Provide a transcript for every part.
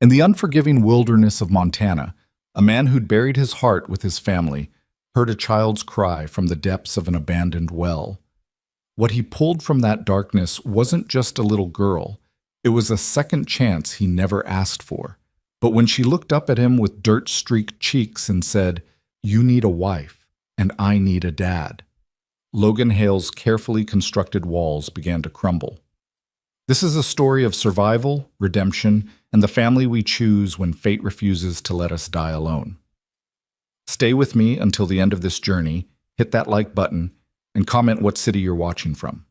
In the unforgiving wilderness of Montana, a man who'd buried his heart with his family heard a child's cry from the depths of an abandoned well. What he pulled from that darkness wasn't just a little girl, it was a second chance he never asked for. But when she looked up at him with dirt-streaked cheeks and said, "You need a wife, and I need a dad," Logan Hale's carefully constructed walls began to crumble. This is a story of survival, redemption, and the family we choose when fate refuses to let us die alone. Stay with me until the end of this journey, hit that like button, and comment what city you're watching from.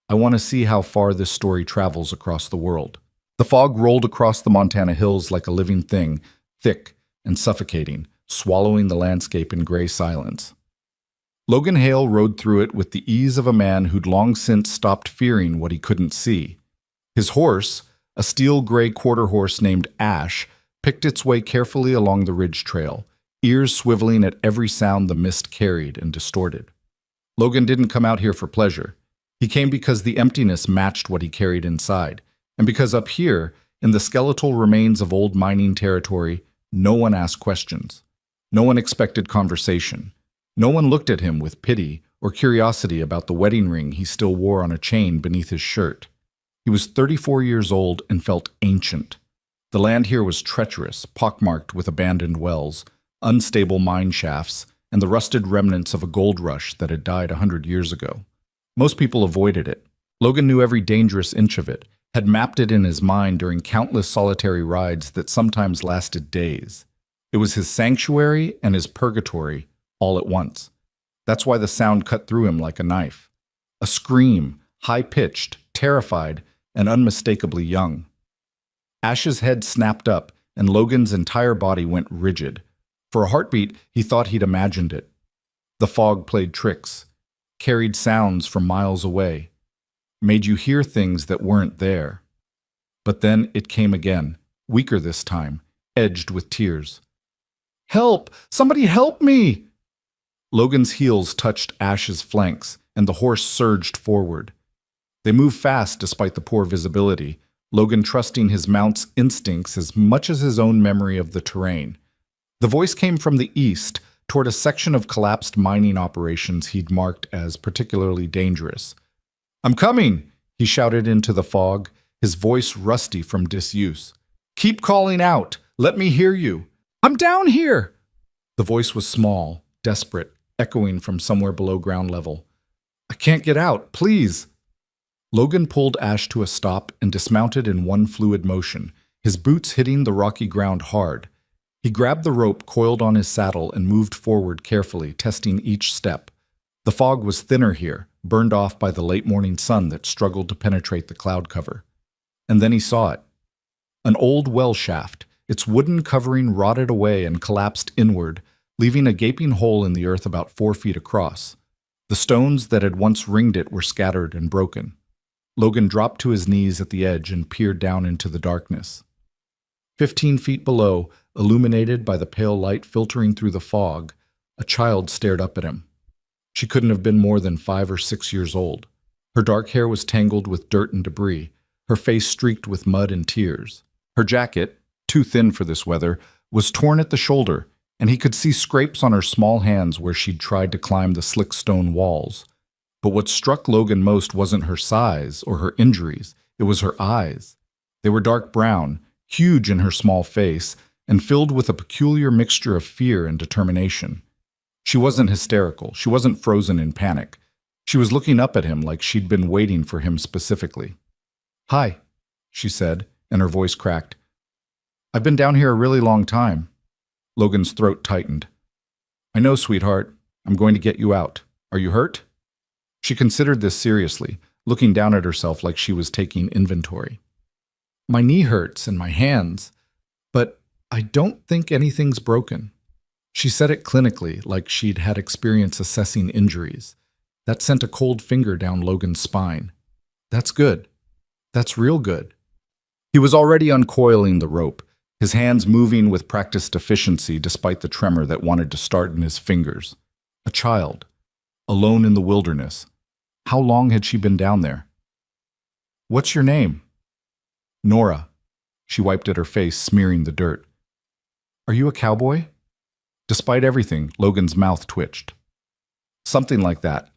I want to see how far this story travels across the world. The fog rolled across the Montana hills like a living thing, thick and suffocating, swallowing the landscape in gray silence. Logan Hale rode through it with the ease of a man who'd long since stopped fearing what he couldn't see. His horse, a steel-gray quarter horse named Ash, picked its way carefully along the ridge trail, ears swiveling at every sound the mist carried and distorted. Logan didn't come out here for pleasure. He came because the emptiness matched what he carried inside, and because up here, in the skeletal remains of old mining territory, no one asked questions. No one expected conversation. No one looked at him with pity or curiosity about the wedding ring he still wore on a chain beneath his shirt. He was 34 years old and felt ancient. The land here was treacherous, pockmarked with abandoned wells, unstable mine shafts, and the rusted remnants of a gold rush that had died 100 years ago. Most people avoided it. Logan knew every dangerous inch of it, had mapped it in his mind during countless solitary rides that sometimes lasted days. It was his sanctuary and his purgatory, all at once. That's why the sound cut through him like a knife. A scream, high-pitched, terrified, and unmistakably young. Ash's head snapped up, and Logan's entire body went rigid. For a heartbeat, he thought he'd imagined it. The fog played tricks, carried sounds from miles away, made you hear things that weren't there. But then it came again, weaker this time, edged with tears. "Help! Somebody help me!" Logan's heels touched Ash's flanks, and the horse surged forward. They moved fast despite the poor visibility, Logan trusting his mount's instincts as much as his own memory of the terrain. The voice came from the east, toward a section of collapsed mining operations he'd marked as particularly dangerous. "I'm coming!" he shouted into the fog, his voice rusty from disuse. "Keep calling out! Let me hear you! I'm down here!" The voice was small, desperate, echoing from somewhere below ground level. "I can't get out, please!" Logan pulled Ash to a stop and dismounted in one fluid motion, his boots hitting the rocky ground hard. He grabbed the rope coiled on his saddle and moved forward carefully, testing each step. The fog was thinner here, burned off by the late morning sun that struggled to penetrate the cloud cover. And then he saw it. An old well shaft, its wooden covering rotted away and collapsed inward, leaving a gaping hole in the earth about 4 feet across. The stones that had once ringed it were scattered and broken. Logan dropped to his knees at the edge and peered down into the darkness. 15 feet below, illuminated by the pale light filtering through the fog, a child stared up at him. She couldn't have been more than 5 or 6 years old. Her dark hair was tangled with dirt and debris, her face streaked with mud and tears. Her jacket, too thin for this weather, was torn at the shoulder, and he could see scrapes on her small hands where she'd tried to climb the slick stone walls. But what struck Logan most wasn't her size or her injuries, it was her eyes. They were dark brown, huge in her small face, and filled with a peculiar mixture of fear and determination. She wasn't hysterical, she wasn't frozen in panic. She was looking up at him like she'd been waiting for him specifically. "Hi," she said, and her voice cracked. "I've been down here a really long time." Logan's throat tightened. "I know, sweetheart. I'm going to get you out. Are you hurt?" She considered this seriously, looking down at herself like she was taking inventory. "My knee hurts and my hands, but I don't think anything's broken." She said it clinically, like she'd had experience assessing injuries. That sent a cold finger down Logan's spine. "That's good. That's real good." He was already uncoiling the rope, his hands moving with practiced efficiency despite the tremor that wanted to start in his fingers. A child, alone in the wilderness. How long had she been down there? "What's your name?" "Nora." She wiped at her face, smearing the dirt. Are you a cowboy? Despite everything, Logan's mouth twitched. Something like that.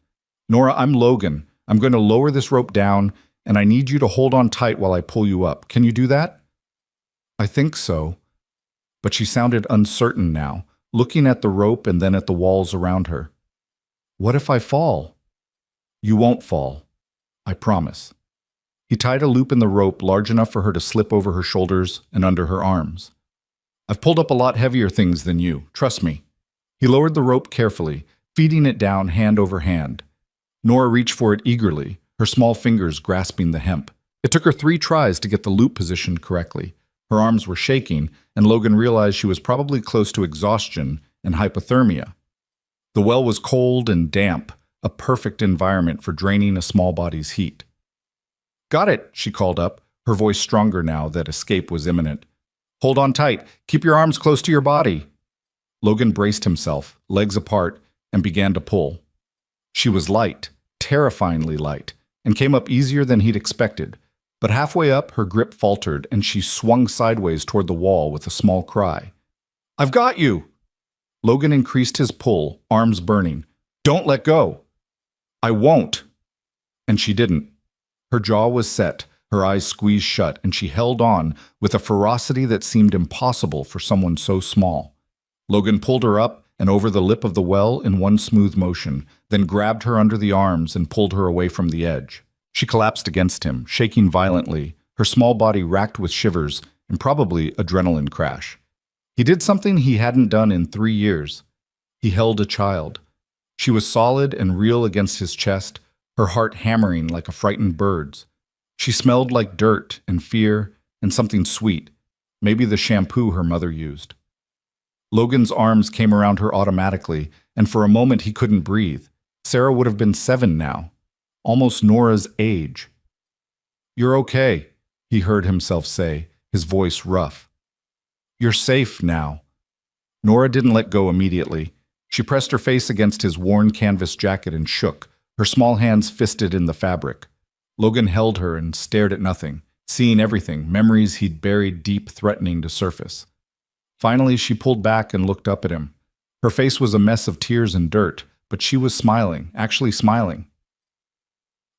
Nora, I'm Logan. I'm going to lower this rope down, and I need you to hold on tight while I pull you up. Can you do that? I think so. But she sounded uncertain now, looking at the rope and then at the walls around her. What if I fall? You won't fall. I promise. He tied a loop in the rope large enough for her to slip over her shoulders and under her arms. I've pulled up a lot heavier things than you, trust me. He lowered the rope carefully, feeding it down hand over hand. Nora reached for it eagerly, her small fingers grasping the hemp. It took her 3 tries to get the loop positioned correctly. Her arms were shaking, and Logan realized she was probably close to exhaustion and hypothermia. The well was cold and damp, a perfect environment for draining a small body's heat. Got it, she called up, her voice stronger now that escape was imminent. Hold on tight. Keep your arms close to your body. Logan braced himself, legs apart, and began to pull. She was light, terrifyingly light, and came up easier than he'd expected. But halfway up, her grip faltered, and she swung sideways toward the wall with a small cry. I've got you! Logan increased his pull, arms burning. Don't let go! I won't! And she didn't. Her jaw was set, her eyes squeezed shut, and she held on with a ferocity that seemed impossible for someone so small. Logan pulled her up and over the lip of the well in one smooth motion, then grabbed her under the arms and pulled her away from the edge. She collapsed against him, shaking violently, her small body racked with shivers and probably adrenaline crash. He did something he hadn't done in 3 years. He held a child. She was solid and real against his chest, her heart hammering like a frightened bird's. She smelled like dirt and fear and something sweet, maybe the shampoo her mother used. Logan's arms came around her automatically, and for a moment he couldn't breathe. Sarah would have been 7 now, almost Nora's age. You're okay, he heard himself say, his voice rough. You're safe now. Nora didn't let go immediately. She pressed her face against his worn canvas jacket and shook, her small hands fisted in the fabric. Logan held her and stared at nothing, seeing everything, memories he'd buried deep, threatening to surface. Finally, she pulled back and looked up at him. Her face was a mess of tears and dirt, but she was smiling, actually smiling.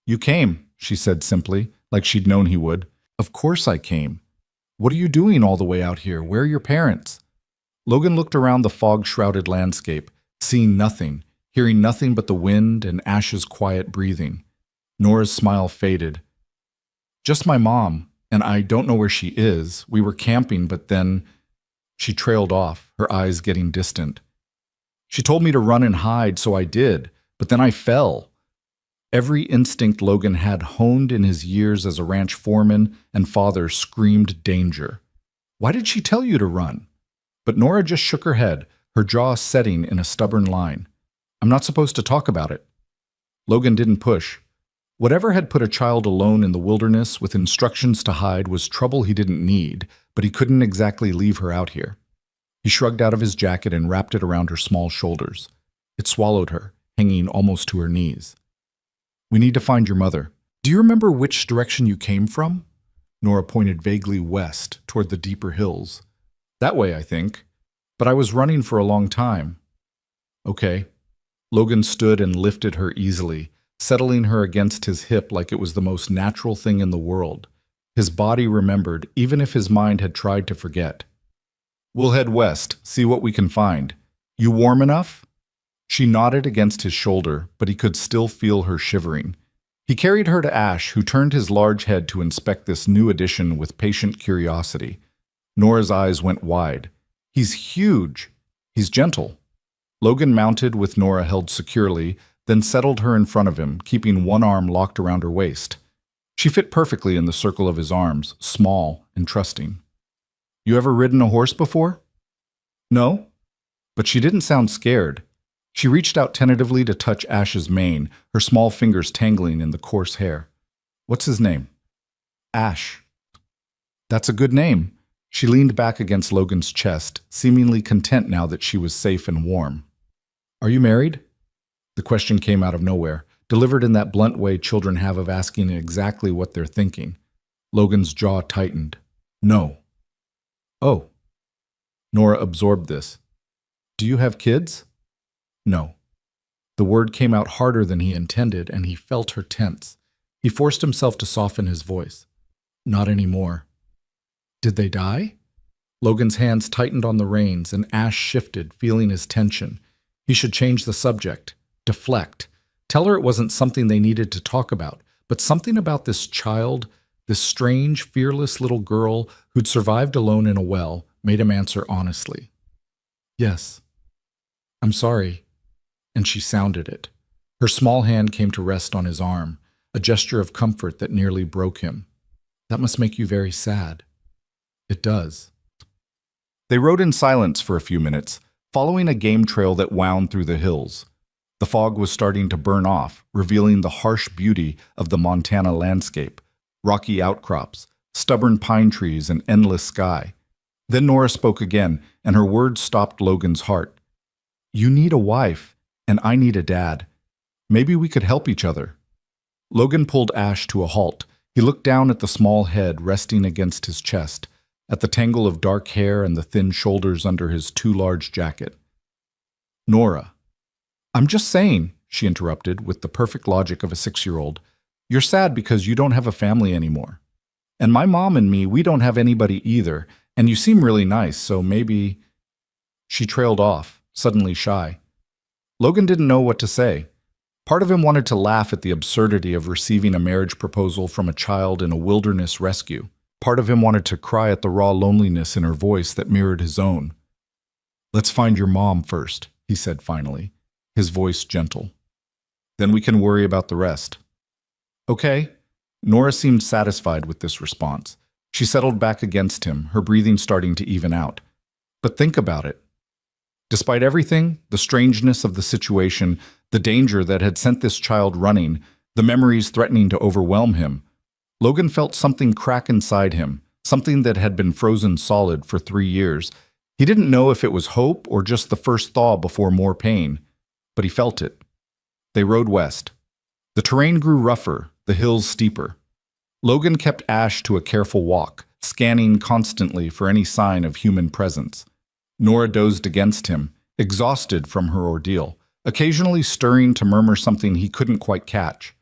You came, she said simply, like she'd known he would. Of course I came. What are you doing all the way out here? Where are your parents? Logan looked around the fog-shrouded landscape, seeing nothing, hearing nothing but the wind and Ash's quiet breathing. Nora's smile faded. Just my mom, and I don't know where she is. We were camping, but then... She trailed off, her eyes getting distant. She told me to run and hide, so I did, but then I fell. Every instinct Logan had honed in his years as a ranch foreman and father screamed danger. Why did she tell you to run? But Nora just shook her head, her jaw setting in a stubborn line. I'm not supposed to talk about it. Logan didn't push. Whatever had put a child alone in the wilderness with instructions to hide was trouble he didn't need, but he couldn't exactly leave her out here. He shrugged out of his jacket and wrapped it around her small shoulders. It swallowed her, hanging almost to her knees. We need to find your mother. Do you remember which direction you came from? Nora pointed vaguely west, toward the deeper hills. That way, I think. But I was running for a long time. Okay. Logan stood and lifted her easily, settling her against his hip like it was the most natural thing in the world. His body remembered, even if his mind had tried to forget. We'll head west, see what we can find. You warm enough? She nodded against his shoulder, but he could still feel her shivering. He carried her to Ash, who turned his large head to inspect this new addition with patient curiosity. Nora's eyes went wide. He's huge. He's gentle. Logan mounted with Nora held securely, then settled her in front of him, keeping one arm locked around her waist. She fit perfectly in the circle of his arms, small and trusting. You ever ridden a horse before? No? But she didn't sound scared. She reached out tentatively to touch Ash's mane, her small fingers tangling in the coarse hair. What's his name? Ash. That's a good name. She leaned back against Logan's chest, seemingly content now that she was safe and warm. Are you married? The question came out of nowhere, delivered in that blunt way children have of asking exactly what they're thinking. Logan's jaw tightened. No. Oh, Nora absorbed this. Do you have kids? No. The word came out harder than he intended, and he felt her tense. He forced himself to soften his voice. Not anymore. Did they die? Logan's hands tightened on the reins, and Ash shifted, feeling his tension. He should change the subject. Deflect. Tell her it wasn't something they needed to talk about, but something about this child, this strange, fearless little girl who'd survived alone in a well, made him answer honestly. Yes. I'm sorry. And she sounded it. Her small hand came to rest on his arm, a gesture of comfort that nearly broke him. That must make you very sad. It does. They rode in silence for a few minutes, following a game trail that wound through the hills. The fog was starting to burn off, revealing the harsh beauty of the Montana landscape, rocky outcrops, stubborn pine trees, and endless sky. Then Nora spoke again, and her words stopped Logan's heart. You need a wife, and I need a dad. Maybe we could help each other. Logan pulled Ash to a halt. He looked down at the small head resting against his chest, at the tangle of dark hair and the thin shoulders under his too large jacket. Nora. I'm just saying, she interrupted with the perfect logic of a 6-year-old. You're sad because you don't have a family anymore. And my mom and me, we don't have anybody either, and you seem really nice, so maybe... She trailed off, suddenly shy. Logan didn't know what to say. Part of him wanted to laugh at the absurdity of receiving a marriage proposal from a child in a wilderness rescue. Part of him wanted to cry at the raw loneliness in her voice that mirrored his own. Let's find your mom first, he said finally, his voice gentle. Then we can worry about the rest. Okay. Nora seemed satisfied with this response. She settled back against him, her breathing starting to even out. But think about it. Despite everything, the strangeness of the situation, the danger that had sent this child running, the memories threatening to overwhelm him, Logan felt something crack inside him, something that had been frozen solid for 3 years. He didn't know if it was hope or just the first thaw before more pain, but he felt it. They rode west. The terrain grew rougher, the hills steeper. Logan kept Ash to a careful walk, scanning constantly for any sign of human presence. Nora dozed against him, exhausted from her ordeal, occasionally stirring to murmur something he couldn't quite catch.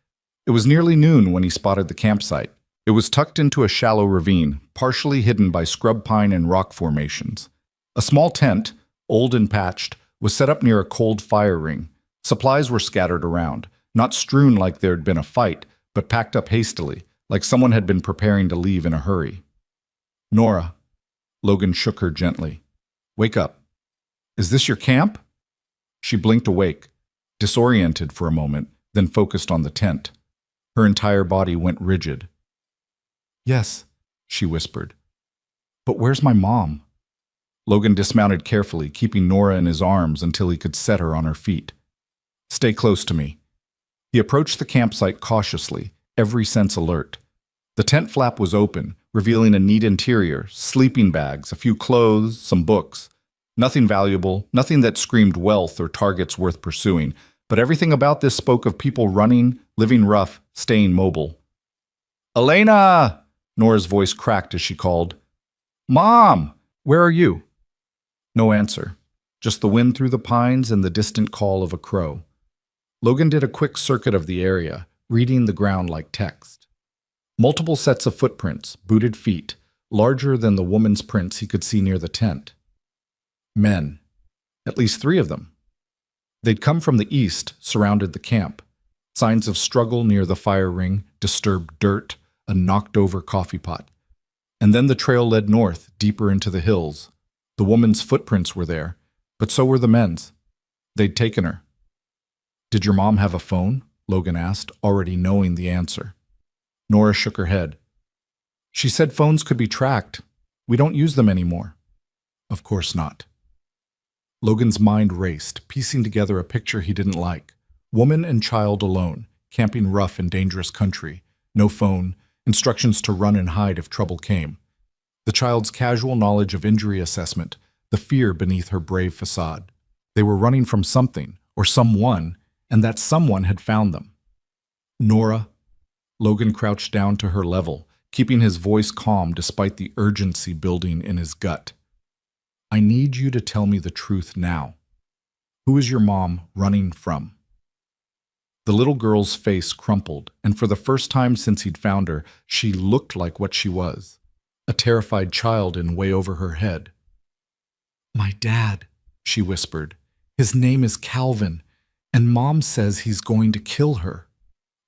It was nearly noon when he spotted the campsite. It was tucked into a shallow ravine, partially hidden by scrub pine and rock formations. A small tent, old and patched, was set up near a cold fire ring. Supplies were scattered around, not strewn like there had been a fight, but packed up hastily, like someone had been preparing to leave in a hurry. Nora. Logan shook her gently. Wake up. Is this your camp? She blinked awake, disoriented for a moment, then focused on the tent. Her entire body went rigid. Yes, she whispered. But where's my mom? Logan dismounted carefully, keeping Nora in his arms until he could set her on her feet. Stay close to me. He approached the campsite cautiously, every sense alert. The tent flap was open, revealing a neat interior, sleeping bags, a few clothes, some books. Nothing valuable, nothing that screamed wealth or targets worth pursuing, but everything about this spoke of people running, living rough, staying mobile. Elena! Nora's voice cracked as she called. Mom! Where are you? No answer, just the wind through the pines and the distant call of a crow. Logan did a quick circuit of the area, reading the ground like text. Multiple sets of footprints, booted feet, larger than the woman's prints he could see near the tent. Men. At least 3 of them. They'd come from the east, surrounded the camp. Signs of struggle near the fire ring, disturbed dirt, a knocked-over coffee pot. And then the trail led north, deeper into the hills. The woman's footprints were there, but so were the men's. They'd taken her. Did your mom have a phone? Logan asked, already knowing the answer. Nora shook her head. She said phones could be tracked. We don't use them anymore. Of course not. Logan's mind raced, piecing together a picture he didn't like. Woman and child alone, camping rough in dangerous country. No phone, instructions to run and hide if trouble came. The child's casual knowledge of injury assessment, the fear beneath her brave facade. They were running from something, or someone, and that someone had found them. Nora. Logan crouched down to her level, keeping his voice calm despite the urgency building in his gut. I need you to tell me the truth now. Who is your mom running from? The little girl's face crumpled, and for the first time since he'd found her, she looked like what she was, a terrified child in way over her head. My dad, she whispered. His name is Calvin, and Mom says he's going to kill her.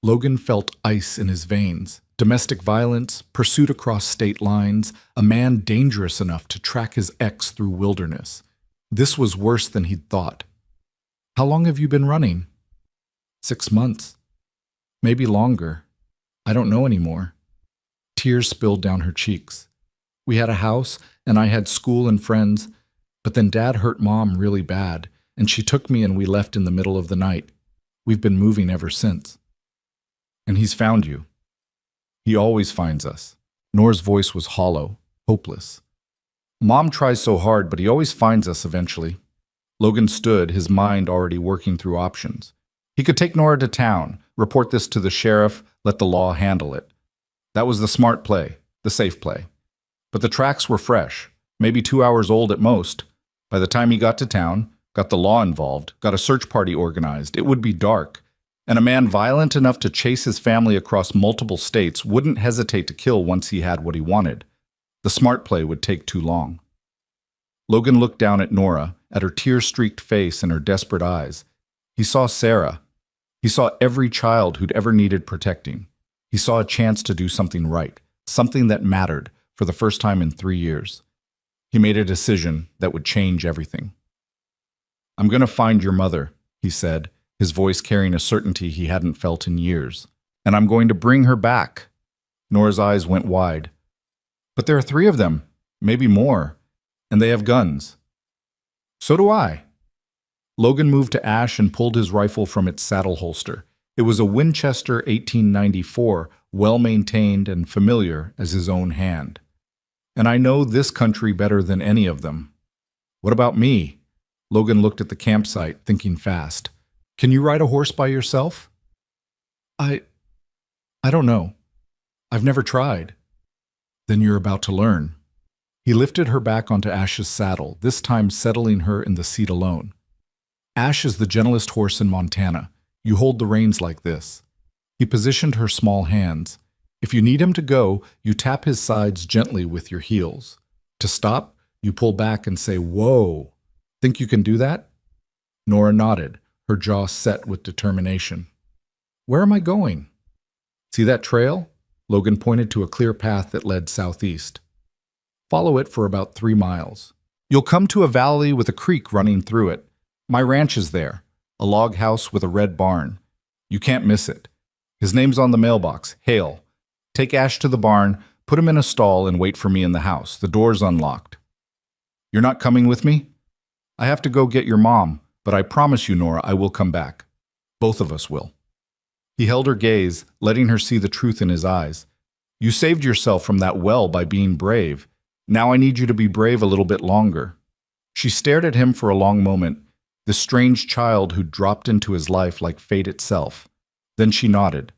Logan felt ice in his veins. Domestic violence, pursuit across state lines, a man dangerous enough to track his ex through wilderness. This was worse than he'd thought. How long have you been running? 6 months. Maybe longer. I don't know anymore. Tears spilled down her cheeks. We had a house, and I had school and friends, but then Dad hurt Mom really bad, and she took me and we left in the middle of the night. We've been moving ever since. And he's found you. He always finds us. Nora's voice was hollow, hopeless. Mom tries so hard, but he always finds us eventually. Logan stood, his mind already working through options. He could take Nora to town, report this to the sheriff, let the law handle it. That was the smart play, the safe play. But the tracks were fresh, maybe 2 hours old at most. By the time he got to town, got the law involved, got a search party organized, it would be dark. And a man violent enough to chase his family across multiple states wouldn't hesitate to kill once he had what he wanted. The smart play would take too long. Logan looked down at Nora, at her tear-streaked face and her desperate eyes. He saw Sarah. He saw every child who'd ever needed protecting. He saw a chance to do something right, something that mattered, for the first time in 3 years. He made a decision that would change everything. I'm going to find your mother, he said, his voice carrying a certainty he hadn't felt in years. And I'm going to bring her back. Nora's eyes went wide. But there are 3 of them, maybe more, and they have guns. So do I. Logan moved to Ash and pulled his rifle from its saddle holster. It was a Winchester 1894, well-maintained and familiar as his own hand. And I know this country better than any of them. What about me? Logan looked at the campsite, thinking fast. Can you ride a horse by yourself? I don't know. I've never tried. Then you're about to learn. He lifted her back onto Ash's saddle, this time settling her in the seat alone. Ash is the gentlest horse in Montana. You hold the reins like this. He positioned her small hands. If you need him to go, you tap his sides gently with your heels. To stop, you pull back and say, "Whoa." Think you can do that? Nora nodded, her jaw set with determination. Where am I going? See that trail? Logan pointed to a clear path that led southeast. Follow it for about 3 miles. You'll come to a valley with a creek running through it. My ranch is there, a log house with a red barn. You can't miss it. His name's on the mailbox, Hale. Take Ash to the barn, put him in a stall, and wait for me in the house. The door's unlocked. You're not coming with me? I have to go get your mom, but I promise you, Nora, I will come back. Both of us will. He held her gaze, letting her see the truth in his eyes. You saved yourself from that well by being brave. Now I need you to be brave a little bit longer. She stared at him for a long moment, this strange child who'd dropped into his life like fate itself. Then she nodded.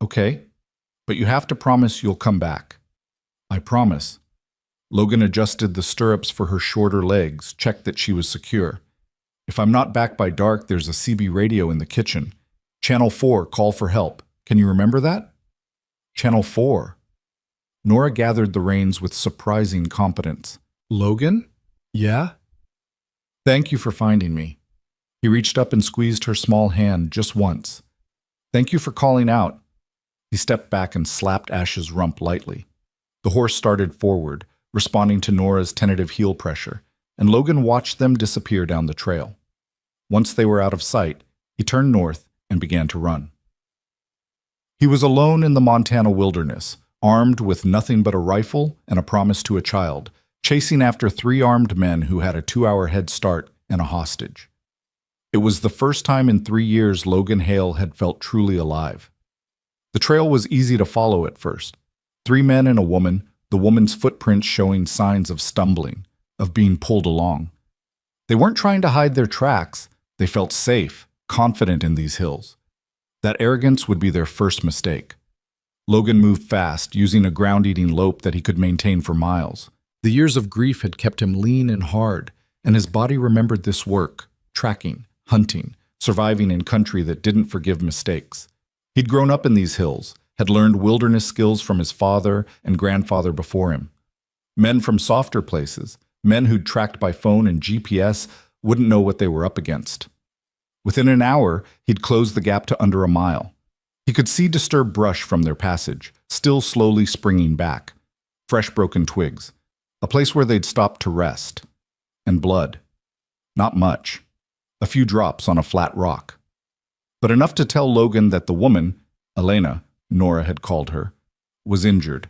Okay, but you have to promise you'll come back. I promise. Logan adjusted the stirrups for her shorter legs, checked that she was secure. If I'm not back by dark, there's a CB radio in the kitchen. Channel 4, call for help. Can you remember that? Channel 4. Nora gathered the reins with surprising competence. Logan? Yeah? Thank you for finding me. He reached up and squeezed her small hand just once. Thank you for calling out. He stepped back and slapped Ash's rump lightly. The horse started forward, responding to Nora's tentative heel pressure, and Logan watched them disappear down the trail. Once they were out of sight, he turned north and began to run. He was alone in the Montana wilderness, armed with nothing but a rifle and a promise to a child, chasing after 3 armed men who had a 2-hour head start and a hostage. It was the first time in 3 years Logan Hale had felt truly alive. The trail was easy to follow at first. 3 men and a woman, the woman's footprints showing signs of stumbling, of being pulled along. They weren't trying to hide their tracks. They felt safe, confident in these hills. That arrogance would be their first mistake. Logan moved fast, using a ground-eating lope that he could maintain for miles. The years of grief had kept him lean and hard, and his body remembered this work, tracking, hunting, surviving in country that didn't forgive mistakes. He'd grown up in these hills, had learned wilderness skills from his father and grandfather before him. Men from softer places, men who'd tracked by phone and GPS, wouldn't know what they were up against. Within an hour, he'd closed the gap to under a mile. He could see disturbed brush from their passage, still slowly springing back. Fresh broken twigs. A place where they'd stopped to rest. And blood. Not much. A few drops on a flat rock. But enough to tell Logan that the woman, Elena, Nora had called her, was injured.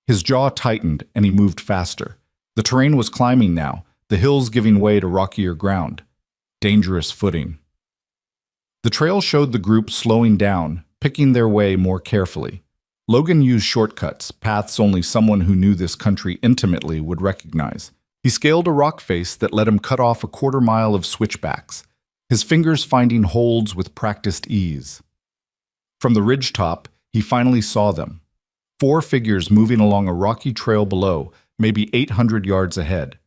His jaw tightened and he moved faster. The terrain was climbing now, the hills giving way to rockier ground. Dangerous footing. The trail showed the group slowing down, picking their way more carefully. Logan used shortcuts, paths only someone who knew this country intimately would recognize. He scaled a rock face that let him cut off a quarter-mile of switchbacks, his fingers finding holds with practiced ease. From the ridgetop, he finally saw them. 4 figures moving along a rocky trail below, maybe 800 yards ahead.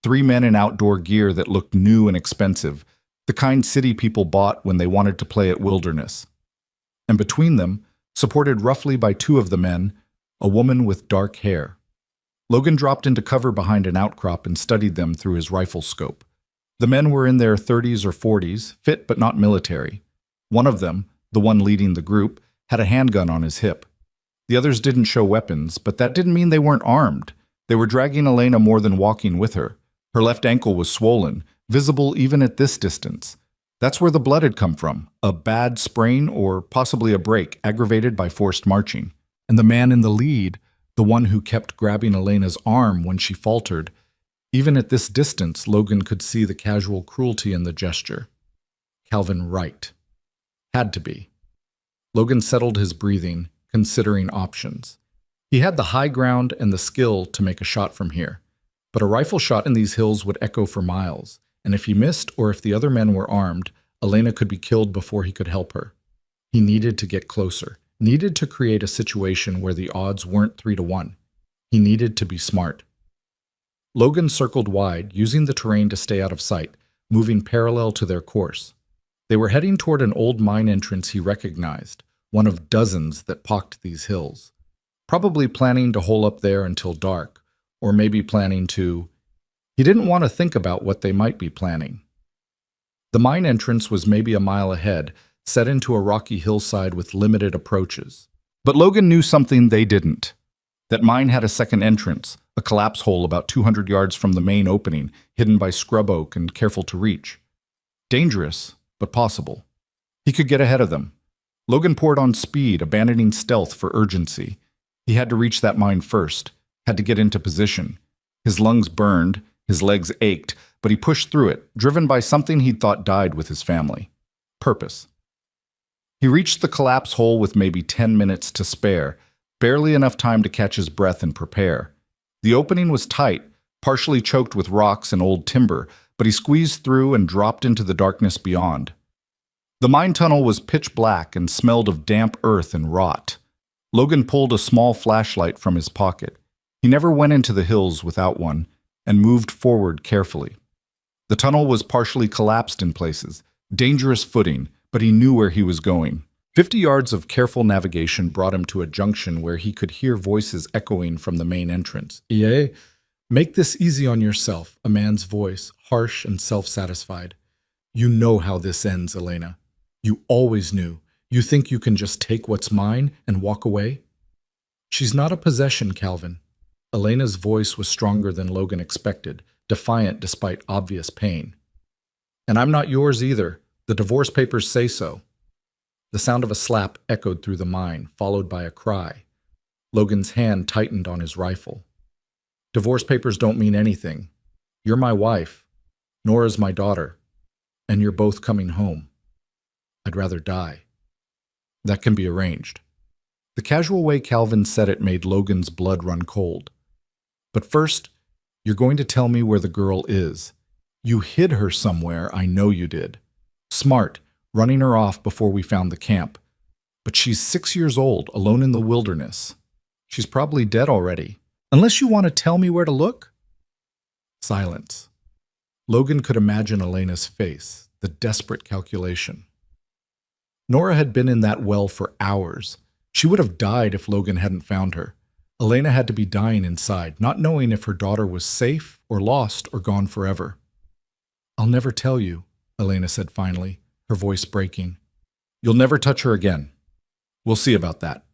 3 men in outdoor gear that looked new and expensive, the kind city people bought when they wanted to play at wilderness. And between them, supported roughly by 2 of the men, a woman with dark hair. Logan dropped into cover behind an outcrop and studied them through his rifle scope. The men were in their 30s or 40s, fit but not military. One of them, the one leading the group, had a handgun on his hip. The others didn't show weapons, but that didn't mean they weren't armed. They were dragging Elena more than walking with her. Her left ankle was swollen, visible even at this distance. That's where the blood had come from, a bad sprain or possibly a break aggravated by forced marching. And the man in the lead, the one who kept grabbing Elena's arm when she faltered, even at this distance, Logan could see the casual cruelty in the gesture. Calvin Wright. Had to be. Logan settled his breathing, considering options. He had the high ground and the skill to make a shot from here. But a rifle shot in these hills would echo for miles, and if he missed or if the other men were armed, Elena could be killed before he could help her. He needed to get closer, needed to create a situation where the odds weren't 3-1. He needed to be smart. Logan circled wide, using the terrain to stay out of sight, moving parallel to their course. They were heading toward an old mine entrance he recognized, one of dozens that pocked these hills. Probably planning to hole up there until dark, or maybe planning to... He didn't want to think about what they might be planning. The mine entrance was maybe a mile ahead, set into a rocky hillside with limited approaches. But Logan knew something they didn't. That mine had a second entrance, a collapse hole about 200 yards from the main opening, hidden by scrub oak and careful to reach. Dangerous, but possible. He could get ahead of them. Logan poured on speed, abandoning stealth for urgency. He had to reach that mine first, had to get into position. His lungs burned, his legs ached, but he pushed through it, driven by something he'd thought died with his family. Purpose. He reached the collapse hole with maybe 10 minutes to spare, barely enough time to catch his breath and prepare. The opening was tight, partially choked with rocks and old timber, but he squeezed through and dropped into the darkness beyond. The mine tunnel was pitch black and smelled of damp earth and rot. Logan pulled a small flashlight from his pocket. He never went into the hills without one, and moved forward carefully. The tunnel was partially collapsed in places, dangerous footing, but he knew where he was going. 50 yards of careful navigation brought him to a junction where he could hear voices echoing from the main entrance. "Yeah, make this easy on yourself," a man's voice, harsh and self-satisfied. "You know how this ends, Elena. You always knew. You think you can just take what's mine and walk away?" "She's not a possession, Calvin." Elena's voice was stronger than Logan expected, defiant despite obvious pain. "And I'm not yours either. The divorce papers say so." The sound of a slap echoed through the mine, followed by a cry. Logan's hand tightened on his rifle. "Divorce papers don't mean anything. You're my wife. Nora's my daughter. And you're both coming home. I'd rather die." "That can be arranged." The casual way Calvin said it made Logan's blood run cold. "But first, you're going to tell me where the girl is. You hid her somewhere, I know you did. Smart, running her off before we found the camp. But she's 6 years old, alone in the wilderness. She's probably dead already. Unless you want to tell me where to look? Silence. Logan could imagine Elena's face, the desperate calculation. Nora had been in that well for hours. She would have died if Logan hadn't found her. Elena had to be dying inside, not knowing if her daughter was safe or lost or gone forever. I'll never tell you, Elena said finally, her voice breaking. You'll never touch her again. We'll see about that.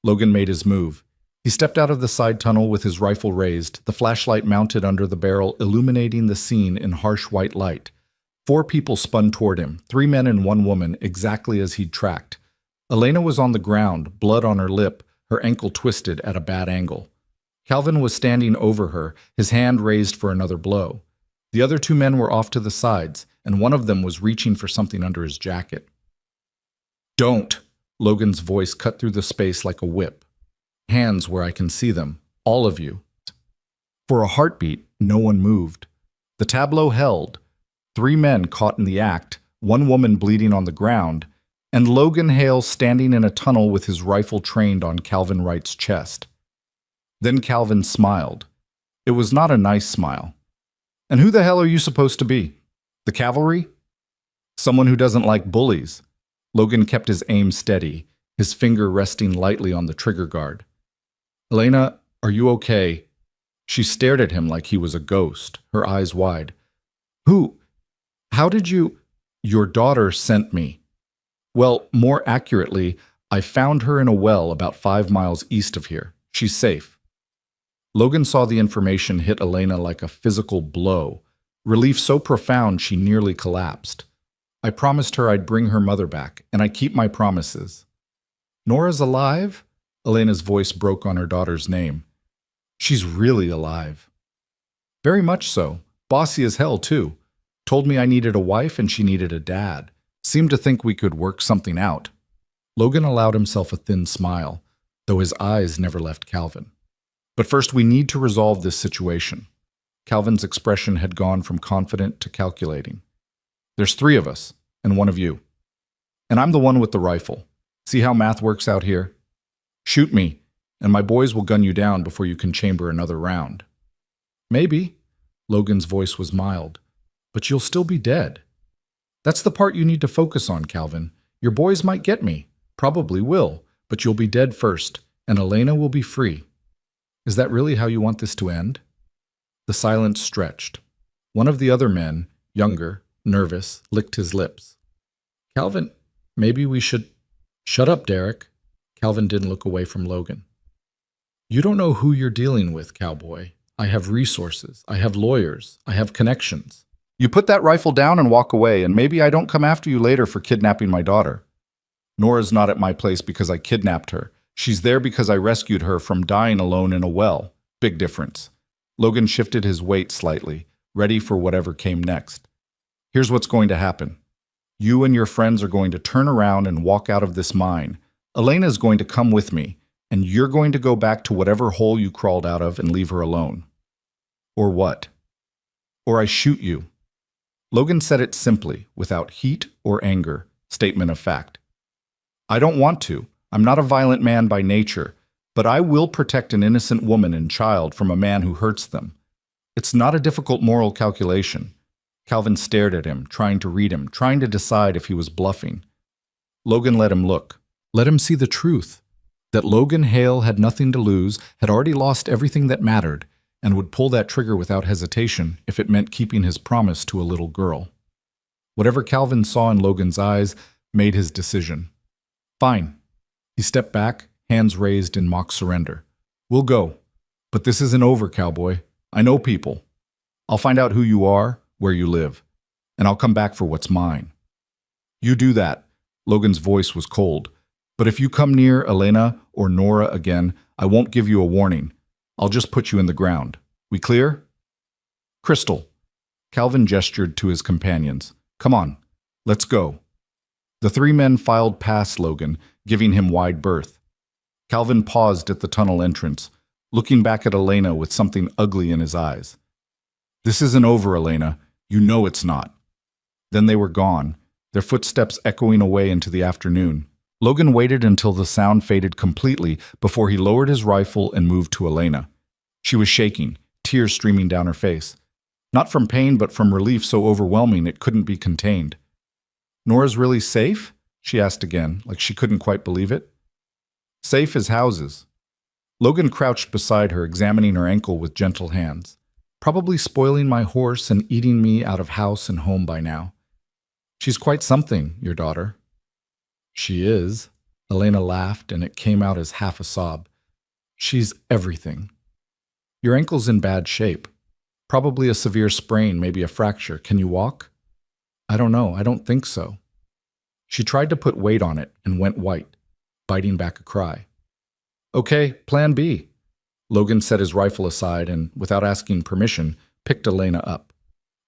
Logan made his move. He stepped out of the side tunnel with his rifle raised, the flashlight mounted under the barrel illuminating the scene in harsh white light. 4 people spun toward him, 3 men and 1 woman, exactly as he'd tracked. Elena was on the ground, blood on her lip, her ankle twisted at a bad angle. Calvin was standing over her, his hand raised for another blow. The other 2 men were off to the sides, and one of them was reaching for something under his jacket. Don't! Logan's voice cut through the space like a whip. Hands where I can see them, all of you. For a heartbeat, no one moved. The tableau held. 3 men caught in the act, 1 woman bleeding on the ground, and Logan Hale standing in a tunnel with his rifle trained on Calvin Wright's chest. Then Calvin smiled. It was not a nice smile. And who the hell are you supposed to be? The cavalry? Someone who doesn't like bullies. Logan kept his aim steady, his finger resting lightly on the trigger guard. Elena, are you okay? She stared at him like he was a ghost, her eyes wide. Who? How did you? Your daughter sent me. Well, more accurately, I found her in a well about 5 miles east of here. She's safe. Logan saw the information hit Elena like a physical blow, relief so profound she nearly collapsed. I promised her I'd bring her mother back, and I keep my promises. Nora's alive? Elena's voice broke on her daughter's name. She's really alive. Very much so. Bossy as hell, too. Told me I needed a wife and she needed a dad. Seemed to think we could work something out. Logan allowed himself a thin smile, though his eyes never left Calvin. But first we need to resolve this situation. Calvin's expression had gone from confident to calculating. There's 3 of us, and 1 of you. And I'm the one with the rifle. See how math works out here? Shoot me, and my boys will gun you down before you can chamber another round. Maybe. Logan's voice was mild. But you'll still be dead. That's the part you need to focus on, Calvin. Your boys might get me. Probably will, but you'll be dead first, and Elena will be free. Is that really how you want this to end? The silence stretched. One of the other men, younger, nervous, licked his lips. Calvin, maybe we should... Shut up, Derek. Calvin didn't look away from Logan. You don't know who you're dealing with, Cowboy. I have resources. I have lawyers. I have connections. You put that rifle down and walk away, and maybe I don't come after you later for kidnapping my daughter. Nora's not at my place because I kidnapped her. She's there because I rescued her from dying alone in a well. Big difference. Logan shifted his weight slightly, ready for whatever came next. Here's what's going to happen. You and your friends are going to turn around and walk out of this mine. Elena's going to come with me, and you're going to go back to whatever hole you crawled out of and leave her alone. Or what? Or I shoot you. Logan said it simply, without heat or anger, statement of fact. I don't want to. I'm not a violent man by nature, but I will protect an innocent woman and child from a man who hurts them. It's not a difficult moral calculation. Calvin stared at him, trying to read him, trying to decide if he was bluffing. Logan let him look. Let him see the truth. That Logan Hale had nothing to lose, had already lost everything that mattered, and would pull that trigger without hesitation if it meant keeping his promise to a little girl. Whatever Calvin saw in Logan's eyes made his decision. Fine. He stepped back, hands raised in mock surrender. We'll go. But this isn't over, Cowboy. I know people. I'll find out who you are, where you live, and I'll come back for what's mine. You do that. Logan's voice was cold. But if you come near Elena or Nora again, I won't give you a warning. I'll just put you in the ground. We clear? Crystal. Calvin gestured to his companions. Come on, let's go. The 3 men filed past Logan, giving him wide berth. Calvin paused at the tunnel entrance, looking back at Elena with something ugly in his eyes. This isn't over, Elena. You know it's not. Then they were gone, their footsteps echoing away into the afternoon. Logan waited until the sound faded completely before he lowered his rifle and moved to Elena. She was shaking, tears streaming down her face. Not from pain, but from relief so overwhelming it couldn't be contained. "Nora's really safe?" she asked again, like she couldn't quite believe it. "Safe as houses." Logan crouched beside her, examining her ankle with gentle hands. "Probably spoiling my horse and eating me out of house and home by now. She's quite something, your daughter." "She is." Elena laughed, and it came out as half a sob. "She's everything." "Your ankle's in bad shape. Probably a severe sprain, maybe a fracture. Can you walk?" "I don't know. I don't think so." She tried to put weight on it and went white, biting back a cry. "Okay, plan B." Logan set his rifle aside and, without asking permission, picked Elena up.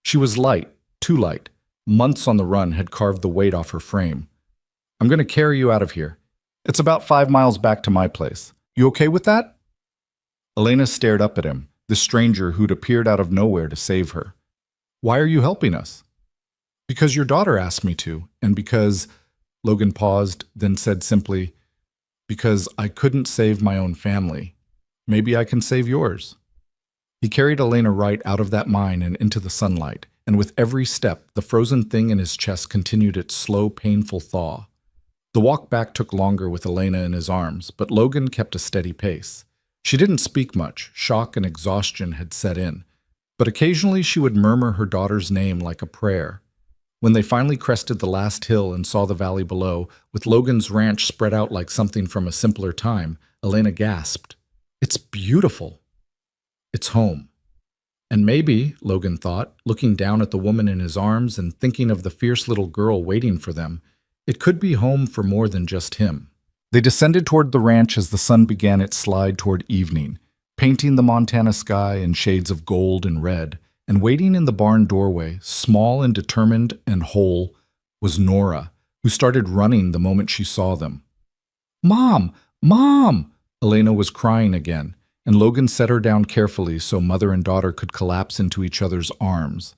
She was light, too light. Months on the run had carved the weight off her frame. "I'm going to carry you out of here. It's about 5 miles back to my place. You okay with that?" Elena stared up at him, the stranger who'd appeared out of nowhere to save her. "Why are you helping us?" "Because your daughter asked me to, and because—" Logan paused, then said simply, "because I couldn't save my own family. Maybe I can save yours." He carried Elena right out of that mine and into the sunlight, and with every step, the frozen thing in his chest continued its slow, painful thaw. The walk back took longer with Elena in his arms, but Logan kept a steady pace. She didn't speak much. Shock and exhaustion had set in, but occasionally she would murmur her daughter's name like a prayer. When they finally crested the last hill and saw the valley below, with Logan's ranch spread out like something from a simpler time, Elena gasped. "It's beautiful." "It's home." And maybe, Logan thought, looking down at the woman in his arms and thinking of the fierce little girl waiting for them, it could be home for more than just him. They descended toward the ranch as the sun began its slide toward evening, painting the Montana sky in shades of gold and red, and waiting in the barn doorway, small and determined and whole, was Nora, who started running the moment she saw them. "Mom! Mom!" Elena was crying again, and Logan set her down carefully so mother and daughter could collapse into each other's arms.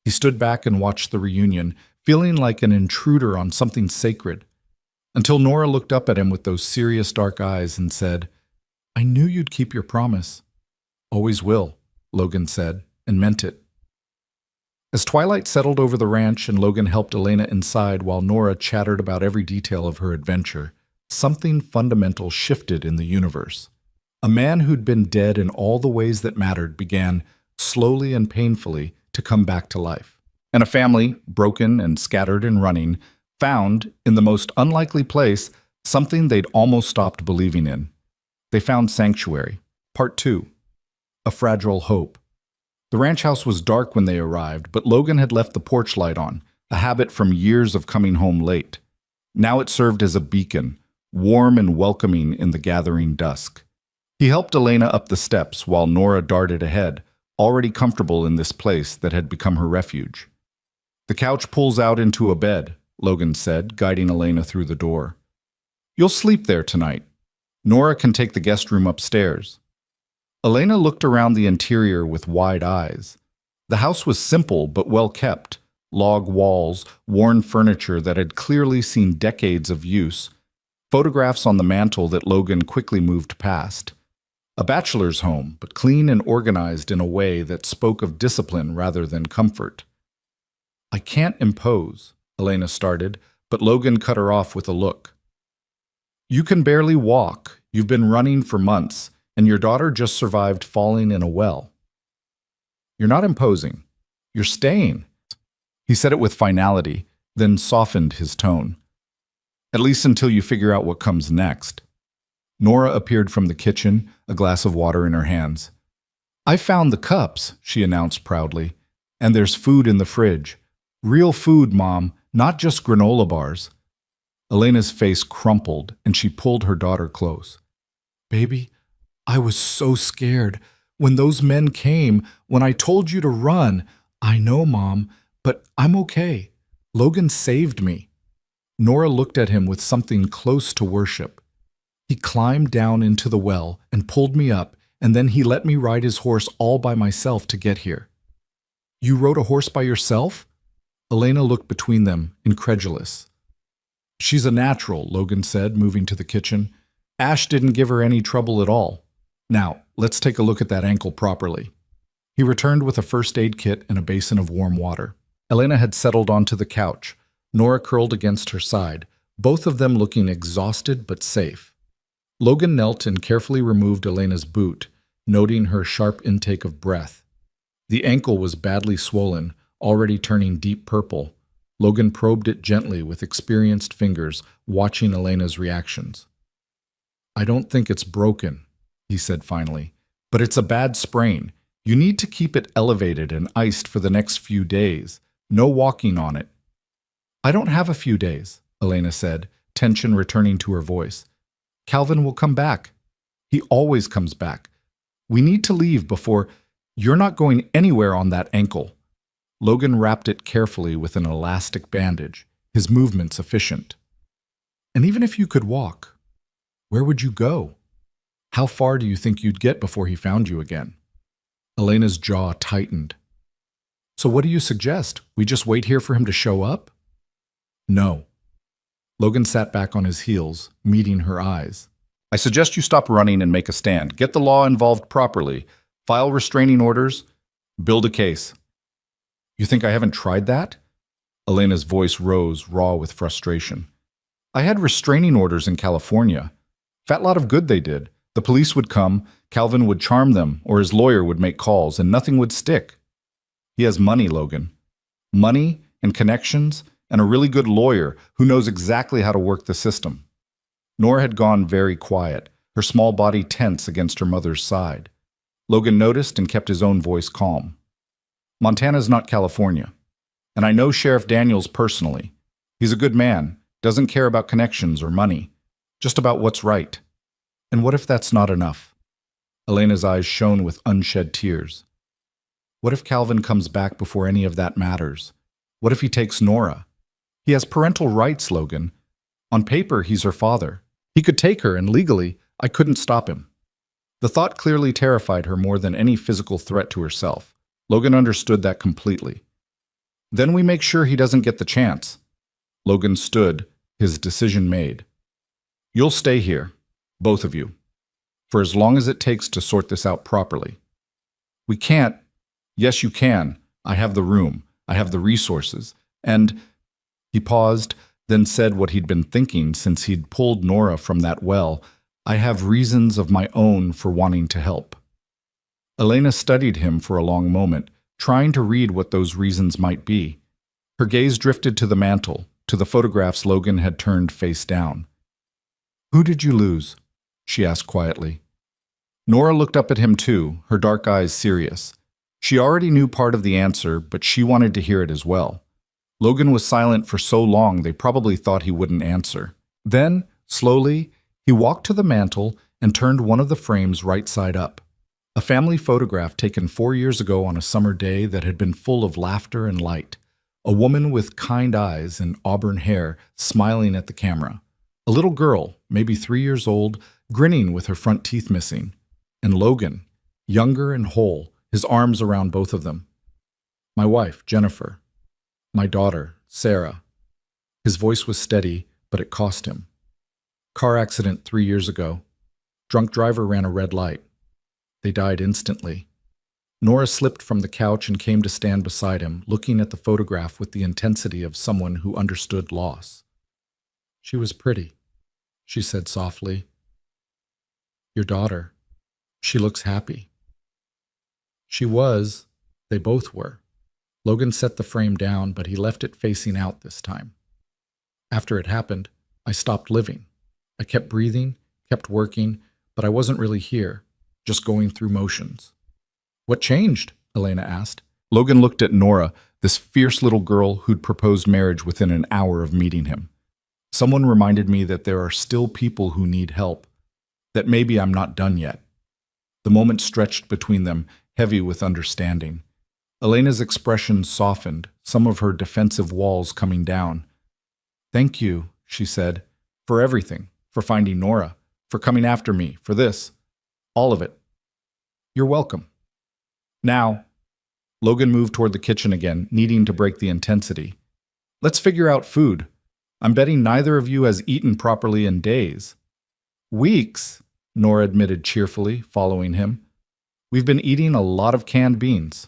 He stood back and watched the reunion, feeling like an intruder on something sacred, until Nora looked up at him with those serious dark eyes and said, "I knew you'd keep your promise." "Always will," Logan said, and meant it. As twilight settled over the ranch and Logan helped Elena inside while Nora chattered about every detail of her adventure, something fundamental shifted in the universe. A man who'd been dead in all the ways that mattered began, slowly and painfully, to come back to life. And a family, broken and scattered and running, found, in the most unlikely place, something they'd almost stopped believing in. They found sanctuary. Part 2. A fragile hope. The ranch house was dark when they arrived, but Logan had left the porch light on, a habit from years of coming home late. Now it served as a beacon, warm and welcoming in the gathering dusk. He helped Elena up the steps while Nora darted ahead, already comfortable in this place that had become her refuge. "The couch pulls out into a bed," Logan said, guiding Elena through the door. "You'll sleep there tonight. Nora can take the guest room upstairs." Elena looked around the interior with wide eyes. The house was simple but well kept. Log walls, worn furniture that had clearly seen decades of use, photographs on the mantel that Logan quickly moved past. A bachelor's home, but clean and organized in a way that spoke of discipline rather than comfort. "I can't impose," Elena started, but Logan cut her off with a look. "You can barely walk. You've been running for months, and your daughter just survived falling in a well. You're not imposing. You're staying." He said it with finality, then softened his tone. "At least until you figure out what comes next." Nora appeared from the kitchen, a glass of water in her hands. "I found the cups," she announced proudly, "and there's food in the fridge. Real food, Mom, not just granola bars." Elena's face crumpled, and she pulled her daughter close. "Baby, I was so scared. When those men came, when I told you to run, I know, Mom, but I'm okay. Logan saved me." Nora looked at him with something close to worship. "He climbed down into the well and pulled me up, and then he let me ride his horse all by myself to get here." "You rode a horse by yourself?" Elena looked between them, incredulous. She's a natural, Logan said, moving to the kitchen. Ash didn't give her any trouble at all. Now, let's take a look at that ankle properly. He returned with a first aid kit and a basin of warm water. Elena had settled onto the couch, Nora curled against her side, both of them looking exhausted but safe. Logan knelt and carefully removed Elena's boot, noting her sharp intake of breath. The ankle was badly swollen, already turning deep purple. Logan probed it gently with experienced fingers, watching Elena's reactions. I don't think it's broken, he said finally, but it's a bad sprain. You need to keep it elevated and iced for the next few days. No walking on it. I don't have a few days, Elena said, tension returning to her voice. Calvin will come back. He always comes back. We need to leave before... You're not going anywhere on that ankle. Logan wrapped it carefully with an elastic bandage, his movements efficient. And even if you could walk, where would you go? How far do you think you'd get before he found you again? Elena's jaw tightened. So what do you suggest? We just wait here for him to show up? No. Logan sat back on his heels, meeting her eyes. I suggest you stop running and make a stand. Get the law involved properly. File restraining orders. Build a case. You think I haven't tried that? Elena's voice rose, raw with frustration. I had restraining orders in California. Fat lot of good they did. The police would come, Calvin would charm them, or his lawyer would make calls, and nothing would stick. He has money, Logan. Money and connections, and a really good lawyer who knows exactly how to work the system. Nora had gone very quiet, her small body tense against her mother's side. Logan noticed and kept his own voice calm. Montana's not California, and I know Sheriff Daniels personally. He's a good man, doesn't care about connections or money, just about what's right. And what if that's not enough? Elena's eyes shone with unshed tears. What if Calvin comes back before any of that matters? What if he takes Nora? He has parental rights, Logan. On paper, he's her father. He could take her, and legally, I couldn't stop him. The thought clearly terrified her more than any physical threat to herself. Logan understood that completely. Then we make sure he doesn't get the chance. Logan stood, his decision made. You'll stay here, both of you, for as long as it takes to sort this out properly. We can't. Yes, you can. I have the room. I have the resources. And he paused, then said what he'd been thinking since he'd pulled Nora from that well. I have reasons of my own for wanting to help. Elena studied him for a long moment, trying to read what those reasons might be. Her gaze drifted to the mantel, to the photographs Logan had turned face down. Who did you lose? She asked quietly. Nora looked up at him too, her dark eyes serious. She already knew part of the answer, but she wanted to hear it as well. Logan was silent for so long they probably thought he wouldn't answer. Then, slowly, he walked to the mantel and turned one of the frames right side up. A family photograph taken 4 years ago on a summer day that had been full of laughter and light. A woman with kind eyes and auburn hair smiling at the camera. A little girl, maybe 3 years old, grinning with her front teeth missing. And Logan, younger and whole, his arms around both of them. My wife, Jennifer. My daughter, Sarah. His voice was steady, but it cost him. Car accident 3 years ago. Drunk driver ran a red light. They died instantly. Nora slipped from the couch and came to stand beside him, looking at the photograph with the intensity of someone who understood loss. She was pretty, she said softly. Your daughter. She looks happy. She was. They both were. Logan set the frame down, but he left it facing out this time. After it happened, I stopped living. I kept breathing, kept working, but I wasn't really here, just going through motions. What changed? Elena asked. Logan looked at Nora, this fierce little girl who'd proposed marriage within an hour of meeting him. Someone reminded me that there are still people who need help, that maybe I'm not done yet. The moment stretched between them, heavy with understanding. Elena's expression softened, some of her defensive walls coming down. Thank you, she said, for everything, for finding Nora, for coming after me, for this, all of it. You're welcome. Now, Logan moved toward the kitchen again, needing to break the intensity. Let's figure out food. I'm betting neither of you has eaten properly in days. Weeks, Nora admitted cheerfully, following him. We've been eating a lot of canned beans.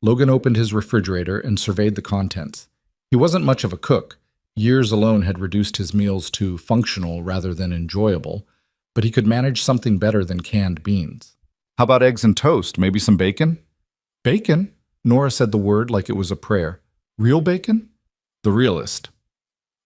Logan opened his refrigerator and surveyed the contents. He wasn't much of a cook. Years alone had reduced his meals to functional rather than enjoyable, but he could manage something better than canned beans. How about eggs and toast? Maybe some bacon? Bacon? Nora said the word like it was a prayer. Real bacon? The realest.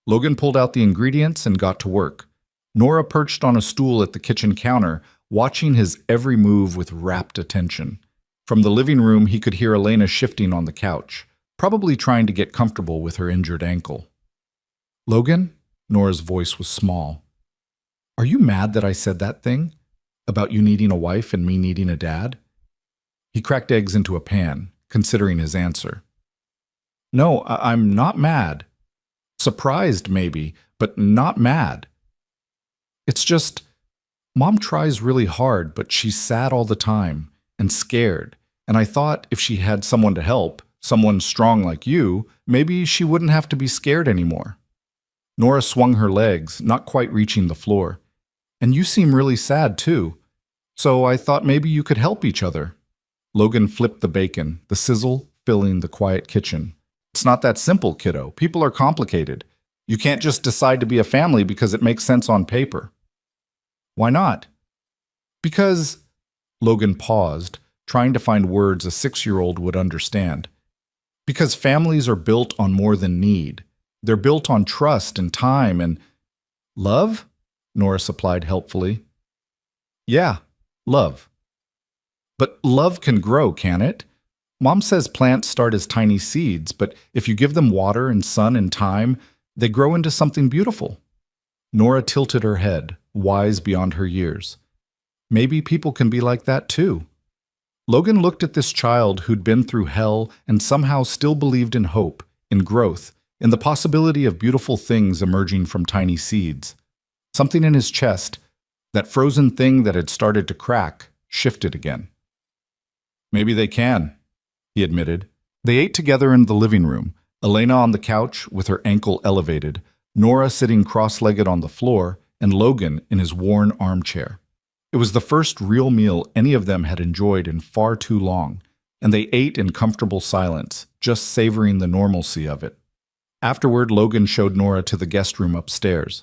Logan pulled out the ingredients and got to work. Nora perched on a stool at the kitchen counter, watching his every move with rapt attention. From the living room, he could hear Elena shifting on the couch, probably trying to get comfortable with her injured ankle. Logan? Nora's voice was small. Are you mad that I said that thing? About you needing a wife and me needing a dad? He cracked eggs into a pan, considering his answer. No, I'm not mad. Surprised, maybe, but not mad. It's just, Mom tries really hard, but she's sad all the time and scared, and I thought if she had someone to help, someone strong like you, maybe she wouldn't have to be scared anymore. Nora swung her legs, not quite reaching the floor. And you seem really sad, too. So I thought maybe you could help each other. Logan flipped the bacon, the sizzle filling the quiet kitchen. It's not that simple, kiddo. People are complicated. You can't just decide to be a family because it makes sense on paper. Why not? Because... Logan paused, trying to find words a 6-year-old would understand. Because families are built on more than need. They're built on trust and time and... Love? Nora supplied helpfully. Yeah, love. But love can grow, can it? Mom says plants start as tiny seeds, but if you give them water and sun and time, they grow into something beautiful. Nora tilted her head, wise beyond her years. Maybe people can be like that too. Logan looked at this child who'd been through hell and somehow still believed in hope, in growth, in the possibility of beautiful things emerging from tiny seeds. Something in his chest, that frozen thing that had started to crack, shifted again. Maybe they can, he admitted. They ate together in the living room, Elena on the couch with her ankle elevated, Nora sitting cross-legged on the floor, and Logan in his worn armchair. It was the first real meal any of them had enjoyed in far too long, and they ate in comfortable silence, just savoring the normalcy of it. Afterward, Logan showed Nora to the guest room upstairs.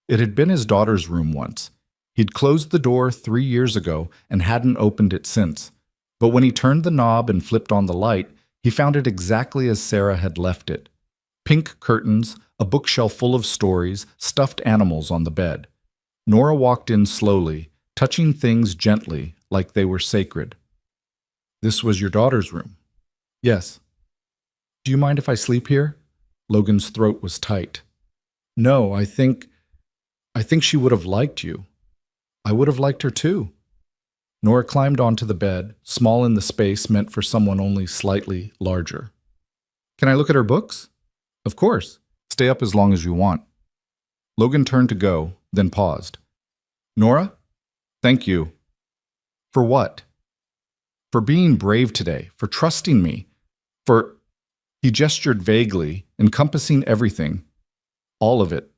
It had been his daughter's room once. He'd closed the door 3 years ago and hadn't opened it since. But when he turned the knob and flipped on the light, he found it exactly as Sarah had left it. Pink curtains, a bookshelf full of stories, stuffed animals on the bed. Nora walked in slowly, touching things gently, like they were sacred. This was your daughter's room? Yes. Do you mind if I sleep here? Logan's throat was tight. No, I think she would have liked you. I would have liked her too. Nora climbed onto the bed, small in the space meant for someone only slightly larger. Can I look at her books? Of course. Stay up as long as you want. Logan turned to go, then paused. Nora? Thank you. For what? For being brave today, for trusting me, for... He gestured vaguely, encompassing everything. All of it.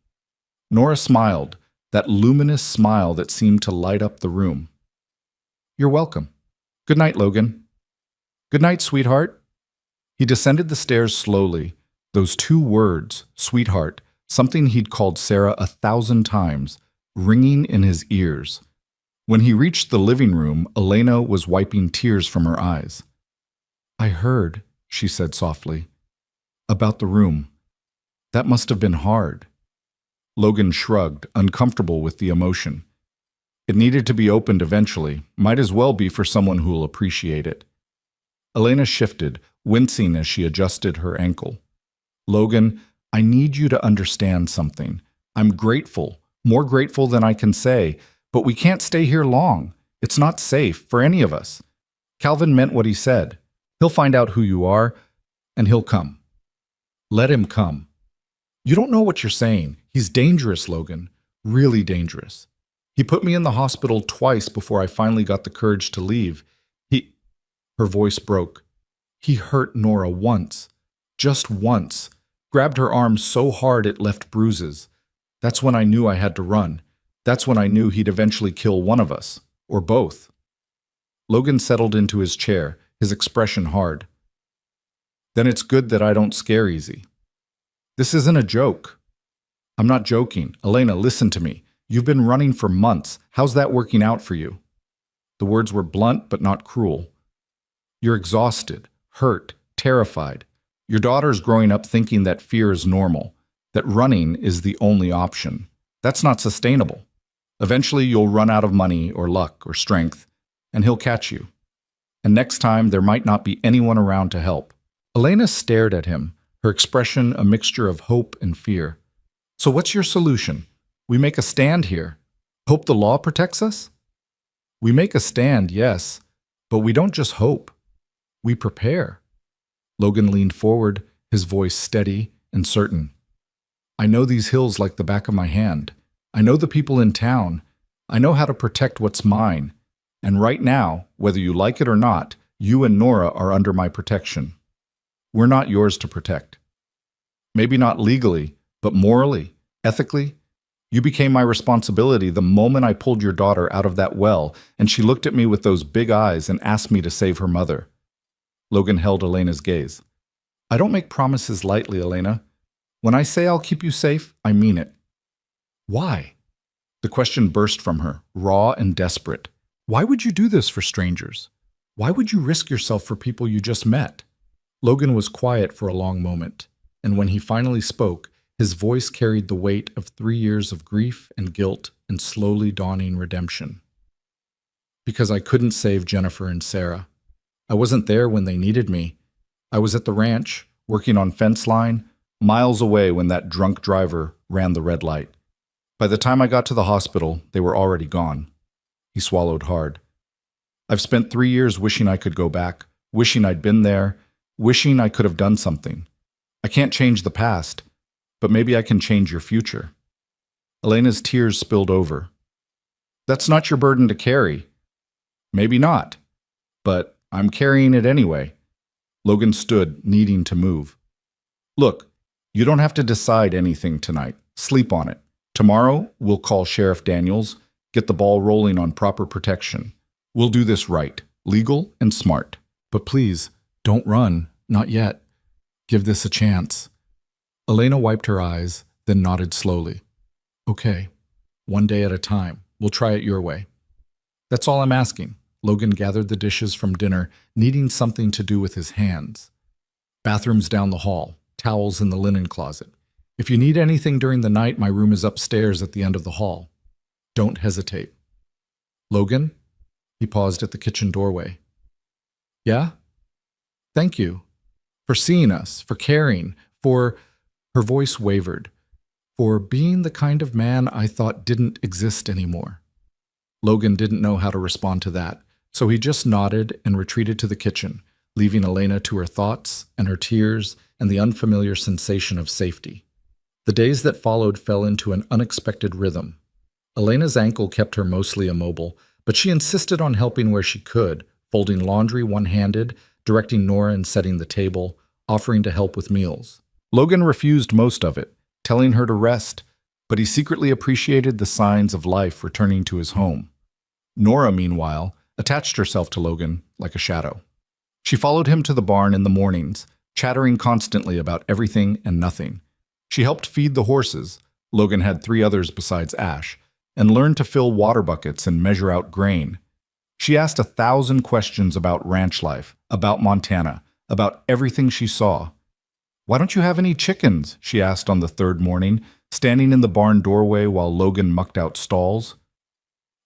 Nora smiled, that luminous smile that seemed to light up the room. You're welcome. Good night, Logan. Good night, sweetheart. He descended the stairs slowly. Those 2 words, sweetheart, something he'd called Sarah 1,000 times, ringing in his ears. When he reached the living room, Elena was wiping tears from her eyes. I heard, she said softly, about the room. That must have been hard. Logan shrugged, uncomfortable with the emotion. It needed to be opened eventually, might as well be for someone who'll appreciate it. Elena shifted, wincing as she adjusted her ankle. Logan, I need you to understand something. I'm grateful, more grateful than I can say, but we can't stay here long. It's not safe for any of us. Calvin meant what he said. He'll find out who you are, and he'll come. Let him come. You don't know what you're saying. He's dangerous, Logan. Really dangerous. He put me in the hospital twice before I finally got the courage to leave. Her voice broke. He hurt Nora once. Just once. Grabbed her arm so hard it left bruises. That's when I knew I had to run. That's when I knew he'd eventually kill one of us, or both. Logan settled into his chair, his expression hard. Then it's good that I don't scare easy. This isn't a joke. I'm not joking. Elena, listen to me. You've been running for months. How's that working out for you? The words were blunt but not cruel. You're exhausted, hurt, terrified. Your daughter's growing up thinking that fear is normal, that running is the only option. That's not sustainable. Eventually you'll run out of money or luck or strength, and he'll catch you. And next time there might not be anyone around to help. Elena stared at him, her expression a mixture of hope and fear. So what's your solution? We make a stand here. Hope the law protects us? We make a stand, yes, but we don't just hope. We prepare. Logan leaned forward, his voice steady and certain. I know these hills like the back of my hand. I know the people in town. I know how to protect what's mine. And right now, whether you like it or not, you and Nora are under my protection. We're not yours to protect. Maybe not legally, but morally, ethically. You became my responsibility the moment I pulled your daughter out of that well, and she looked at me with those big eyes and asked me to save her mother. Logan held Elena's gaze. I don't make promises lightly, Elena. When I say I'll keep you safe, I mean it. Why? The question burst from her, raw and desperate. Why would you do this for strangers? Why would you risk yourself for people you just met? Logan was quiet for a long moment, and when he finally spoke, his voice carried the weight of 3 years of grief and guilt and slowly dawning redemption. Because I couldn't save Jennifer and Sarah. I wasn't there when they needed me. I was at the ranch, working on fence line, miles away when that drunk driver ran the red light. By the time I got to the hospital, they were already gone. He swallowed hard. I've spent 3 years wishing I could go back, wishing I'd been there, wishing I could have done something. I can't change the past, but maybe I can change your future. Elena's tears spilled over. That's not your burden to carry. Maybe not, but I'm carrying it anyway. Logan stood, needing to move. Look, you don't have to decide anything tonight. Sleep on it. Tomorrow, we'll call Sheriff Daniels, get the ball rolling on proper protection. We'll do this right, legal and smart. But please, don't run, not yet. Give this a chance. Elena wiped her eyes, then nodded slowly. Okay, one day at a time. We'll try it your way. That's all I'm asking. Logan gathered the dishes from dinner, needing something to do with his hands. Bathrooms down the hall, towels in the linen closet. If you need anything during the night, my room is upstairs at the end of the hall. Don't hesitate. Logan? He paused at the kitchen doorway. Yeah? Thank you. For seeing us, for caring, for... Her voice wavered. For being the kind of man I thought didn't exist anymore. Logan didn't know how to respond to that, so he just nodded and retreated to the kitchen, leaving Elena to her thoughts and her tears and the unfamiliar sensation of safety. The days that followed fell into an unexpected rhythm. Elena's ankle kept her mostly immobile, but she insisted on helping where she could, folding laundry one-handed, directing Nora and setting the table, offering to help with meals. Logan refused most of it, telling her to rest, but he secretly appreciated the signs of life returning to his home. Nora, meanwhile, attached herself to Logan like a shadow. She followed him to the barn in the mornings, chattering constantly about everything and nothing. She helped feed the horses, Logan had 3 others besides Ash, and learned to fill water buckets and measure out grain. She asked 1,000 questions about ranch life, about Montana, about everything she saw. Why don't you have any chickens? She asked on the 3rd morning, standing in the barn doorway while Logan mucked out stalls.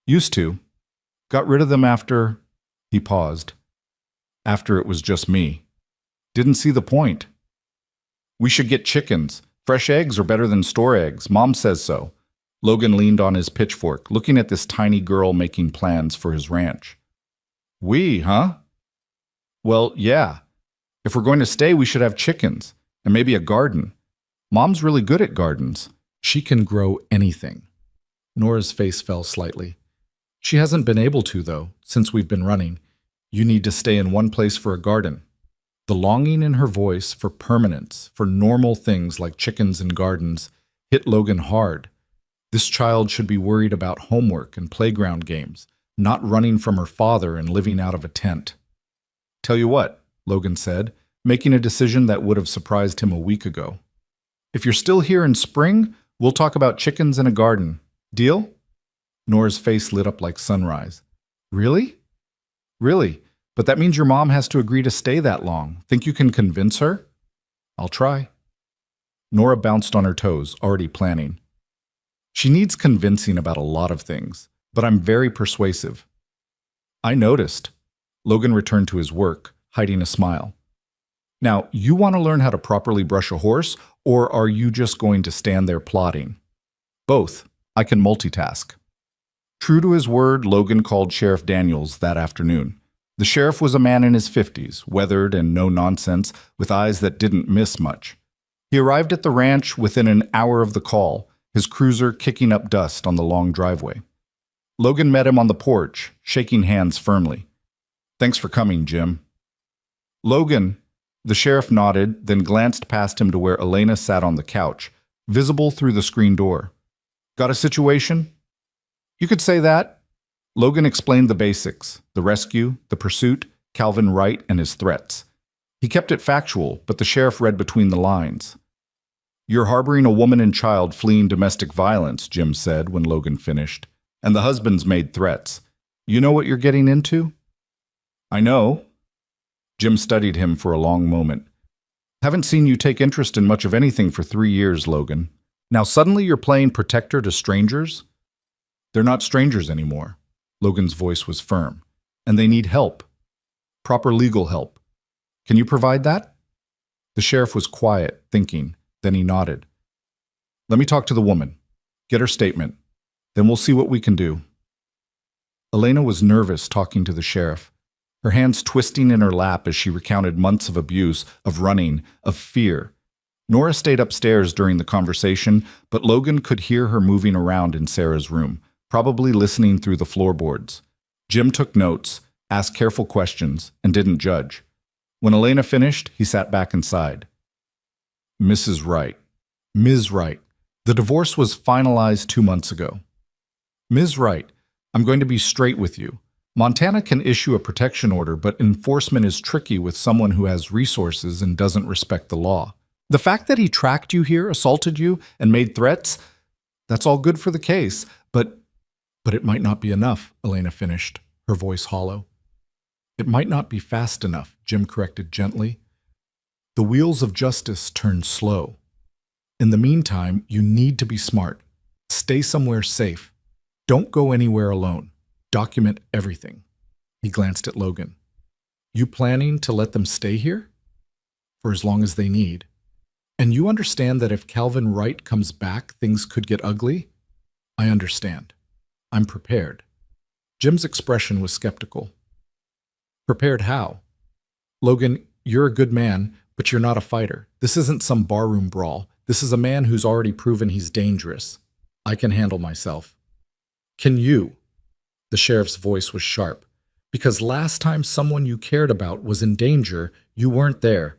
Used to. Got rid of them after... He paused. After it was just me. Didn't see the point. We should get chickens. Fresh eggs are better than store eggs. Mom says so. Logan leaned on his pitchfork, looking at this tiny girl making plans for his ranch. We, huh? Well, yeah. If we're going to stay, we should have chickens. And maybe a garden. Mom's really good at gardens. She can grow anything. Nora's face fell slightly. She hasn't been able to, though, since we've been running. You need to stay in one place for a garden. The longing in her voice for permanence, for normal things like chickens and gardens, hit Logan hard. This child should be worried about homework and playground games, not running from her father and living out of a tent. "Tell you what," Logan said, making a decision that would have surprised him a week ago. "If you're still here in spring, we'll talk about chickens and a garden. Deal?" Nora's face lit up like sunrise. "Really?" "Really. But that means your mom has to agree to stay that long. Think you can convince her?" "I'll try." Nora bounced on her toes, already planning. "She needs convincing about a lot of things, but I'm very persuasive." "I noticed." Logan returned to his work, hiding a smile. "Now, you want to learn how to properly brush a horse, or are you just going to stand there plotting?" "Both. I can multitask." True to his word, Logan called Sheriff Daniels that afternoon. The sheriff was a man in his 50s, weathered and no-nonsense, with eyes that didn't miss much. He arrived at the ranch within an hour of the call, his cruiser kicking up dust on the long driveway. Logan met him on the porch, shaking hands firmly. "Thanks for coming, Jim." "Logan," the sheriff nodded, then glanced past him to where Elena sat on the couch, visible through the screen door. "Got a situation?" "You could say that." Logan explained the basics: the rescue, the pursuit, Calvin Wright, and his threats. He kept it factual, but the sheriff read between the lines. "You're harboring a woman and child fleeing domestic violence," Jim said when Logan finished, "and the husband's made threats. You know what you're getting into?" "I know." Jim studied him for a long moment. "Haven't seen you take interest in much of anything for 3 years, Logan. Now suddenly you're playing protector to strangers?" "They're not strangers anymore." Logan's voice was firm. "And they need help. Proper legal help. Can you provide that?" The sheriff was quiet, thinking. Then he nodded. "Let me talk to the woman. Get her statement. Then we'll see what we can do." Elena was nervous talking to the sheriff, her hands twisting in her lap as she recounted months of abuse, of running, of fear. Nora stayed upstairs during the conversation, but Logan could hear her moving around in Sarah's room, probably listening through the floorboards. Jim took notes, asked careful questions, and didn't judge. When Elena finished, he sat back and sighed. "Mrs. Wright. Ms. Wright. The divorce was finalized 2 months ago. Ms. Wright, I'm going to be straight with you. Montana can issue a protection order, but enforcement is tricky with someone who has resources and doesn't respect the law. The fact that he tracked you here, assaulted you, and made threats, that's all good for the case, but it might not be enough," Elena finished, her voice hollow. "It might not be fast enough," Jim corrected gently. "The wheels of justice turn slow. In the meantime, you need to be smart. Stay somewhere safe. Don't go anywhere alone. Document everything." He glanced at Logan. "You planning to let them stay here?" "For as long as they need." "And you understand that if Calvin Wright comes back, things could get ugly?" "I understand. I'm prepared." Jim's expression was skeptical. "Prepared how?" "Logan, you're a good man, but you're not a fighter. This isn't some barroom brawl. This is a man who's already proven he's dangerous. I can handle myself." "Can you?" The sheriff's voice was sharp. "Because last time someone you cared about was in danger, you weren't there.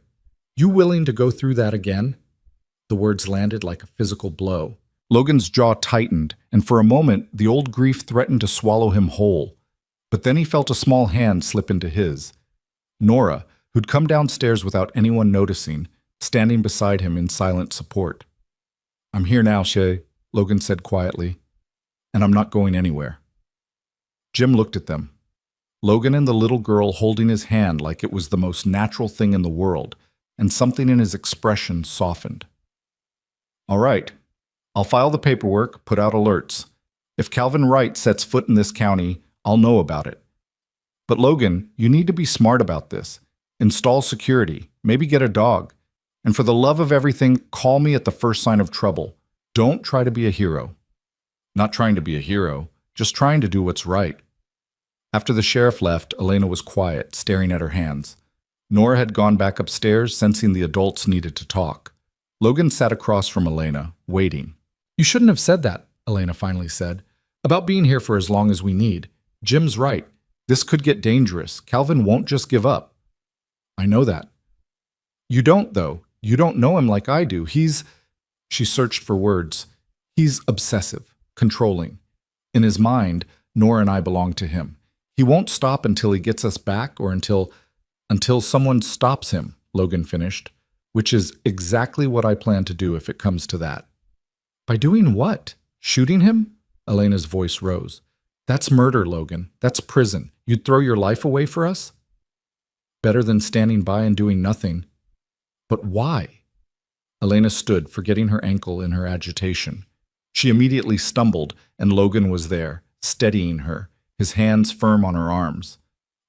You willing to go through that again?" The words landed like a physical blow. Logan's jaw tightened, and for a moment, the old grief threatened to swallow him whole. But then he felt a small hand slip into his. Nora, who'd come downstairs without anyone noticing, standing beside him in silent support. "I'm here now, Shay," Logan said quietly, "and I'm not going anywhere." Jim looked at them. Logan and the little girl holding his hand like it was the most natural thing in the world, and something in his expression softened. "All right. I'll file the paperwork, put out alerts. If Calvin Wright sets foot in this county, I'll know about it. But Logan, you need to be smart about this. Install security, maybe get a dog. And for the love of everything, call me at the first sign of trouble. Don't try to be a hero." "Not trying to be a hero, just trying to do what's right." After the sheriff left, Elena was quiet, staring at her hands. Nora had gone back upstairs, sensing the adults needed to talk. Logan sat across from Elena, waiting. "You shouldn't have said that," Elena finally said, "about being here for as long as we need. Jim's right. This could get dangerous. Calvin won't just give up." "I know that. You don't, though. You don't know him like I do. She searched for words. He's obsessive, controlling. In his mind, Nora and I belong to him. He won't stop until he gets us back or until someone stops him, Logan finished, which is exactly what I plan to do if it comes to that. By doing what? Shooting him? Elena's voice rose. That's murder, Logan. That's prison. You'd throw your life away for us? Better than standing by and doing nothing. But why? Elena stood, forgetting her ankle in her agitation. She immediately stumbled, and Logan was there, steadying her, his hands firm on her arms.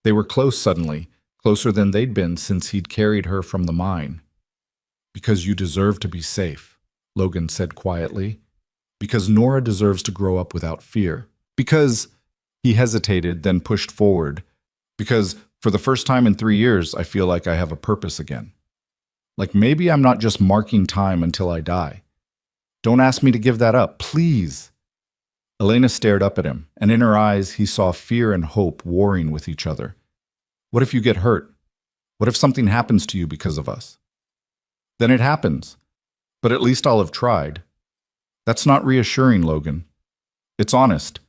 They were close suddenly, closer than they'd been since he'd carried her from the mine. Because you deserve to be safe, Logan said quietly. Because Nora deserves to grow up without fear. Because, he hesitated, then pushed forward. Because, for the first time in 3 years, I feel like I have a purpose again. Like maybe I'm not just marking time until I die. Don't ask me to give that up, please. Elena stared up at him, and in her eyes he saw fear and hope warring with each other. What if you get hurt? What if something happens to you because of us? Then it happens. But at least I'll have tried. That's not reassuring, Logan. It's honest.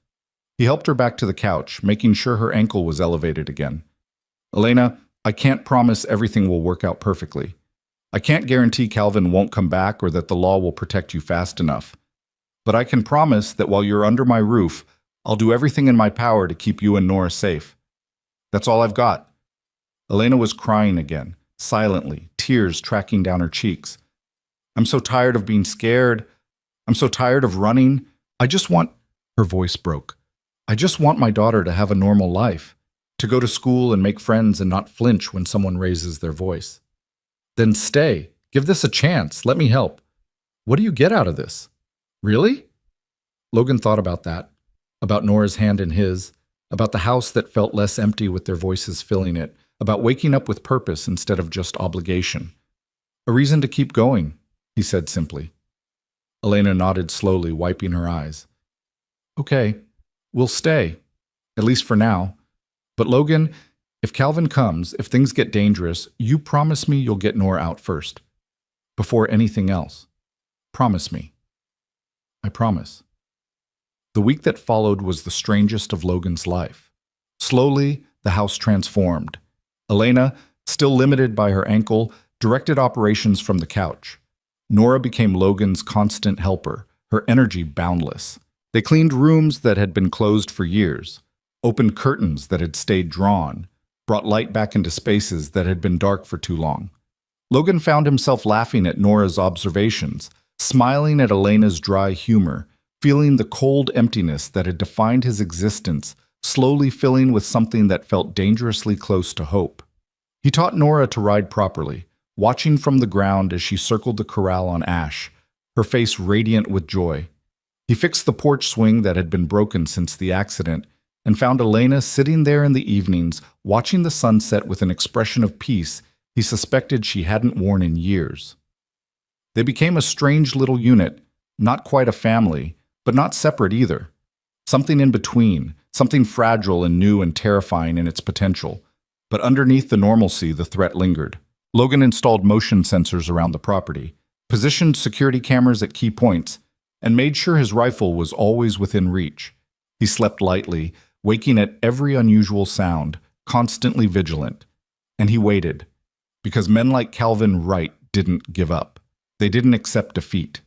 He helped her back to the couch, making sure her ankle was elevated again. Elena, I can't promise everything will work out perfectly. I can't guarantee Calvin won't come back or that the law will protect you fast enough. But I can promise that while you're under my roof, I'll do everything in my power to keep you and Nora safe. That's all I've got. Elena was crying again, silently, tears tracking down her cheeks. I'm so tired of being scared. I'm so tired of running. Her voice broke. I just want my daughter to have a normal life, to go to school and make friends and not flinch when someone raises their voice. Then stay. Give this a chance. Let me help. What do you get out of this? Really? Logan thought about that, about Nora's hand in his, about the house that felt less empty with their voices filling it, about waking up with purpose instead of just obligation. A reason to keep going, he said simply. Elena nodded slowly, wiping her eyes. Okay, we'll stay, at least for now. But Logan, if Calvin comes, if things get dangerous, you promise me you'll get Nora out first. Before anything else. Promise me. I promise. The week that followed was the strangest of Logan's life. Slowly, the house transformed. Elena, still limited by her ankle, directed operations from the couch. Nora became Logan's constant helper, her energy boundless. They cleaned rooms that had been closed for years, opened curtains that had stayed drawn, brought light back into spaces that had been dark for too long. Logan found himself laughing at Nora's observations, smiling at Elena's dry humor, feeling the cold emptiness that had defined his existence, slowly filling with something that felt dangerously close to hope. He taught Nora to ride properly, watching from the ground as she circled the corral on Ash, her face radiant with joy. He fixed the porch swing that had been broken since the accident, and found Elena sitting there in the evenings, watching the sunset with an expression of peace he suspected she hadn't worn in years. They became a strange little unit, not quite a family, but not separate either. Something in between, something fragile and new and terrifying in its potential. But underneath the normalcy, the threat lingered. Logan installed motion sensors around the property, positioned security cameras at key points, and made sure his rifle was always within reach. He slept lightly, waking at every unusual sound, constantly vigilant. And he waited, because men like Calvin Wright didn't give up. They didn't accept defeat.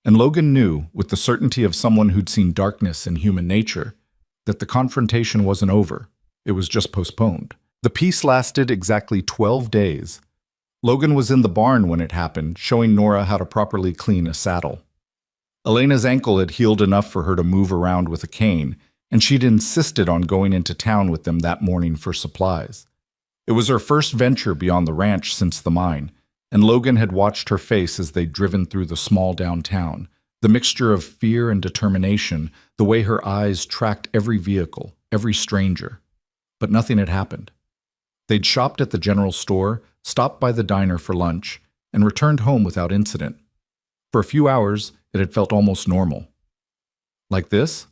And Logan knew, with the certainty of someone who'd seen darkness in human nature, that the confrontation wasn't over. It was just postponed. The peace lasted exactly 12 days. Logan was in the barn when it happened, showing Nora how to properly clean a saddle. Elena's ankle had healed enough for her to move around with a cane, and she'd insisted on going into town with them that morning for supplies. It was her first venture beyond the ranch since the mine, and Logan had watched her face as they'd driven through the small downtown, the mixture of fear and determination, the way her eyes tracked every vehicle, every stranger. But nothing had happened. They'd shopped at the general store, stopped by the diner for lunch, and returned home without incident. For a few hours, it had felt almost normal. Like this?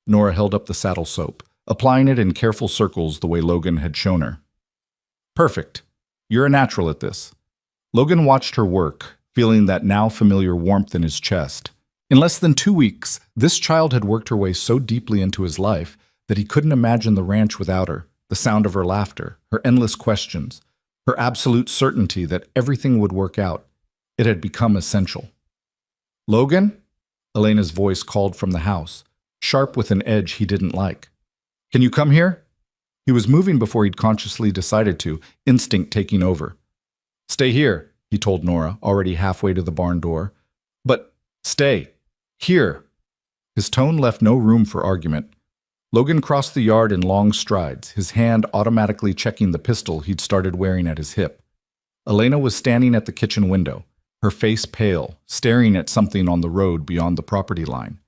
Nora held up the saddle soap, applying it in careful circles the way Logan had shown her. Perfect. You're a natural at this. Logan watched her work, feeling that now familiar warmth in his chest. In less than 2 weeks, this child had worked her way so deeply into his life that he couldn't imagine the ranch without her, the sound of her laughter, her endless questions, her absolute certainty that everything would work out. It had become essential. "Logan?" Elena's voice called from the house, sharp with an edge he didn't like. "Can you come here?" He was moving before he'd consciously decided to, instinct taking over. "Stay here," he told Nora, already halfway to the barn door. "But stay. Here." His tone left no room for argument. Logan crossed the yard in long strides, his hand automatically checking the pistol he'd started wearing at his hip. Elena was standing at the kitchen window, her face pale, staring at something on the road beyond the property line.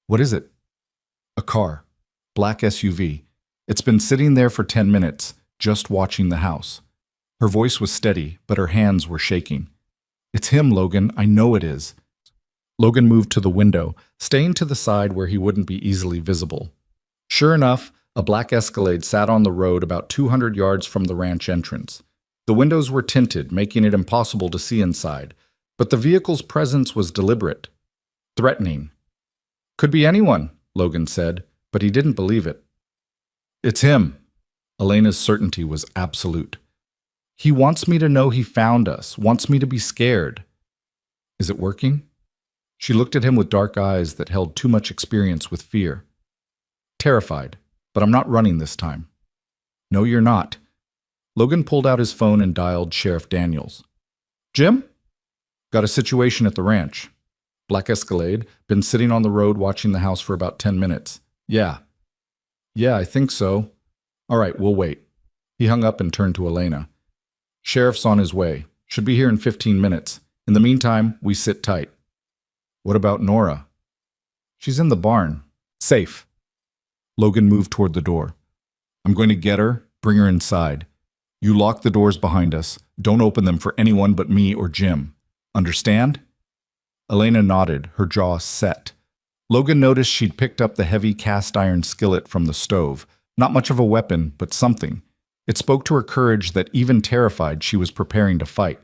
"What is it?" "A car. Black SUV. It's been sitting there for 10 minutes, just watching the house." Her voice was steady, but her hands were shaking. "It's him, Logan. I know it is." Logan moved to the window, staying to the side where he wouldn't be easily visible. Sure enough, a black Escalade sat on the road about 200 yards from the ranch entrance. The windows were tinted, making it impossible to see inside, but the vehicle's presence was deliberate, threatening. "Could be anyone," Logan said, but he didn't believe it. "It's him." Elena's certainty was absolute. "He wants me to know he found us, wants me to be scared." "Is it working?" She looked at him with dark eyes that held too much experience with fear. "Terrified, but I'm not running this time." "No, you're not." Logan pulled out his phone and dialed Sheriff Daniels. "Jim?" "Got a situation at the ranch." "Black Escalade, been sitting on the road watching the house for about 10 minutes. "Yeah." "Yeah, I think so." "All right, we'll wait." He hung up and turned to Elena. "Sheriff's on his way. Should be here in 15 minutes. In the meantime, we sit tight." "What about Nora?" "She's in the barn. Safe." Logan moved toward the door. "I'm going to get her, bring her inside. You lock the doors behind us. Don't open them for anyone but me or Jim. Understand?" Elena nodded, her jaw set. Logan noticed she'd picked up the heavy cast-iron skillet from the stove. Not much of a weapon, but something. It spoke to her courage that even terrified, she was preparing to fight.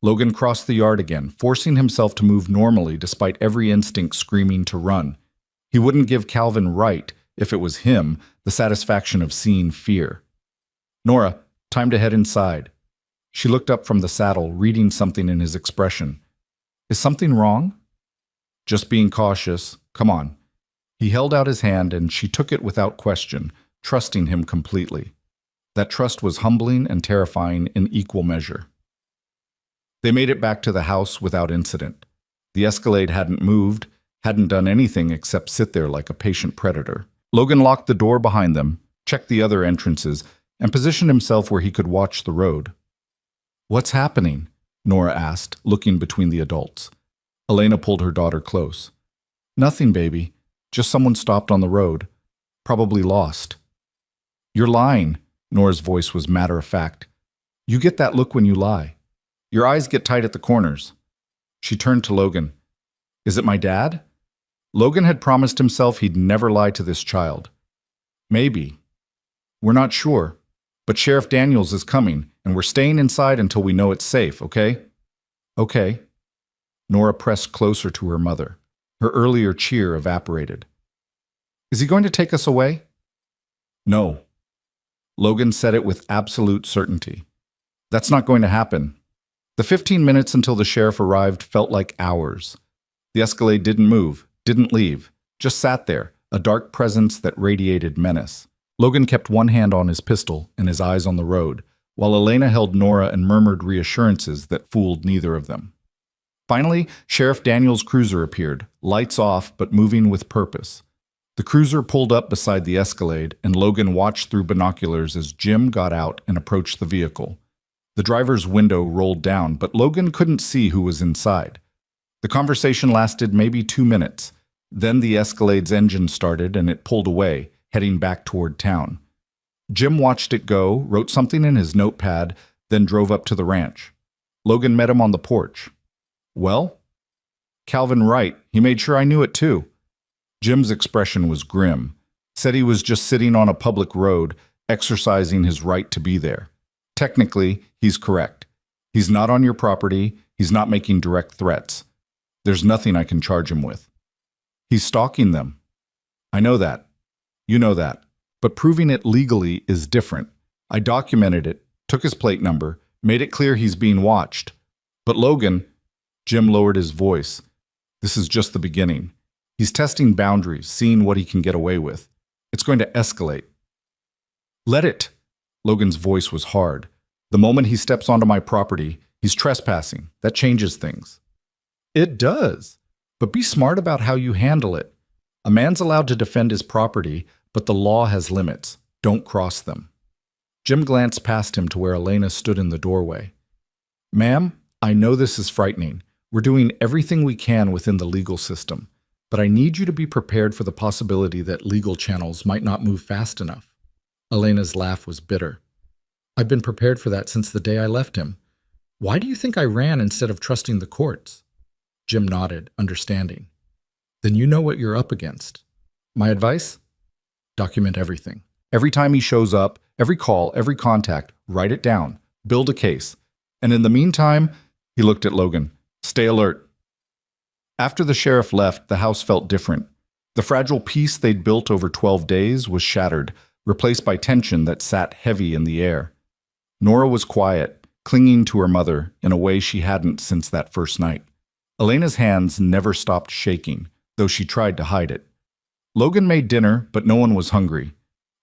Logan crossed the yard again, forcing himself to move normally despite every instinct screaming to run. He wouldn't give Calvin Wright, if it was him, the satisfaction of seeing fear. "Nora, time to head inside." She looked up from the saddle, reading something in his expression. "Is something wrong?" "Just being cautious. Come on." He held out his hand and she took it without question, trusting him completely. That trust was humbling and terrifying in equal measure. They made it back to the house without incident. The Escalade hadn't moved, hadn't done anything except sit there like a patient predator. Logan locked the door behind them, checked the other entrances, and positioned himself where he could watch the road. "What's happening?" Nora asked, looking between the adults. Elena pulled her daughter close. "Nothing, baby. Just someone stopped on the road. Probably lost." "You're lying." Nora's voice was matter-of-fact. "You get that look when you lie. Your eyes get tight at the corners." She turned to Logan. "Is it my dad?" Logan had promised himself he'd never lie to this child. "Maybe. We're not sure. But Sheriff Daniels is coming, and we're staying inside until we know it's safe, okay?" "Okay." Nora pressed closer to her mother. Her earlier cheer evaporated. "Is he going to take us away?" "No." Logan said it with absolute certainty. "That's not going to happen." The 15 minutes until the sheriff arrived felt like hours. The Escalade didn't move, didn't leave, just sat there, a dark presence that radiated menace. Logan kept one hand on his pistol and his eyes on the road, while Elena held Nora and murmured reassurances that fooled neither of them. Finally, Sheriff Daniels' cruiser appeared, lights off but moving with purpose. The cruiser pulled up beside the Escalade, and Logan watched through binoculars as Jim got out and approached the vehicle. The driver's window rolled down, but Logan couldn't see who was inside. The conversation lasted maybe 2 minutes. Then the Escalade's engine started and it pulled away, heading back toward town. Jim watched it go, wrote something in his notepad, then drove up to the ranch. Logan met him on the porch. "Well?" "Calvin Wright. He made sure I knew it too." Jim's expression was grim. Said he was just sitting on a public road, exercising his right to be there. Technically, he's correct. He's not on your property. He's not making direct threats. There's nothing I can charge him with. He's stalking them. I know that. You know that. But proving it legally is different. I documented it, took his plate number, made it clear he's being watched. But Logan, Jim lowered his voice. This is just the beginning. He's testing boundaries, seeing what he can get away with. It's going to escalate. Let it. Logan's voice was hard. The moment he steps onto my property, he's trespassing. That changes things. It does. But be smart about how you handle it. A man's allowed to defend his property, but the law has limits. Don't cross them. Jim glanced past him to where Elena stood in the doorway. Ma'am, I know this is frightening. We're doing everything we can within the legal system, but I need you to be prepared for the possibility that legal channels might not move fast enough. Elena's laugh was bitter. I've been prepared for that since the day I left him. Why do you think I ran instead of trusting the courts? Jim nodded, understanding. Then you know what you're up against. My advice? Document everything. Every time he shows up, every call, every contact, write it down. Build a case. And in the meantime, he looked at Logan. Stay alert. After the sheriff left, the house felt different. The fragile peace they'd built over 12 days was shattered, replaced by tension that sat heavy in the air. Nora was quiet, clinging to her mother in a way she hadn't since that first night. Elena's hands never stopped shaking, though she tried to hide it. Logan made dinner, but no one was hungry.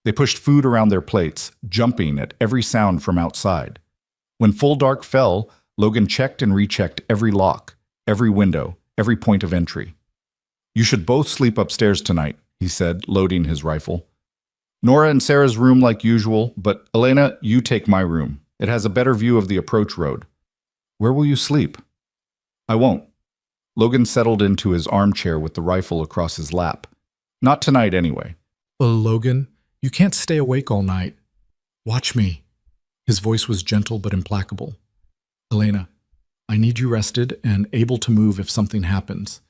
They pushed food around their plates, jumping at every sound from outside. When full dark fell, Logan checked and rechecked every lock, every window, every point of entry. You should both sleep upstairs tonight, he said, loading his rifle. Nora and Sarah's room like usual, but Elena, you take my room. It has a better view of the approach road. Where will you sleep? I won't. Logan settled into his armchair with the rifle across his lap. Not tonight, anyway. Well, Logan, you can't stay awake all night. Watch me. His voice was gentle but implacable. Elena, I need you rested and able to move if something happens.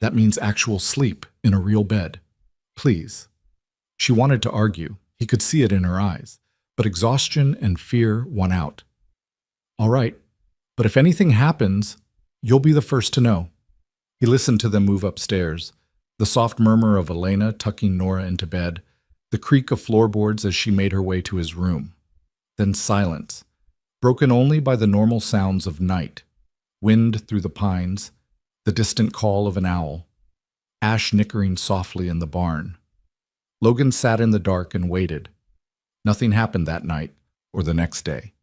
That means actual sleep in a real bed. Please. She wanted to argue. He could see it in her eyes. But exhaustion and fear won out. All right, but if anything happens, you'll be the first to know. He listened to them move upstairs, the soft murmur of Elena tucking Nora into bed, the creak of floorboards as she made her way to his room. Then silence, broken only by the normal sounds of night, wind through the pines, the distant call of an owl, ash nickering softly in the barn. Logan sat in the dark and waited. Nothing happened that night or the next day.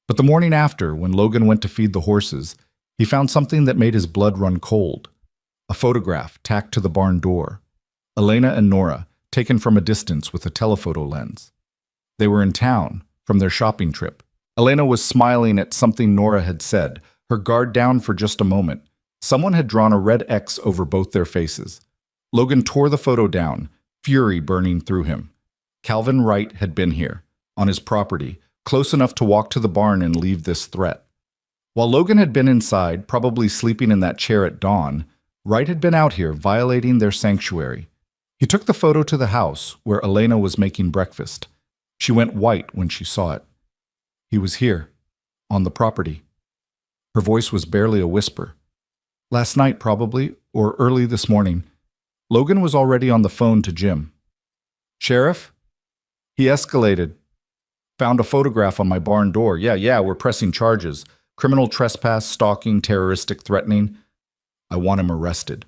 But the morning after, when Logan went to feed the horses, he found something that made his blood run cold. A photograph tacked to the barn door. Elena and Nora, taken from a distance with a telephoto lens. They were in town, from their shopping trip. Elena was smiling at something Nora had said, her guard down for just a moment. Someone had drawn a red X over both their faces. Logan tore the photo down, fury burning through him. Calvin Wright had been here, on his property, close enough to walk to the barn and leave this threat. While Logan had been inside, probably sleeping in that chair at dawn, Wright had been out here violating their sanctuary. He took the photo to the house where Elena was making breakfast. She went white when she saw it. He was here, on the property. Her voice was barely a whisper. Last night, probably, or early this morning, Logan was already on the phone to Jim. Sheriff? He escalated. Found a photograph on my barn door. Yeah, we're pressing charges. Criminal trespass, stalking, terroristic threatening. I want him arrested.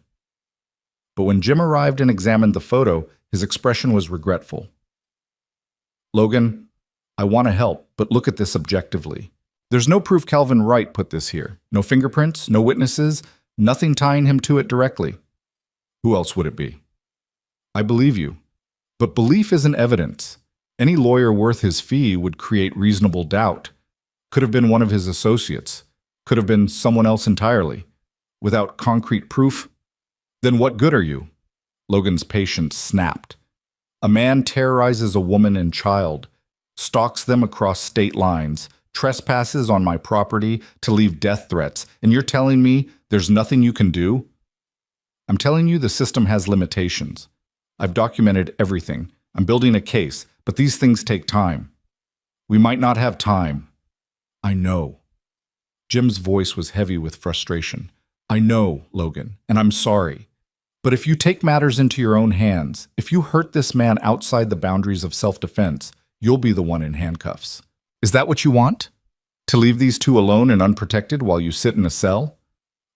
But when Jim arrived and examined the photo, his expression was regretful. Logan, I want to help, but look at this objectively. There's no proof Calvin Wright put this here. No fingerprints, no witnesses, nothing tying him to it directly. Who else would it be? I believe you. But belief isn't evidence. Any lawyer worth his fee would create reasonable doubt. Could have been one of his associates. Could have been someone else entirely. Without concrete proof, then what good are you? Logan's patience snapped. A man terrorizes a woman and child, stalks them across state lines, trespasses on my property to leave death threats, and you're telling me there's nothing you can do? I'm telling you the system has limitations. I've documented everything. I'm building a case, but these things take time. We might not have time. I know. Jim's voice was heavy with frustration. I know, Logan, and I'm sorry. But if you take matters into your own hands, if you hurt this man outside the boundaries of self-defense, you'll be the one in handcuffs. Is that what you want? To leave these two alone and unprotected while you sit in a cell?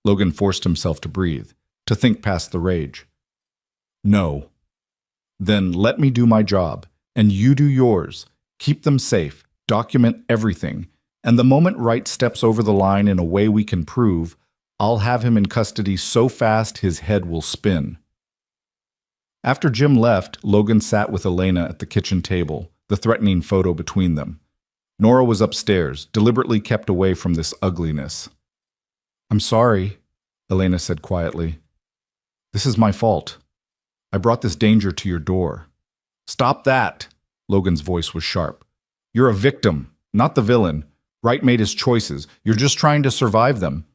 Logan forced himself to breathe, to think past the rage. No. Then let me do my job, and you do yours. Keep them safe, document everything, and the moment Wright steps over the line in a way we can prove, I'll have him in custody so fast his head will spin. After Jim left, Logan sat with Elena at the kitchen table, the threatening photo between them. Nora was upstairs, deliberately kept away from this ugliness. I'm sorry, Elena said quietly. This is my fault. I brought this danger to your door. Stop that! Logan's voice was sharp. You're a victim, not the villain. Wright made his choices. You're just trying to survive them.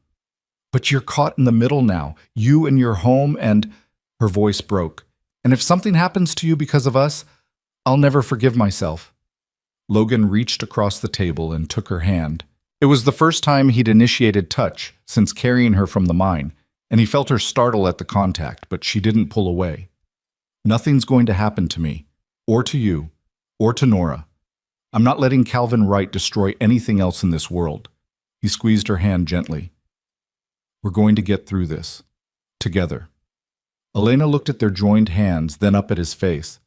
But you're caught in the middle now, you and your home and… Her voice broke. And if something happens to you because of us, I'll never forgive myself. Logan reached across the table and took her hand. It was the first time he'd initiated touch since carrying her from the mine, and he felt her startle at the contact, but she didn't pull away. Nothing's going to happen to me, or to you, or to Nora. I'm not letting Calvin Wright destroy anything else in this world. He squeezed her hand gently. We're going to get through this. Together. Elena looked at their joined hands, then up at his face.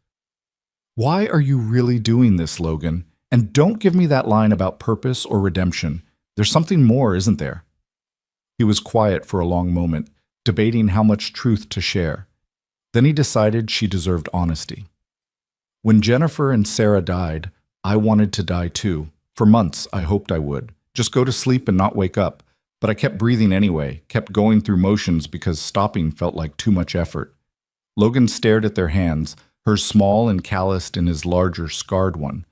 Why are you really doing this, Logan? And don't give me that line about purpose or redemption. There's something more, isn't there? He was quiet for a long moment, debating how much truth to share. Then he decided she deserved honesty. When Jennifer and Sarah died, I wanted to die too. For months, I hoped I would. Just go to sleep and not wake up. But I kept breathing anyway, kept going through motions because stopping felt like too much effort. Logan stared at their hands, hers small and calloused in his larger, scarred one.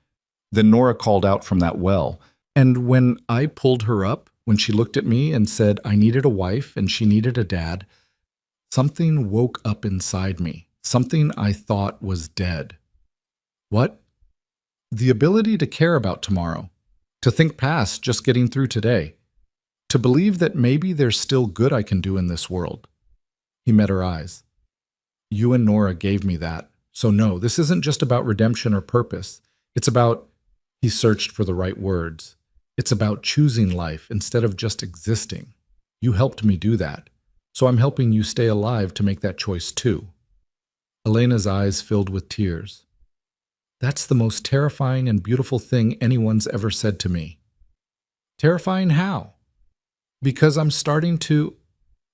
Then Nora called out from that well, and when I pulled her up, when she looked at me and said I needed a wife and she needed a dad, something woke up inside me, something I thought was dead. What? The ability to care about tomorrow, to think past just getting through today, to believe that maybe there's still good I can do in this world. He met her eyes. You and Nora gave me that. So no, this isn't just about redemption or purpose. It's about… He searched for the right words. It's about choosing life instead of just existing. You helped me do that, so I'm helping you stay alive to make that choice too. Elena's eyes filled with tears. That's the most terrifying and beautiful thing anyone's ever said to me. Terrifying how? Because I'm starting to…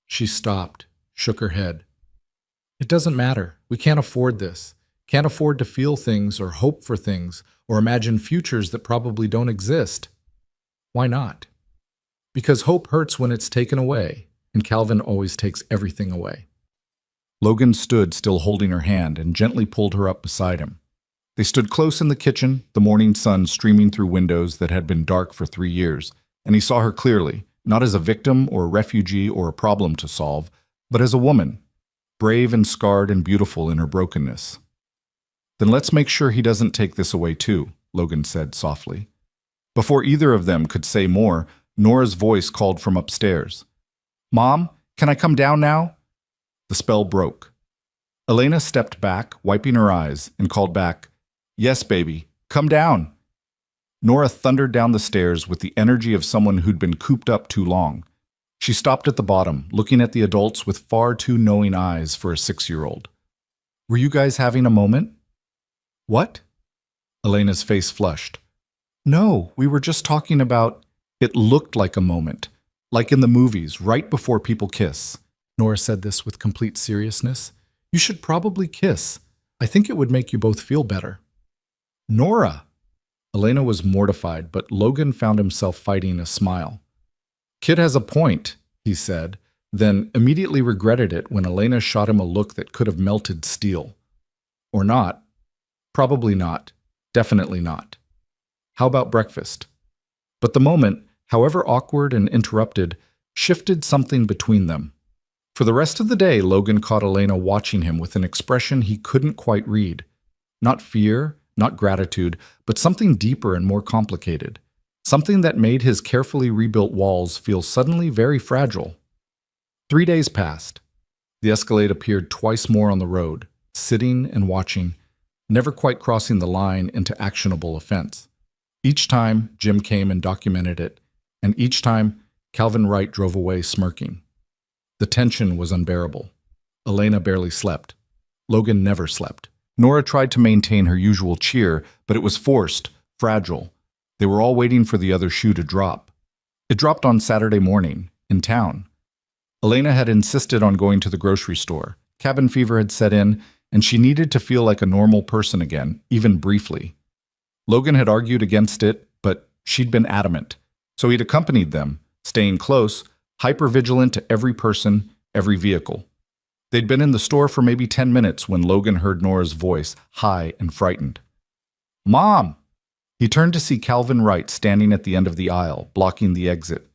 She stopped, shook her head. It doesn't matter. We can't afford this. Can't afford to feel things or hope for things or imagine futures that probably don't exist. Why not? Because hope hurts when it's taken away, and Calvin always takes everything away. Logan stood still holding her hand and gently pulled her up beside him. They stood close in the kitchen, the morning sun streaming through windows that had been dark for 3 years, and he saw her clearly, not as a victim or a refugee or a problem to solve, but as a woman, brave and scarred and beautiful in her brokenness. Then let's make sure he doesn't take this away too, Logan said softly. Before either of them could say more, Nora's voice called from upstairs. Mom, can I come down now? The spell broke. Elena stepped back, wiping her eyes, and called back, Yes, baby, come down. Nora thundered down the stairs with the energy of someone who'd been cooped up too long. She stopped at the bottom, looking at the adults with far too knowing eyes for a 6-year-old. Were you guys having a moment? What? Elena's face flushed. No, we were just talking about… It looked like a moment, like in the movies, right before people kiss. Nora said this with complete seriousness. You should probably kiss. I think it would make you both feel better. Nora! Elena was mortified, but Logan found himself fighting a smile. Kid has a point, he said, then immediately regretted it when Elena shot him a look that could have melted steel. Or not. Probably not. Definitely not. How about breakfast? But the moment, however awkward and interrupted, shifted something between them. For the rest of the day, Logan caught Elena watching him with an expression he couldn't quite read. Not fear, not gratitude, but something deeper and more complicated. something that made his carefully rebuilt walls feel suddenly very fragile. 3 days passed. The Escalade appeared twice more on the road, sitting and watching, never quite crossing the line into actionable offense. Each time, Jim came and documented it, and each time, Calvin Wright drove away smirking. The tension was unbearable. Elena barely slept. Logan never slept. Nora tried to maintain her usual cheer, but it was forced, fragile. They were all waiting for the other shoe to drop. It dropped on Saturday morning, in town. Elena had insisted on going to the grocery store. Cabin fever had set in, and she needed to feel like a normal person again, even briefly. Logan had argued against it, but she'd been adamant. So he'd accompanied them, staying close, hyper-vigilant to every person, every vehicle. They'd been in the store for maybe 10 minutes when Logan heard Nora's voice, high and frightened. "Mom!" He turned to see Calvin Wright standing at the end of the aisle, blocking the exit.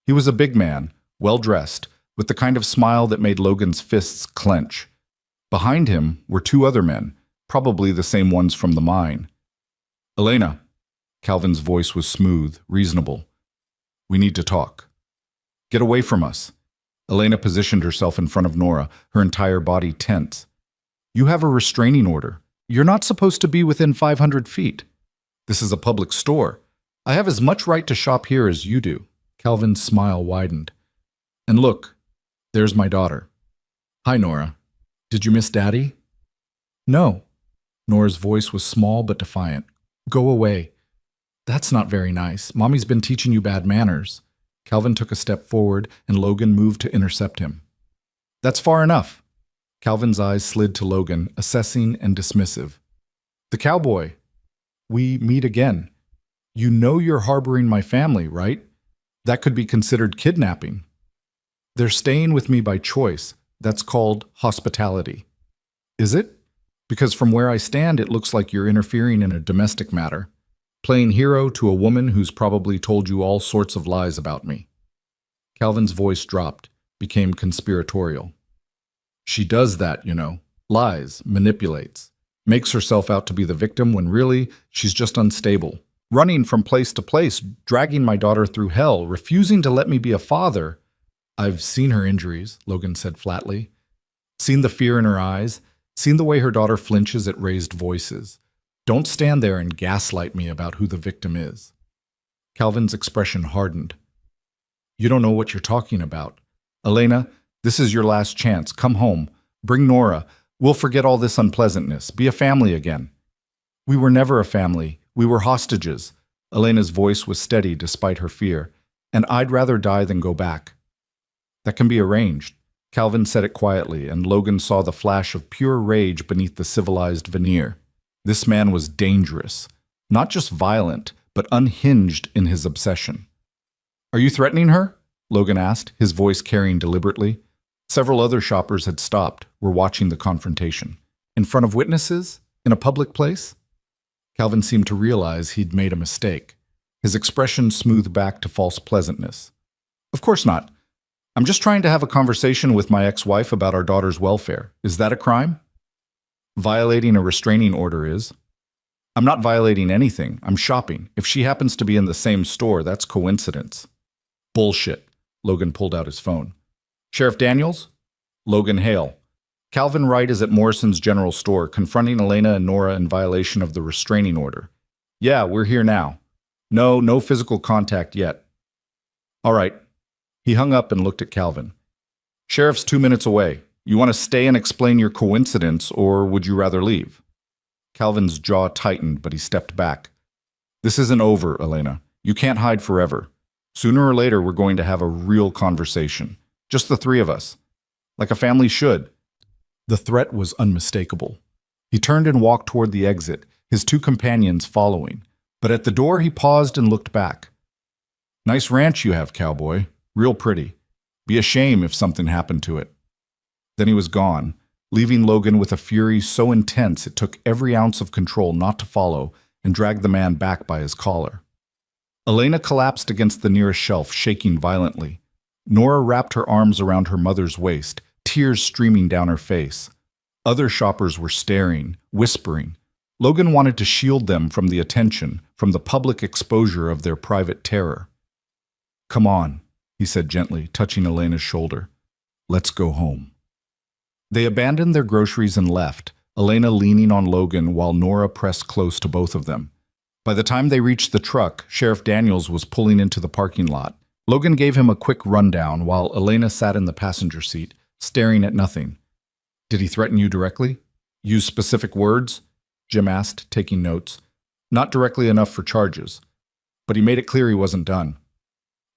He was a big man, well-dressed, with the kind of smile that made Logan's fists clench. Behind him were two other men, probably the same ones from the mine. "Elena." Calvin's voice was smooth, reasonable. "We need to talk." "Get away from us." Elena positioned herself in front of Nora, her entire body tense. "You have a restraining order. You're not supposed to be within 500 feet. This is a public store. I have as much right to shop here as you do." Calvin's smile widened. "And look, there's my daughter." "Hi, Nora. Did you miss Daddy?" "No." Nora's voice was small but defiant. "Go away." "That's not very nice. Mommy's been teaching you bad manners." Calvin took a step forward, and Logan moved to intercept him. "That's far enough." Calvin's eyes slid to Logan, assessing and dismissive. "The cowboy. We meet again. You know you're harboring my family, right? That could be considered kidnapping." "They're staying with me by choice. That's called hospitality." "Is it? Because from where I stand, it looks like you're interfering in a domestic matter. Playing hero to a woman who's probably told you all sorts of lies about me." Calvin's voice dropped, became conspiratorial. "She does that, you know. Lies, manipulates, makes herself out to be the victim when really she's just unstable. Running from place to place, dragging my daughter through hell, refusing to let me be a father." "I've seen her injuries," Logan said flatly. "Seen the fear in her eyes, seen the way her daughter flinches at raised voices. Don't stand there and gaslight me about who the victim is." Calvin's expression hardened. "You don't know what you're talking about. Elena, this is your last chance. Come home. Bring Nora. We'll forget all this unpleasantness. Be a family again." "We were never a family. We were hostages." Elena's voice was steady despite her fear. "And I'd rather die than go back." "That can be arranged." Calvin said it quietly, and Logan saw the flash of pure rage beneath the civilized veneer. This man was dangerous, not just violent, but unhinged in his obsession. "Are you threatening her?" Logan asked, his voice carrying deliberately. Several other shoppers had stopped, were watching the confrontation. "In front of witnesses? In a public place?" Calvin seemed to realize he'd made a mistake. His expression smoothed back to false pleasantness. "Of course not. I'm just trying to have a conversation with my ex-wife about our daughter's welfare. Is that a crime?" "Violating a restraining order is." "I'm not violating anything. I'm shopping. If she happens to be in the same store, that's coincidence." "Bullshit." Logan pulled out his phone. "Sheriff Daniels?" "Logan Hale. Calvin Wright is at Morrison's General Store, confronting Elena and Nora in violation of the restraining order." "Yeah, we're here now." No physical contact yet." "All right." He hung up and looked at Calvin. "Sheriff's 2 minutes away. You want to stay and explain your coincidence, or would you rather leave?" Calvin's jaw tightened, but he stepped back. "This isn't over, Elena. You can't hide forever. Sooner or later, we're going to have a real conversation. Just the three of us. Like a family should." The threat was unmistakable. He turned and walked toward the exit, his two companions following. But at the door, he paused and looked back. "Nice ranch you have, Cowboy. Real pretty. Be a shame if something happened to it." Then he was gone, leaving Logan with a fury so intense it took every ounce of control not to follow and drag the man back by his collar. Elena collapsed against the nearest shelf, shaking violently. Nora wrapped her arms around her mother's waist, tears streaming down her face. Other shoppers were staring, whispering. Logan wanted to shield them from the attention, from the public exposure of their private terror. "Come on," he said gently, touching Elena's shoulder. "Let's go home." They abandoned their groceries and left, Elena leaning on Logan while Nora pressed close to both of them. By the time they reached the truck, Sheriff Daniels was pulling into the parking lot. Logan gave him a quick rundown while Elena sat in the passenger seat, staring at nothing. "Did he threaten you directly? Use specific words?" Jim asked, taking notes. "Not directly enough for charges, but he made it clear he wasn't done.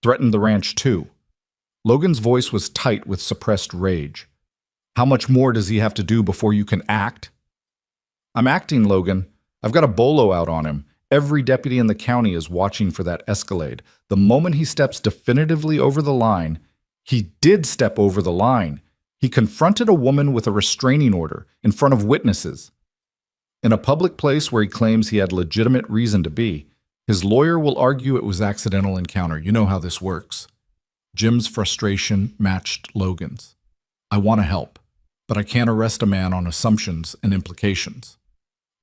Threatened the ranch too." Logan's voice was tight with suppressed rage. "How much more does he have to do before you can act?" "I'm acting, Logan. I've got a bolo out on him. Every deputy in the county is watching for that Escalade. The moment he steps definitively over the line, he did step over the line. He confronted a woman with a restraining order in front of witnesses. In a public place where he claims he had legitimate reason to be, his lawyer will argue it was accidental encounter. You know how this works." Jim's frustration matched Logan's. "I want to help, but I can't arrest a man on assumptions and implications."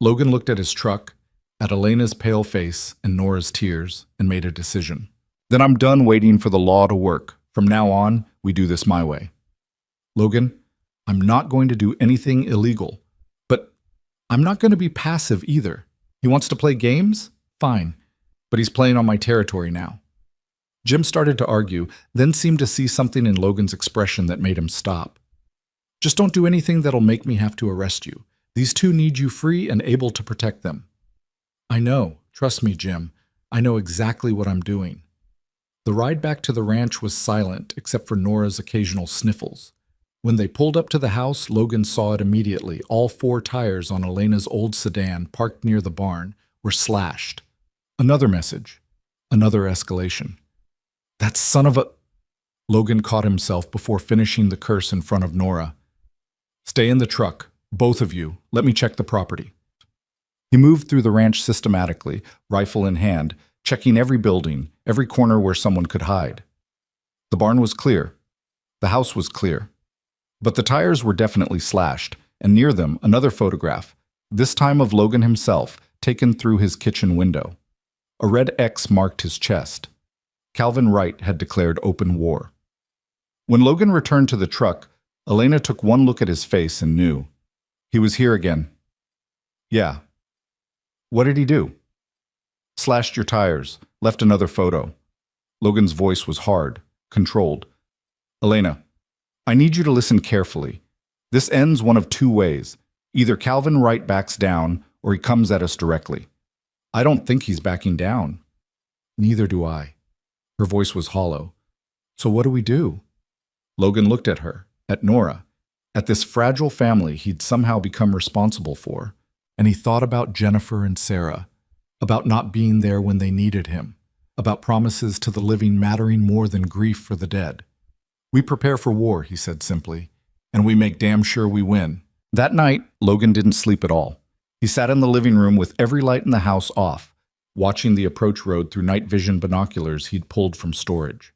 Logan looked at his truck, at Elena's pale face and Nora's tears, and made a decision. "Then I'm done waiting for the law to work. From now on, we do this my way." "Logan, I'm not going to do anything illegal, but I'm not going to be passive either. He wants to play games? Fine, but he's playing on my territory now." Jim started to argue, then seemed to see something in Logan's expression that made him stop. "Just don't do anything that'll make me have to arrest you. These two need you free and able to protect them." "I know. Trust me, Jim. I know exactly what I'm doing." The ride back to the ranch was silent, except for Nora's occasional sniffles. When they pulled up to the house, Logan saw it immediately. All 4 tires on Elena's old sedan, parked near the barn, were slashed. Another message. Another escalation. "That son of a—" Logan caught himself before finishing the curse in front of Nora. "Stay in the truck. Both of you. Let me check the property." He moved through the ranch systematically, rifle in hand, checking every building, every corner where someone could hide. The barn was clear. The house was clear. But the tires were definitely slashed, and near them another photograph, this time of Logan himself, taken through his kitchen window. A red X marked his chest. Calvin Wright had declared open war. When Logan returned to the truck, Elena took one look at his face and knew. He was here again. "Yeah." "What did he do?" "Slashed your tires, left another photo." Logan's voice was hard, controlled. "Elena, I need you to listen carefully. This ends one of 2 ways. Either Calvin Wright backs down, or he comes at us directly." "I don't think he's backing down." "Neither do I." Her voice was hollow. "So what do we do?" Logan looked at her, at Nora, at this fragile family he'd somehow become responsible for, and he thought about Jennifer and Sarah, about not being there when they needed him, about promises to the living mattering more than grief for the dead. "We prepare for war," he said simply, "and we make damn sure we win." That night, Logan didn't sleep at all. He sat in the living room with every light in the house off, watching the approach road through night vision binoculars he'd pulled from storage.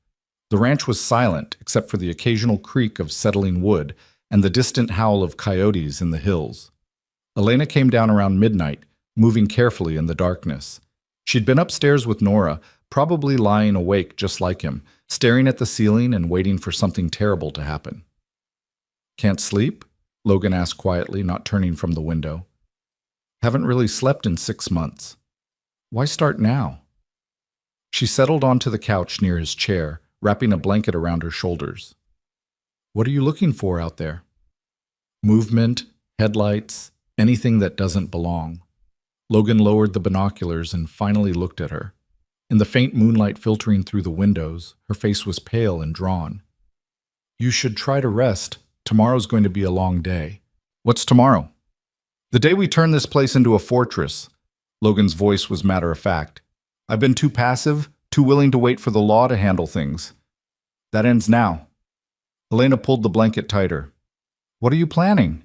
The ranch was silent, except for the occasional creak of settling wood and the distant howl of coyotes in the hills. Elena came down around midnight, moving carefully in the darkness. She'd been upstairs with Nora, probably lying awake just like him, staring at the ceiling and waiting for something terrible to happen. "Can't sleep?" Logan asked quietly, not turning from the window. "Haven't really slept in 6 months. Why start now?" She settled onto the couch near his chair, wrapping a blanket around her shoulders. "What are you looking for out there?" "Movement, headlights, anything that doesn't belong." Logan lowered the binoculars and finally looked at her. In the faint moonlight filtering through the windows, her face was pale and drawn. "You should try to rest. Tomorrow's going to be a long day." "What's tomorrow?" "The day we turn this place into a fortress." Logan's voice was matter-of-fact. "I've been too passive, too willing to wait for the law to handle things. That ends now." Elena pulled the blanket tighter. "What are you planning?"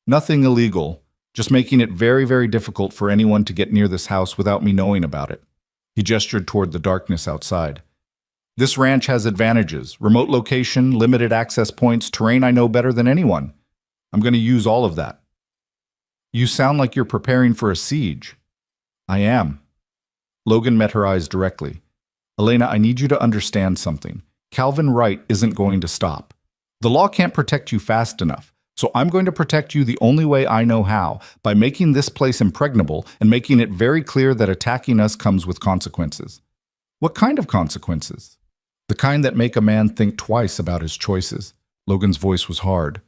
"Nothing illegal, just making it very, very difficult for anyone to get near this house without me knowing about it." He gestured toward the darkness outside. "This ranch has advantages: remote location, limited access points, terrain I know better than anyone. I'm going to use all of that." You sound like you're preparing for a siege. I am. Logan met her eyes directly. Elena, I need you to understand something. Calvin Wright isn't going to stop. The law can't protect you fast enough, so I'm going to protect you the only way I know how, by making this place impregnable and making it very clear that attacking us comes with consequences. What kind of consequences? The kind that make a man think twice about his choices. Logan's voice was hard.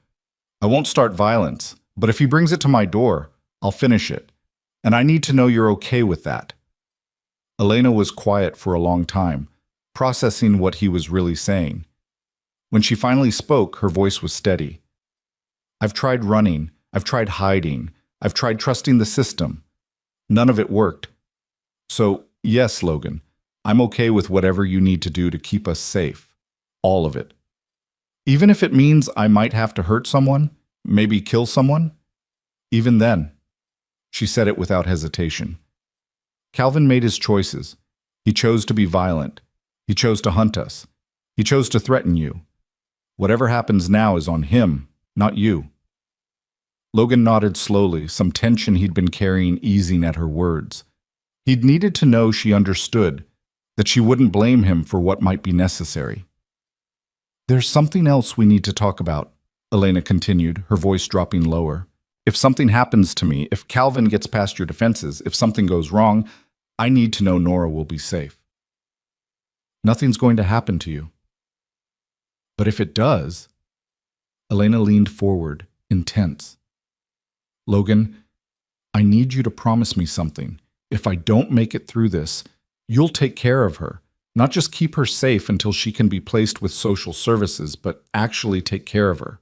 I won't start violence, but if he brings it to my door, I'll finish it. And I need to know you're okay with that. Elena was quiet for a long time, processing what he was really saying. When she finally spoke, her voice was steady. I've tried running, I've tried hiding, I've tried trusting the system. None of it worked. So, yes, Logan, I'm okay with whatever you need to do to keep us safe. All of it. Even if it means I might have to hurt someone, maybe kill someone. Even then. She said it without hesitation. Calvin made his choices. He chose to be violent. He chose to hunt us. He chose to threaten you. Whatever happens now is on him, not you. Logan nodded slowly, some tension he'd been carrying easing at her words. He'd needed to know she understood, that she wouldn't blame him for what might be necessary. There's something else we need to talk about, Elena continued, her voice dropping lower. If something happens to me, if Calvin gets past your defenses, if something goes wrong, I need to know Nora will be safe. Nothing's going to happen to you. But if it does, Elena leaned forward, intense. Logan, I need you to promise me something. If I don't make it through this, you'll take care of her. Not just keep her safe until she can be placed with social services, but actually take care of her.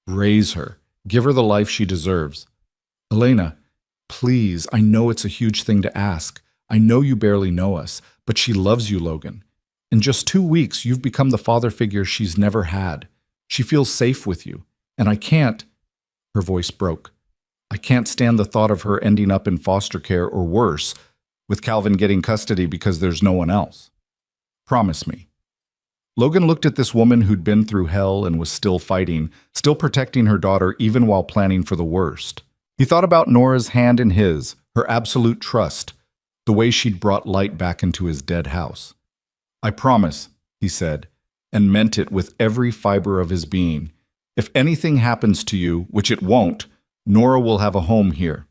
Raise her. Give her the life she deserves. Elena, please, I know it's a huge thing to ask. I know you barely know us, but she loves you, Logan. In just 2 weeks, you've become the father figure she's never had. She feels safe with you. And I can't, her voice broke. I can't stand the thought of her ending up in foster care or worse, with Calvin getting custody because there's no one else. Promise me. Logan looked at this woman who'd been through hell and was still fighting, still protecting her daughter even while planning for the worst. He thought about Nora's hand in his, her absolute trust, the way she'd brought light back into his dead house. I promise, he said, and meant it with every fiber of his being. If anything happens to you, which it won't, Nora will have a home here.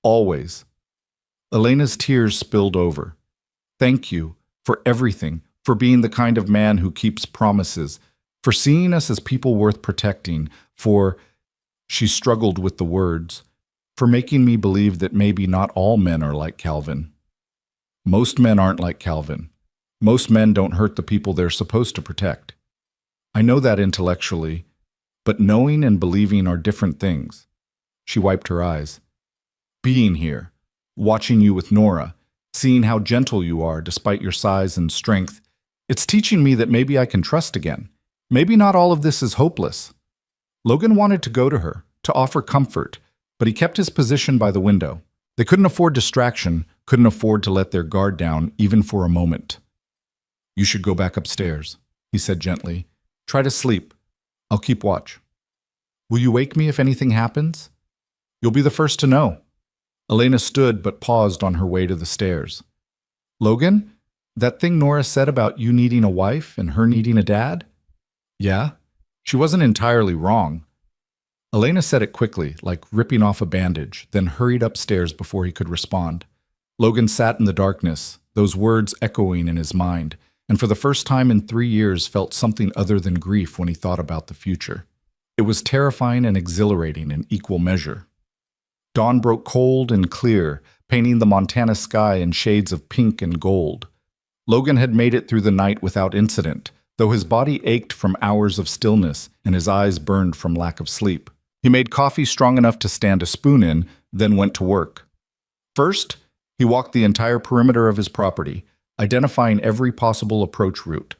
Always. Elena's tears spilled over. Thank you for everything, for being the kind of man who keeps promises, for seeing us as people worth protecting, for, she struggled with the words, for making me believe that maybe not all men are like Calvin. Most men aren't like Calvin. Most men don't hurt the people they're supposed to protect. I know that intellectually, but knowing and believing are different things. She wiped her eyes. Being here, watching you with Nora, seeing how gentle you are despite your size and strength, it's teaching me that maybe I can trust again. Maybe not all of this is hopeless. Logan wanted to go to her, to offer comfort, but he kept his position by the window. They couldn't afford distraction, couldn't afford to let their guard down even for a moment. You should go back upstairs, he said gently. Try to sleep. I'll keep watch. Will you wake me if anything happens? You'll be the first to know. Elena stood but paused on her way to the stairs. Logan, that thing Nora said about you needing a wife and her needing a dad? Yeah, she wasn't entirely wrong. Elena said it quickly, like ripping off a bandage, then hurried upstairs before he could respond. Logan sat in the darkness, those words echoing in his mind, and for the first time in 3 years felt something other than grief when he thought about the future. It was terrifying and exhilarating in equal measure. Dawn broke cold and clear, painting the Montana sky in shades of pink and gold. Logan had made it through the night without incident, though his body ached from hours of stillness and his eyes burned from lack of sleep. He made coffee strong enough to stand a spoon in, then went to work. First, he walked the entire perimeter of his property, identifying every possible approach route.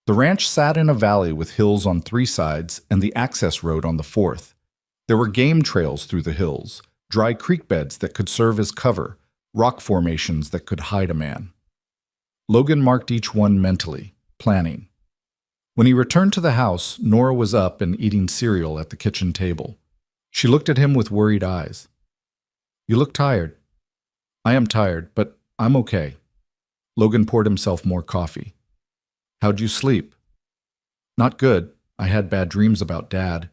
The ranch sat in a valley with hills on 3 sides and the access road on the 4th. There were game trails through the hills, dry creek beds that could serve as cover, rock formations that could hide a man. Logan marked each one mentally, planning. When he returned to the house, Nora was up and eating cereal at the kitchen table. She looked at him with worried eyes. You look tired. I am tired, but I'm okay. Logan poured himself more coffee. How'd you sleep? Not good. I had bad dreams about Dad.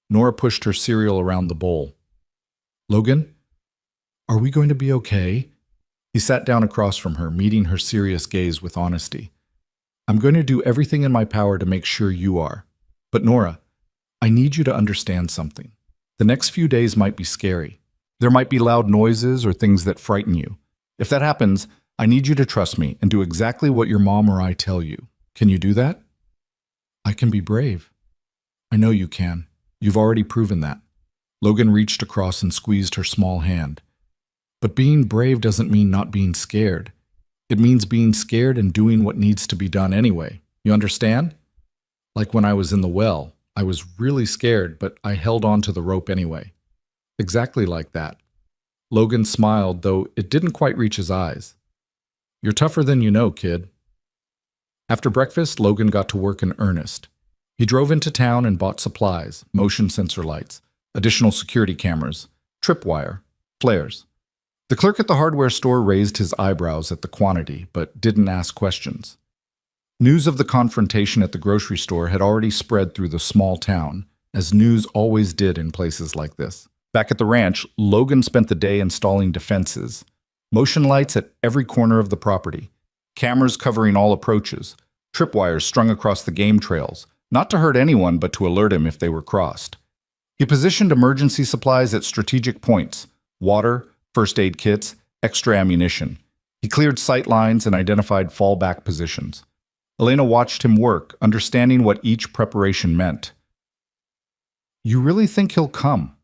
Nora pushed her cereal around the bowl. Logan, are we going to be okay? He sat down across from her, meeting her serious gaze with honesty. I'm going to do everything in my power to make sure you are. But Nora, I need you to understand something. The next few days might be scary. There might be loud noises or things that frighten you. If that happens, I need you to trust me and do exactly what your mom or I tell you. Can you do that? I can be brave. I know you can. You've already proven that. Logan reached across and squeezed her small hand. But being brave doesn't mean not being scared. It means being scared and doing what needs to be done anyway. You understand? Like when I was in the well, I was really scared, but I held on to the rope anyway. Exactly like that. Logan smiled, though it didn't quite reach his eyes. You're tougher than you know, kid. After breakfast, Logan got to work in earnest. He drove into town and bought supplies, motion sensor lights, additional security cameras, tripwire, flares. The clerk at the hardware store raised his eyebrows at the quantity, but didn't ask questions. News of the confrontation at the grocery store had already spread through the small town, as news always did in places like this. Back at the ranch, Logan spent the day installing defenses, motion lights at every corner of the property, cameras covering all approaches, tripwires strung across the game trails, not to hurt anyone but to alert him if they were crossed. He positioned emergency supplies at strategic points, water, first aid kits, extra ammunition. He cleared sight lines and identified fallback positions. Elena watched him work, understanding what each preparation meant. You really think he'll come?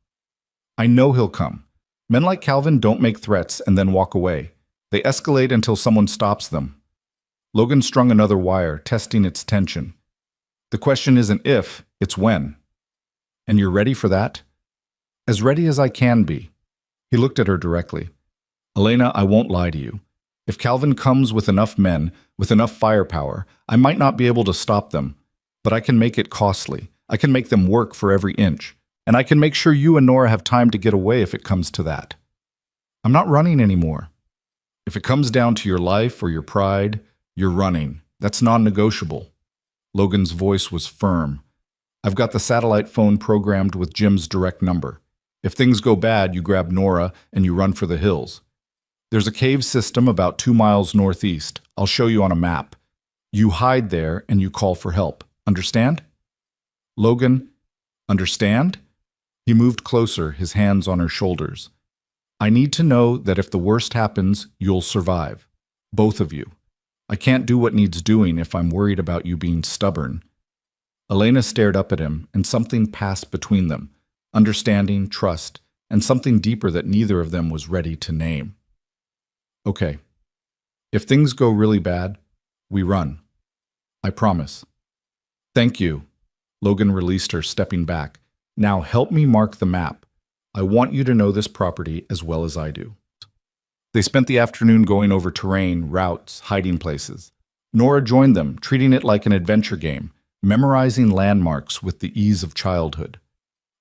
I know he'll come. Men like Calvin don't make threats and then walk away. They escalate until someone stops them. Logan strung another wire, testing its tension. The question isn't if, it's when. And you're ready for that? As ready as I can be. He looked at her directly. Elena, I won't lie to you. If Calvin comes with enough men, with enough firepower, I might not be able to stop them. But I can make it costly. I can make them work for every inch. And I can make sure you and Nora have time to get away if it comes to that. I'm not running anymore. If it comes down to your life or your pride, you're running. That's non-negotiable. Logan's voice was firm. I've got the satellite phone programmed with Jim's direct number. If things go bad, you grab Nora and you run for the hills. There's a cave system about 2 miles northeast. I'll show you on a map. You hide there and you call for help. Understand? Logan, understand? He moved closer, his hands on her shoulders. I need to know that if the worst happens, you'll survive. Both of you. I can't do what needs doing if I'm worried about you being stubborn. Elena stared up at him, and something passed between them. Understanding, trust, and something deeper that neither of them was ready to name. Okay. If things go really bad, we run. I promise. Thank you. Logan released her, stepping back. Now help me mark the map. I want you to know this property as well as I do. They spent the afternoon going over terrain, routes, hiding places. Nora joined them, treating it like an adventure game, memorizing landmarks with the ease of childhood.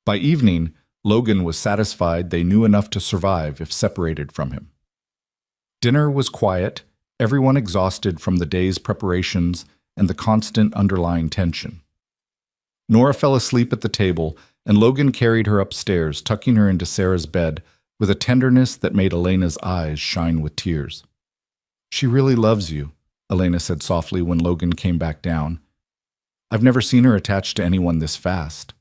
By evening, Logan was satisfied they knew enough to survive if separated from him. Dinner was quiet, everyone exhausted from the day's preparations and the constant underlying tension. Nora fell asleep at the table, and Logan carried her upstairs, tucking her into Sarah's bed with a tenderness that made Elena's eyes shine with tears. She really loves you, Elena said softly when Logan came back down. I've never seen her attached to anyone this fast.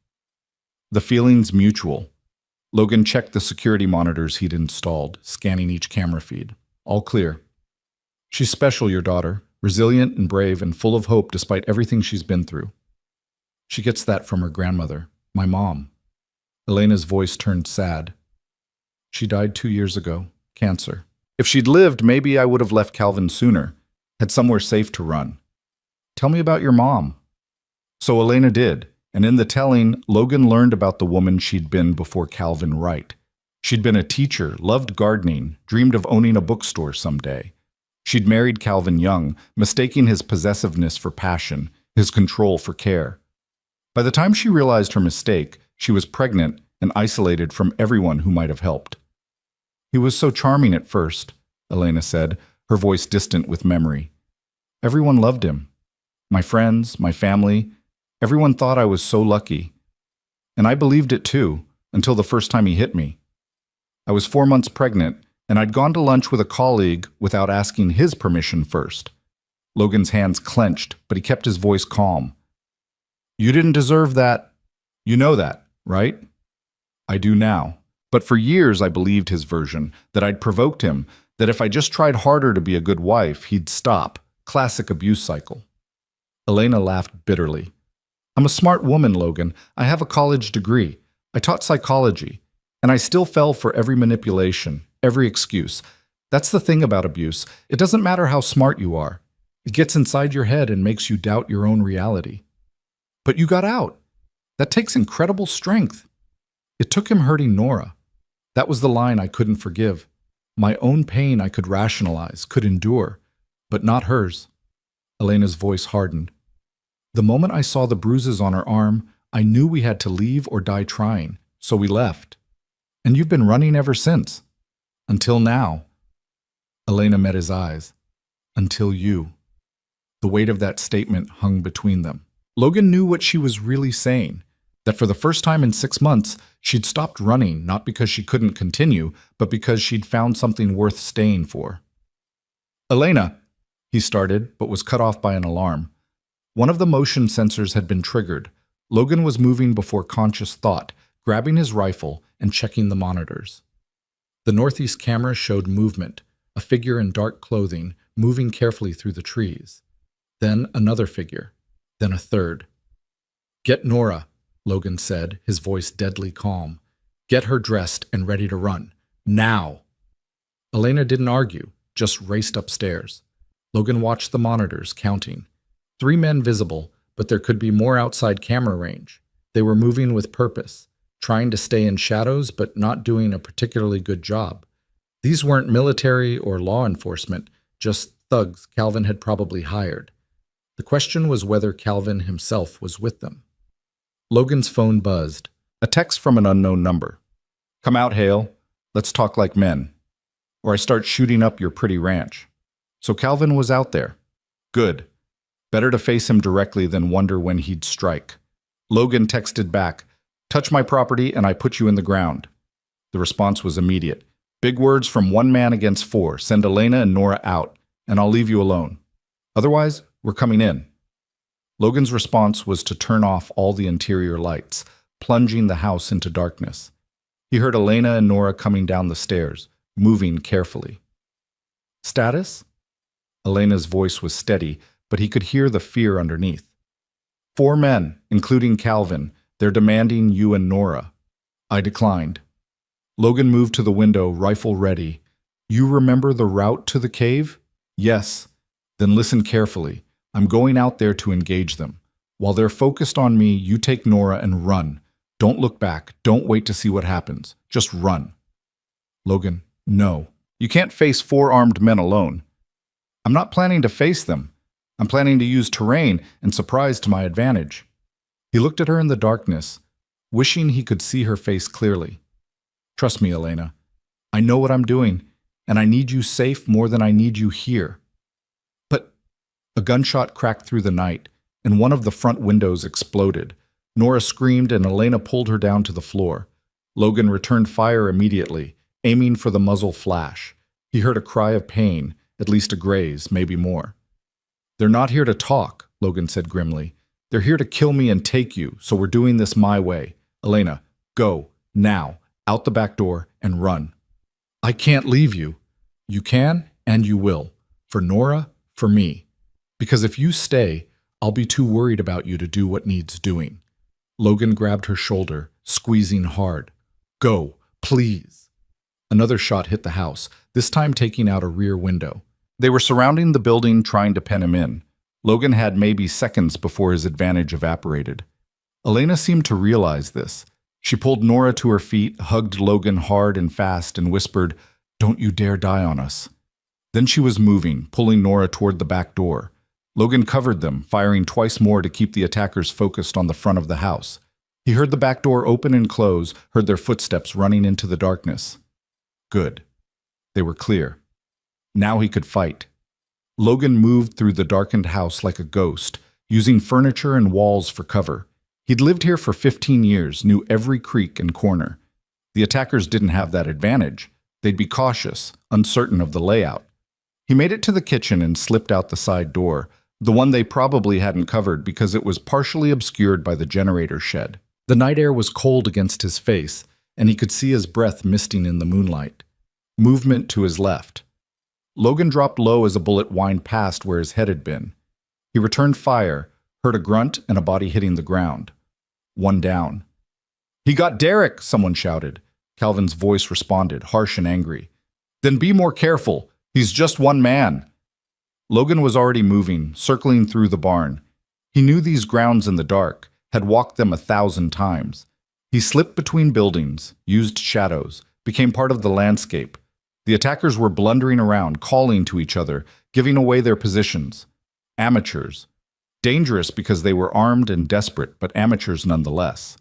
The feeling's mutual. Logan checked the security monitors he'd installed, scanning each camera feed. All clear. She's special, your daughter, resilient and brave and full of hope despite everything she's been through. She gets that from her grandmother, my mom. Elena's voice turned sad. She died 2 years ago, cancer. If she'd lived, maybe I would have left Calvin sooner, had somewhere safe to run. Tell me about your mom. So Elena did, and in the telling, Logan learned about the woman she'd been before Calvin Wright. She'd been a teacher, loved gardening, dreamed of owning a bookstore someday. She'd married Calvin young, mistaking his possessiveness for passion, his control for care. By the time she realized her mistake, she was pregnant and isolated from everyone who might have helped. He was so charming at first, Elena said, her voice distant with memory. Everyone loved him. My friends, my family, everyone thought I was so lucky. And I believed it too, until the first time he hit me. I was 4 months pregnant, and I'd gone to lunch with a colleague without asking his permission first. Logan's hands clenched, but he kept his voice calm. You didn't deserve that. You know that, right? I do now. But for years I believed his version, that I'd provoked him, that if I just tried harder to be a good wife, he'd stop. Classic abuse cycle. Elena laughed bitterly. I'm a smart woman, Logan. I have a college degree. I taught psychology. And I still fell for every manipulation, every excuse. That's the thing about abuse. It doesn't matter how smart you are. It gets inside your head and makes you doubt your own reality. But you got out. That takes incredible strength. It took him hurting Nora. That was the line I couldn't forgive. My own pain I could rationalize, could endure, but not hers. Elena's voice hardened. The moment I saw the bruises on her arm, I knew we had to leave or die trying, so we left. And you've been running ever since. Until now. Elena met his eyes. Until you. The weight of that statement hung between them. Logan knew what she was really saying, that for the first time in 6 months, she'd stopped running not because she couldn't continue, but because she'd found something worth staying for. Elena, he started, but was cut off by an alarm. One of the motion sensors had been triggered. Logan was moving before conscious thought, grabbing his rifle and checking the monitors. The northeast camera showed movement, a figure in dark clothing moving carefully through the trees. Then another figure. Then a third. Get Nora, Logan said, his voice deadly calm. Get her dressed and ready to run. Now! Elena didn't argue, just raced upstairs. Logan watched the monitors, counting. 3 men visible, but there could be more outside camera range. They were moving with purpose, trying to stay in shadows but not doing a particularly good job. These weren't military or law enforcement, just thugs Calvin had probably hired. The question was whether Calvin himself was with them. Logan's phone buzzed. A text from an unknown number. Come out, Hale. Let's talk like men. Or I start shooting up your pretty ranch. So Calvin was out there. Good. Better to face him directly than wonder when he'd strike. Logan texted back, touch my property and I put you in the ground. The response was immediate. Big words from 1 man against 4. Send Elena and Nora out, and I'll leave you alone. Otherwise, we're coming in. Logan's response was to turn off all the interior lights, plunging the house into darkness. He heard Elena and Nora coming down the stairs, moving carefully. Status? Elena's voice was steady, but he could hear the fear underneath. 4 men, including Calvin. They're demanding you and Nora. I declined. Logan moved to the window, rifle ready. You remember the route to the cave? Yes. Then listen carefully. I'm going out there to engage them. While they're focused on me, you take Nora and run. Don't look back. Don't wait to see what happens. Just run. Logan, no. You can't face 4 armed men alone. I'm not planning to face them. I'm planning to use terrain and surprise to my advantage. He looked at her in the darkness, wishing he could see her face clearly. Trust me, Elena. I know what I'm doing, and I need you safe more than I need you here. But a gunshot cracked through the night, and one of the front windows exploded. Nora screamed, and Elena pulled her down to the floor. Logan returned fire immediately, aiming for the muzzle flash. He heard a cry of pain, at least a graze, maybe more. They're not here to talk, Logan said grimly. They're here to kill me and take you, so we're doing this my way. Elena, go, now, out the back door, and run. I can't leave you. You can, and you will. For Nora, for me. Because if you stay, I'll be too worried about you to do what needs doing. Logan grabbed her shoulder, squeezing hard. Go, please. Another shot hit the house, this time taking out a rear window. They were surrounding the building, trying to pen him in. Logan had maybe seconds before his advantage evaporated. Elena seemed to realize this. She pulled Nora to her feet, hugged Logan hard and fast, and whispered, "Don't you dare die on us." Then she was moving, pulling Nora toward the back door. Logan covered them, firing twice more to keep the attackers focused on the front of the house. He heard the back door open and close, heard their footsteps running into the darkness. Good. They were clear. Now he could fight. Logan moved through the darkened house like a ghost, using furniture and walls for cover. He'd lived here for 15 years, knew every creak and corner. The attackers didn't have that advantage. They'd be cautious, uncertain of the layout. He made it to the kitchen and slipped out the side door, the one they probably hadn't covered because it was partially obscured by the generator shed. The night air was cold against his face, and he could see his breath misting in the moonlight. Movement to his left. Logan dropped low as a bullet whined past where his head had been. He returned fire, heard a grunt and a body hitting the ground. One down. "He got Derek!" someone shouted. Calvin's voice responded, harsh and angry. "Then be more careful. He's just one man." Logan was already moving, circling through the barn. He knew these grounds in the dark, had walked them 1,000 times. He slipped between buildings, used shadows, became part of the landscape. The attackers were blundering around, calling to each other, giving away their positions. Amateurs. Dangerous because they were armed and desperate, but amateurs nonetheless.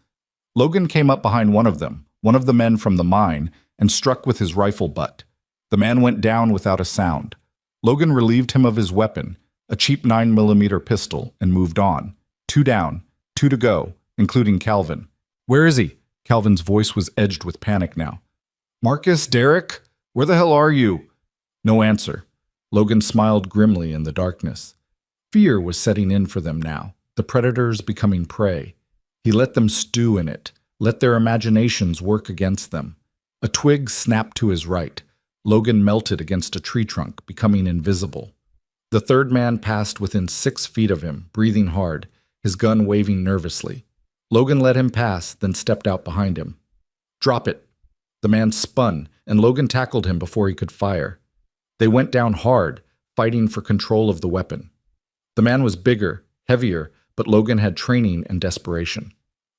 Logan came up behind one of them, one of the men from the mine, and struck with his rifle butt. The man went down without a sound. Logan relieved him of his weapon, a cheap 9mm pistol, and moved on. 2 down, 2 to go, including Calvin. "Where is he?" Calvin's voice was edged with panic now. "Marcus, Derek? Where the hell are you?" No answer. Logan smiled grimly in the darkness. Fear was setting in for them now, the predators becoming prey. He let them stew in it, let their imaginations work against them. A twig snapped to his right. Logan melted against a tree trunk, becoming invisible. The third man passed within 6 feet of him, breathing hard, his gun waving nervously. Logan let him pass, then stepped out behind him. "Drop it." The man spun, and Logan tackled him before he could fire. They went down hard, fighting for control of the weapon. The man was bigger, heavier, but Logan had training and desperation.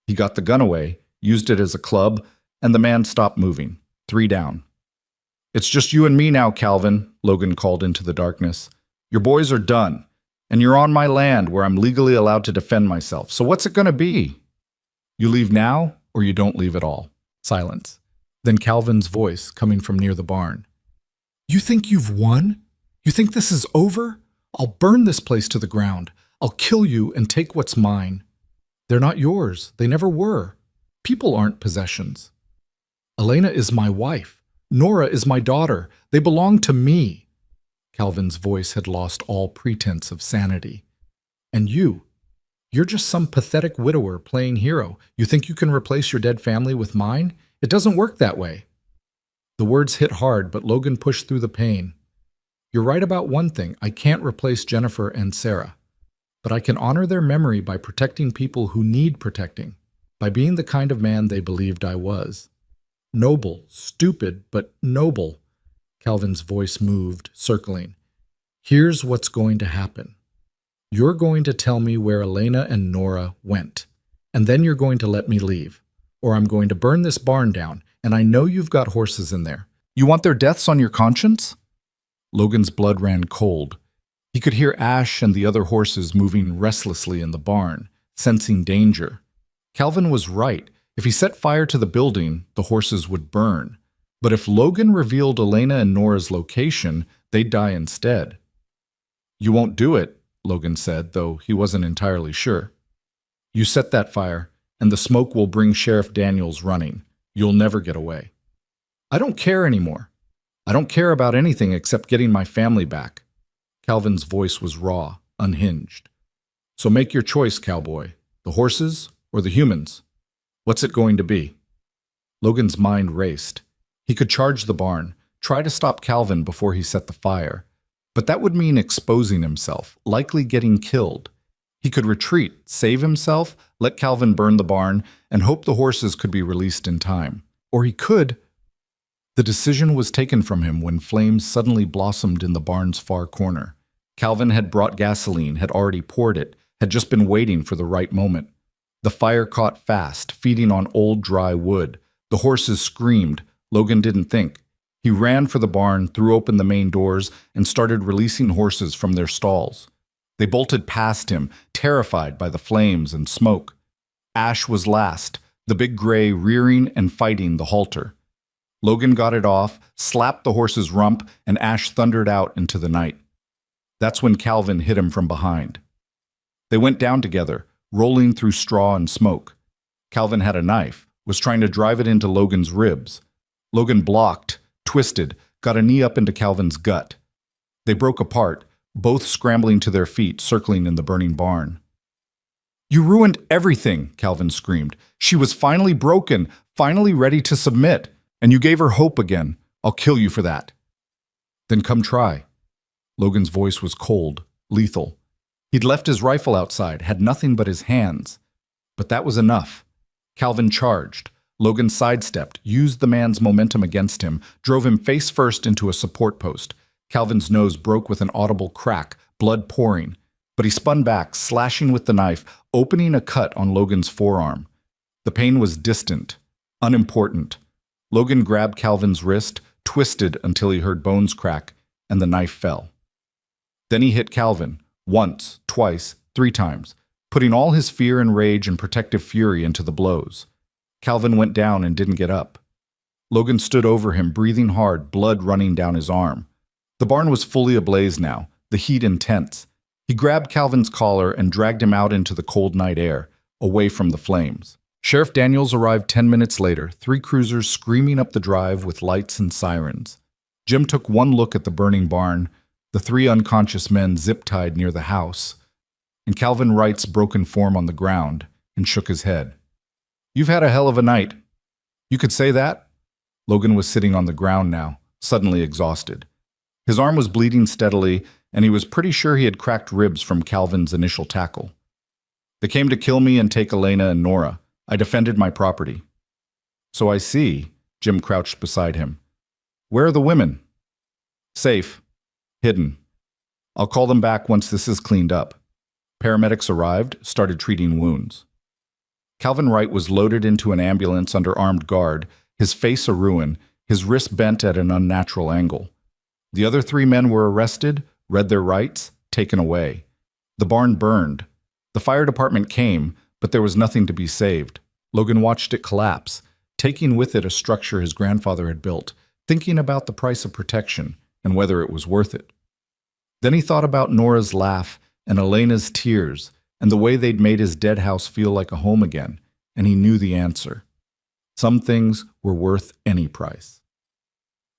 He got the gun away, used it as a club, and the man stopped moving. 3 down. "It's just you and me now, Calvin," Logan called into the darkness. "Your boys are done, and you're on my land where I'm legally allowed to defend myself. So what's it going to be? You leave now, or you don't leave at all." Silence. Then Calvin's voice coming from near the barn. "You think you've won? You think this is over? I'll burn this place to the ground. I'll kill you and take what's mine. They're not yours. They never were. People aren't possessions. Elena is my wife. Nora is my daughter. They belong to me." Calvin's voice had lost all pretense of sanity. "And you're just some pathetic widower playing hero. You think you can replace your dead family with mine? It doesn't work that way." The words hit hard, but Logan pushed through the pain. "You're right about one thing. I can't replace Jennifer and Sarah. But I can honor their memory by protecting people who need protecting, by being the kind of man they believed I was. Noble, stupid, but noble." Calvin's voice moved, circling. "Here's what's going to happen. You're going to tell me where Elena and Nora went, and then you're going to let me leave, or I'm going to burn this barn down, and I know you've got horses in there. You want their deaths on your conscience?" Logan's blood ran cold. He could hear Ash and the other horses moving restlessly in the barn, sensing danger. Calvin was right. If he set fire to the building, the horses would burn. But if Logan revealed Elena and Nora's location, they'd die instead. "You won't do it," Logan said, though he wasn't entirely sure. "You set that fire, and the smoke will bring Sheriff Daniels running. You'll never get away." "I don't care anymore. I don't care about anything except getting my family back." Calvin's voice was raw, unhinged. "So make your choice, cowboy. The horses or the humans? What's it going to be?" Logan's mind raced. He could charge the barn, try to stop Calvin before he set the fire. But that would mean exposing himself, likely getting killed. He could retreat, save himself, let Calvin burn the barn, and hope the horses could be released in time. Or he could... The decision was taken from him when flames suddenly blossomed in the barn's far corner. Calvin had brought gasoline, had already poured it, had just been waiting for the right moment. The fire caught fast, feeding on old dry wood. The horses screamed. Logan didn't think. He ran for the barn, threw open the main doors, and started releasing horses from their stalls. They bolted past him, terrified by the flames and smoke. Ash was last, the big gray rearing and fighting the halter. Logan got it off, slapped the horse's rump, and Ash thundered out into the night. That's when Calvin hit him from behind. They went down together, rolling through straw and smoke. Calvin had a knife, was trying to drive it into Logan's ribs. Logan blocked, twisted, got a knee up into Calvin's gut. They broke apart, both scrambling to their feet, circling in the burning barn. "You ruined everything," Calvin screamed. "She was finally broken, finally ready to submit, and you gave her hope again. I'll kill you for that." "Then come try." Logan's voice was cold, lethal. He'd left his rifle outside, had nothing but his hands. But that was enough. Calvin charged. Logan sidestepped, used the man's momentum against him, drove him face first into a support post. Calvin's nose broke with an audible crack, blood pouring. But he spun back, slashing with the knife, opening a cut on Logan's forearm. The pain was distant, unimportant. Logan grabbed Calvin's wrist, twisted until he heard bones crack, and the knife fell. Then he hit Calvin, once, twice, 3 times, putting all his fear and rage and protective fury into the blows. Calvin went down and didn't get up. Logan stood over him, breathing hard, blood running down his arm. The barn was fully ablaze now, the heat intense. He grabbed Calvin's collar and dragged him out into the cold night air, away from the flames. Sheriff Daniels arrived 10 minutes later, 3 cruisers screaming up the drive with lights and sirens. Jim took one look at the burning barn, the 3 unconscious men zip-tied near the house, and Calvin Wright's broken form on the ground, and shook his head. "You've had a hell of a night." "You could say that?" Logan was sitting on the ground now, suddenly exhausted. His arm was bleeding steadily, and he was pretty sure he had cracked ribs from Calvin's initial tackle. "They came to kill me and take Elena and Nora. I defended my property." "So I see." Jim crouched beside him. "Where are the women?" "Safe. Hidden. I'll call them back once this is cleaned up." Paramedics arrived, started treating wounds. Calvin Wright was loaded into an ambulance under armed guard, his face a ruin, his wrist bent at an unnatural angle. The other 3 men were arrested, read their rights, taken away. The barn burned. The fire department came, but there was nothing to be saved. Logan watched it collapse, taking with it a structure his grandfather had built, thinking about the price of protection and whether it was worth it. Then he thought about Nora's laugh and Elena's tears and the way they'd made his dead house feel like a home again, and he knew the answer. Some things were worth any price.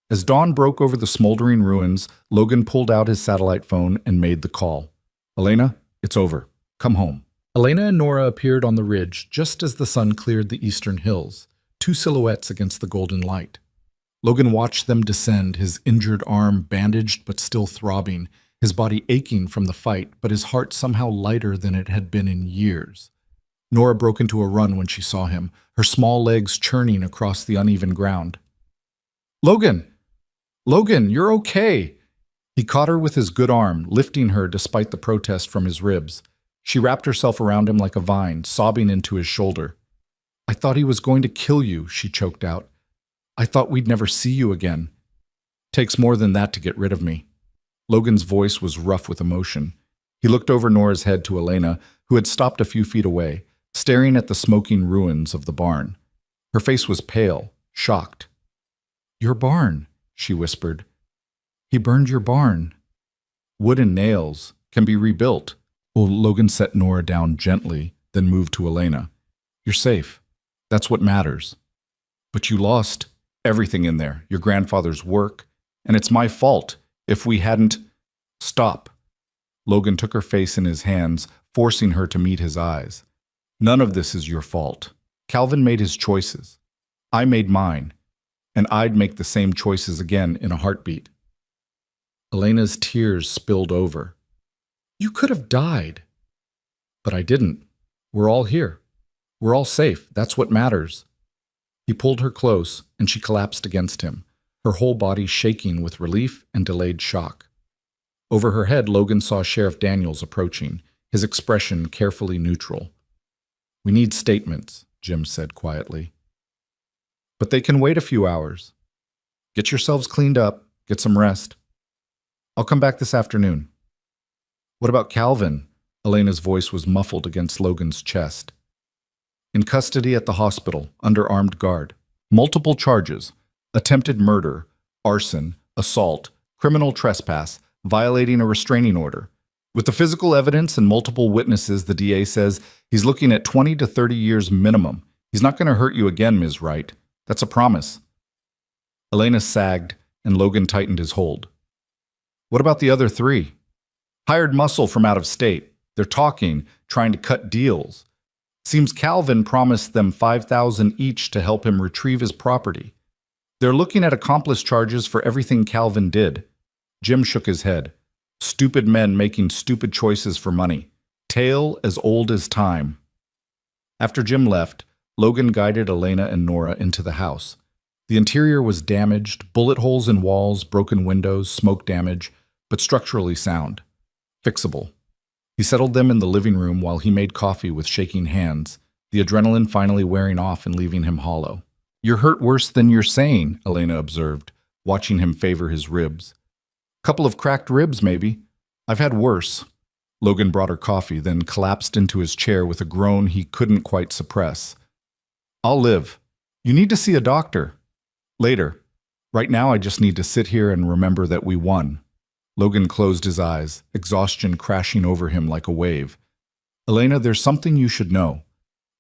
As dawn broke over the smoldering ruins, Logan pulled out his satellite phone and made the call. "Elena, it's over. Come home." Elena and Nora appeared on the ridge just as the sun cleared the eastern hills, 2 silhouettes against the golden light. Logan watched them descend, his injured arm bandaged but still throbbing, his body aching from the fight, but his heart somehow lighter than it had been in years. Nora broke into a run when she saw him, her small legs churning across the uneven ground. "Logan! Logan, you're okay!" He caught her with his good arm, lifting her despite the protest from his ribs. She wrapped herself around him like a vine, sobbing into his shoulder. "I thought he was going to kill you," she choked out. "I thought we'd never see you again. Takes more than that to get rid of me." Logan's voice was rough with emotion. He looked over Nora's head to Elena, who had stopped a few feet away, staring at the smoking ruins of the barn. Her face was pale, shocked. "Your barn," she whispered. "He burned your barn. Wood and nails can be rebuilt." Well, Logan set Nora down gently, then moved to Elena. "You're safe. That's what matters. But you lost everything in there, your grandfather's work, and it's my fault if we hadn't—" "Stop." Logan took her face in his hands, forcing her to meet his eyes. "None of this is your fault. Calvin made his choices. I made mine, and I'd make the same choices again in a heartbeat." Elena's tears spilled over. "You could have died." "But I didn't. We're all here. We're all safe. That's what matters." He pulled her close, and she collapsed against him, her whole body shaking with relief and delayed shock. Over her head, Logan saw Sheriff Daniels approaching, his expression carefully neutral. "We need statements," Jim said quietly. "But they can wait a few hours. Get yourselves cleaned up, get some rest. I'll come back this afternoon." "What about Calvin?" Elena's voice was muffled against Logan's chest. "In custody at the hospital, under armed guard. Multiple charges. attempted murder, arson, assault, criminal trespass, violating a restraining order. With the physical evidence and multiple witnesses, the DA says he's looking at 20 to 30 years minimum. He's not going to hurt you again, Ms. Wright. That's a promise. Elena sagged, and Logan tightened his hold. What about the other three? Hired muscle from out of state. They're talking, trying to cut deals. Seems Calvin promised them $5,000 each to help him retrieve his property. They're looking at accomplice charges for everything Calvin did. Jim shook his head. Stupid men making stupid choices for money. Tale as old as time. After Jim left, Logan guided Elena and Nora into the house. The interior was damaged, bullet holes in walls, broken windows, smoke damage, but structurally sound. Fixable. He settled them in the living room while he made coffee with shaking hands, the adrenaline finally wearing off and leaving him hollow. You're hurt worse than you're saying, Elena observed, watching him favor his ribs. Couple of cracked ribs, maybe. I've had worse. Logan brought her coffee, then collapsed into his chair with a groan he couldn't quite suppress. I'll live. You need to see a doctor. Later. Right now I just need to sit here and remember that we won. Logan closed his eyes, exhaustion crashing over him like a wave. Elena, there's something you should know.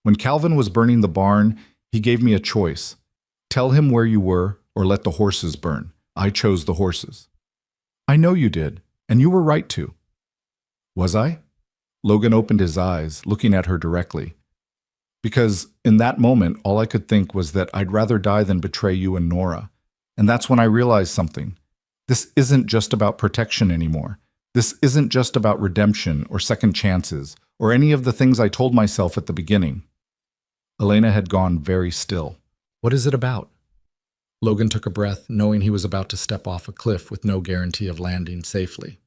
When Calvin was burning the barn, he gave me a choice. Tell him where you were or let the horses burn. I chose the horses. I know you did, and you were right to. Was I? Logan opened his eyes, looking at her directly. Because in that moment, all I could think was that I'd rather die than betray you and Nora. And that's when I realized something. This isn't just about protection anymore. This isn't just about redemption or second chances or any of the things I told myself at the beginning. Elena had gone very still. What is it about? Logan took a breath, knowing he was about to step off a cliff with no guarantee of landing safely.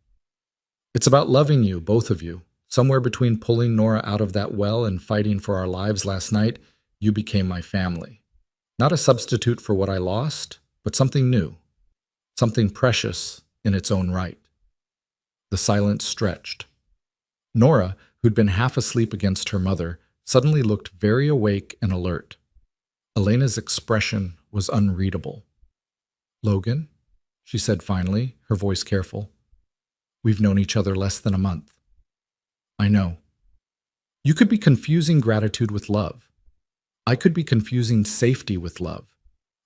It's about loving you, both of you. Somewhere between pulling Nora out of that well and fighting for our lives last night, you became my family. Not a substitute for what I lost, but something new. Something precious in its own right. The silence stretched. Nora, who'd been half asleep against her mother, suddenly looked very awake and alert. Elena's expression was unreadable. Logan, she said finally, her voice careful. We've known each other less than a month. I know. You could be confusing gratitude with love. I could be confusing safety with love.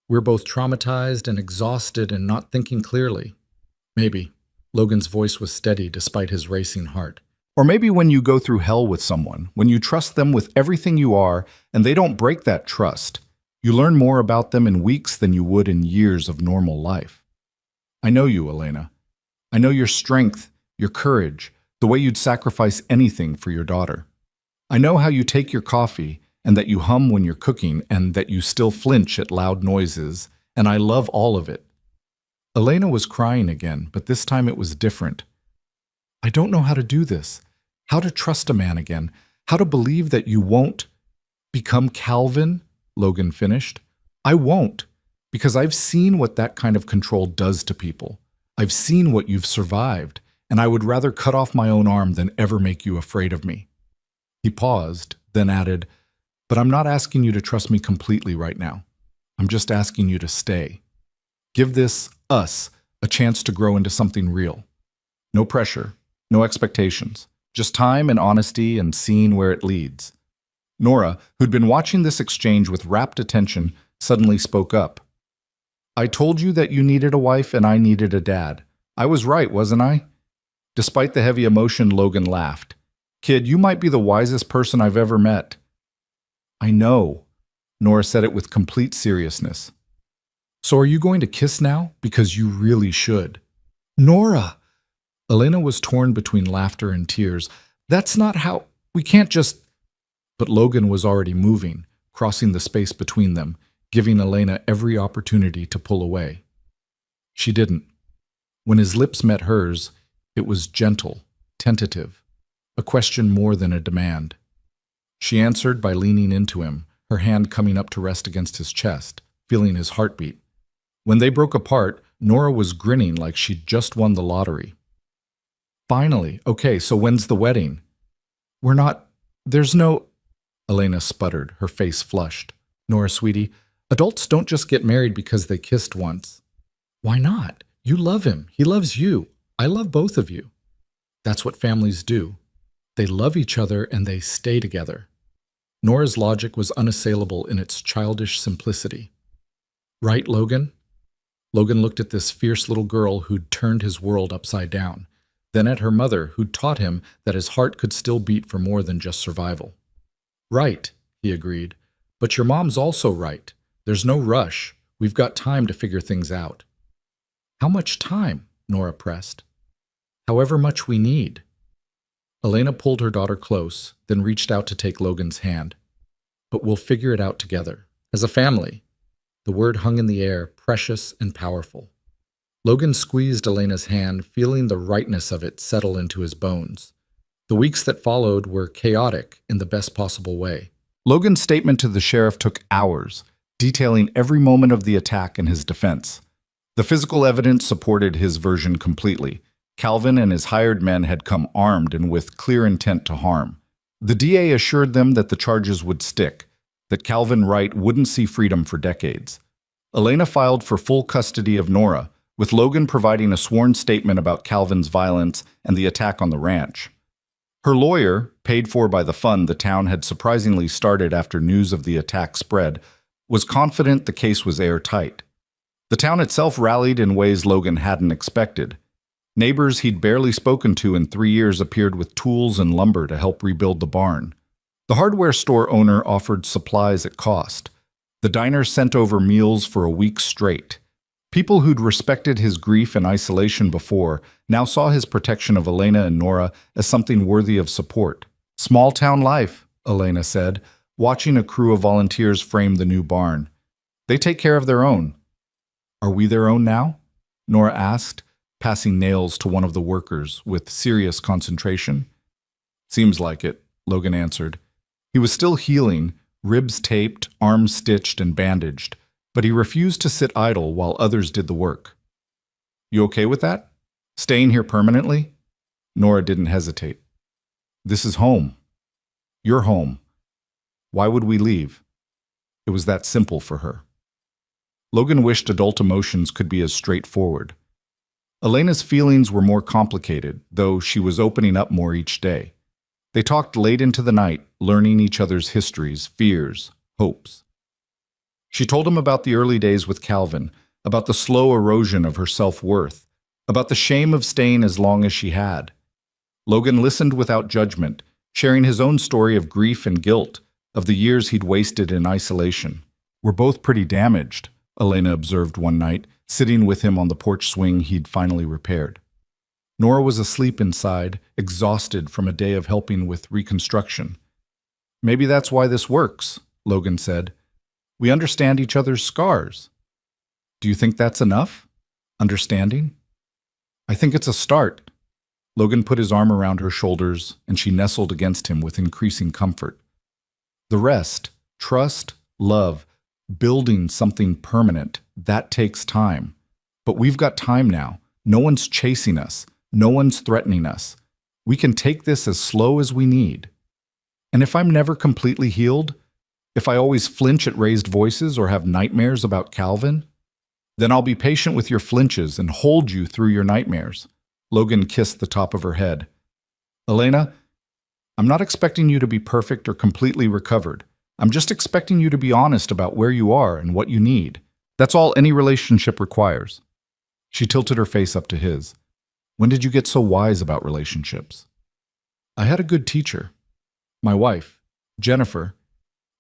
We're both traumatized and exhausted and not thinking clearly. Maybe. Logan's voice was steady despite his racing heart. Or maybe when you go through hell with someone, when you trust them with everything you are, and they don't break that trust, you learn more about them in weeks than you would in years of normal life. I know you, Elena. I know your strength, your courage, the way you'd sacrifice anything for your daughter. I know how you take your coffee, and that you hum when you're cooking, and that you still flinch at loud noises, and I love all of it. Elena was crying again, but this time it was different. I don't know how to do this, how to trust a man again, how to believe that you won't become Calvin, Logan finished. I won't, because I've seen what that kind of control does to people. I've seen what you've survived, and I would rather cut off my own arm than ever make you afraid of me. He paused, then added, but I'm not asking you to trust me completely right now. I'm just asking you to stay. Give this, us, a chance to grow into something real. No pressure, no expectations, just time and honesty and seeing where it leads. Nora, who'd been watching this exchange with rapt attention, suddenly spoke up. I told you that you needed a wife and I needed a dad. I was right, wasn't I? Despite the heavy emotion, Logan laughed. Kid, you might be the wisest person I've ever met. I know, Nora said it with complete seriousness. So are you going to kiss now? Because you really should. Nora! Elena was torn between laughter and tears. That's not how... We can't just... But Logan was already moving, crossing the space between them, giving Elena every opportunity to pull away. She didn't. When his lips met hers, it was gentle, tentative, a question more than a demand. She answered by leaning into him, her hand coming up to rest against his chest, feeling his heartbeat. When they broke apart, Nora was grinning like she'd just won the lottery. Finally, okay, so when's the wedding? There's no... Elena sputtered, her face flushed. Nora, sweetie, Adults don't just get married because they kissed once. Why not? You love him. He loves you. I love both of you. That's what families do. They love each other and they stay together. Nora's logic was unassailable in its childish simplicity. Right, Logan? Logan looked at this fierce little girl who'd turned his world upside down, then at her mother who'd taught him that his heart could still beat for more than just survival. Right, he agreed. But your mom's also right. There's no rush. We've got time to figure things out. How much time? Nora pressed. However much we need. Elena pulled her daughter close, then reached out to take Logan's hand. But we'll figure it out together, as a family. The word hung in the air, precious and powerful. Logan squeezed Elena's hand, feeling the rightness of it settle into his bones. The weeks that followed were chaotic in the best possible way. Logan's statement to the sheriff took hours, detailing every moment of the attack in his defense. The physical evidence supported his version completely. Calvin and his hired men had come armed and with clear intent to harm. The DA assured them that the charges would stick, that Calvin Wright wouldn't see freedom for decades. Elena filed for full custody of Nora, with Logan providing a sworn statement about Calvin's violence and the attack on the ranch. Her lawyer, paid for by the fund the town had surprisingly started after news of the attack spread, was confident the case was airtight. The town itself rallied in ways Logan hadn't expected. Neighbors he'd barely spoken to in 3 years appeared with tools and lumber to help rebuild the barn. The hardware store owner offered supplies at cost. The diner sent over meals for a week straight. People who'd respected his grief and isolation before now saw his protection of Elena and Nora as something worthy of support. Small-town life, Elena said, watching a crew of volunteers frame the new barn. They take care of their own. Are we their own now? Nora asked, passing nails to one of the workers with serious concentration. Seems like it, Logan answered. He was still healing, ribs taped, arms stitched and bandaged, but he refused to sit idle while others did the work. You okay with that? Staying here permanently? Nora didn't hesitate. This is home. Your home. Why would we leave? It was that simple for her. Logan wished adult emotions could be as straightforward. Elena's feelings were more complicated, though she was opening up more each day. They talked late into the night, learning each other's histories, fears, hopes. She told him about the early days with Calvin, about the slow erosion of her self-worth, about the shame of staying as long as she had. Logan listened without judgment, sharing his own story of grief and guilt, of the years he'd wasted in isolation. We're both pretty damaged, Elena observed one night, sitting with him on the porch swing he'd finally repaired. Nora was asleep inside, exhausted from a day of helping with reconstruction. Maybe that's why this works, Logan said. We understand each other's scars. Do you think that's enough? Understanding? I think it's a start. Logan put his arm around her shoulders, and she nestled against him with increasing comfort. The rest, trust, love, building something permanent, that takes time. But we've got time now. No one's chasing us. No one's threatening us. We can take this as slow as we need. And if I'm never completely healed, if I always flinch at raised voices or have nightmares about Calvin, then I'll be patient with your flinches and hold you through your nightmares. Logan kissed the top of her head. Elena, I'm not expecting you to be perfect or completely recovered. I'm just expecting you to be honest about where you are and what you need. That's all any relationship requires. She tilted her face up to his. When did you get so wise about relationships? I had a good teacher. My wife, Jennifer.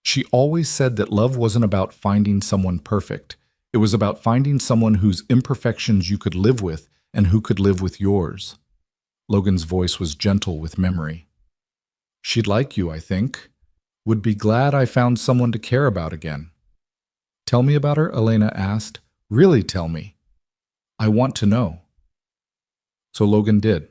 She always said that love wasn't about finding someone perfect. It was about finding someone whose imperfections you could live with and who could live with yours. Logan's voice was gentle with memory. She'd like you, I think. Would be glad I found someone to care about again. Tell me about her, Elena asked. Really tell me. I want to know. So Logan did.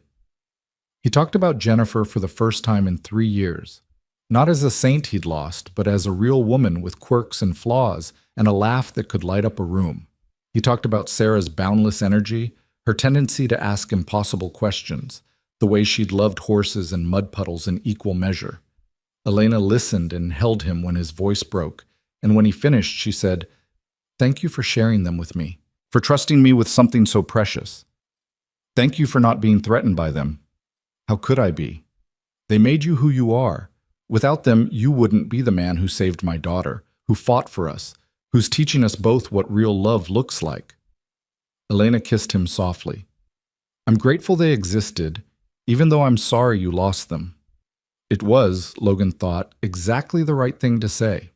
He talked about Jennifer for the first time in 3 years. Not as a saint he'd lost, but as a real woman with quirks and flaws and a laugh that could light up a room. He talked about Sarah's boundless energy, her tendency to ask impossible questions, the way she'd loved horses and mud puddles in equal measure. Elena listened and held him when his voice broke, and when he finished, she said, Thank you for sharing them with me, for trusting me with something so precious. Thank you for not being threatened by them. How could I be? They made you who you are. Without them, you wouldn't be the man who saved my daughter, who fought for us, who's teaching us both what real love looks like. Elena kissed him softly. I'm grateful they existed, even though I'm sorry you lost them. It was, Logan thought, exactly the right thing to say.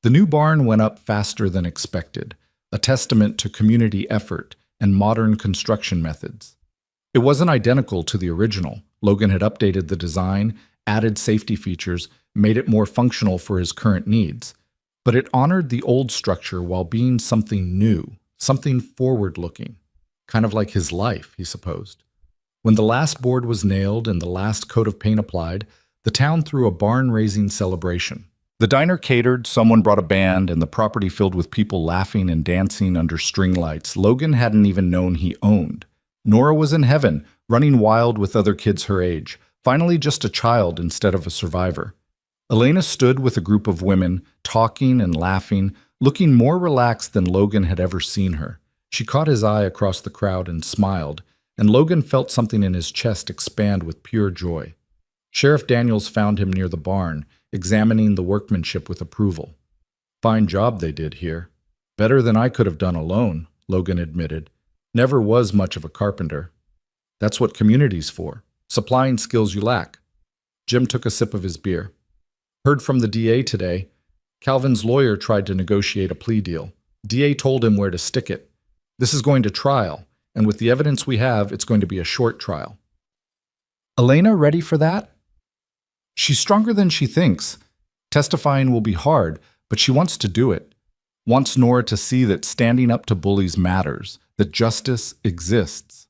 The new barn went up faster than expected, a testament to community effort and modern construction methods. It wasn't identical to the original. Logan had updated the design, added safety features, made it more functional for his current needs. But it honored the old structure while being something new, something forward-looking, kind of like his life, he supposed. When the last board was nailed and the last coat of paint applied, the town threw a barn-raising celebration. The diner catered, someone brought a band, and the property filled with people laughing and dancing under string lights Logan hadn't even known he owned. Nora was in heaven, running wild with other kids her age, finally just a child instead of a survivor. Elena stood with a group of women, talking and laughing, looking more relaxed than Logan had ever seen her. She caught his eye across the crowd and smiled, and Logan felt something in his chest expand with pure joy. Sheriff Daniels found him near the barn, examining the workmanship with approval. Fine job they did here. Better than I could have done alone, Logan admitted. Never was much of a carpenter. That's what community's for, supplying skills you lack. Jim took a sip of his beer. Heard from the DA today. Calvin's lawyer tried to negotiate a plea deal. DA told him where to stick it. This is going to trial, and with the evidence we have, it's going to be a short trial. Elena ready for that? She's stronger than she thinks. Testifying will be hard, but she wants to do it. Wants Nora to see that standing up to bullies matters, that justice exists.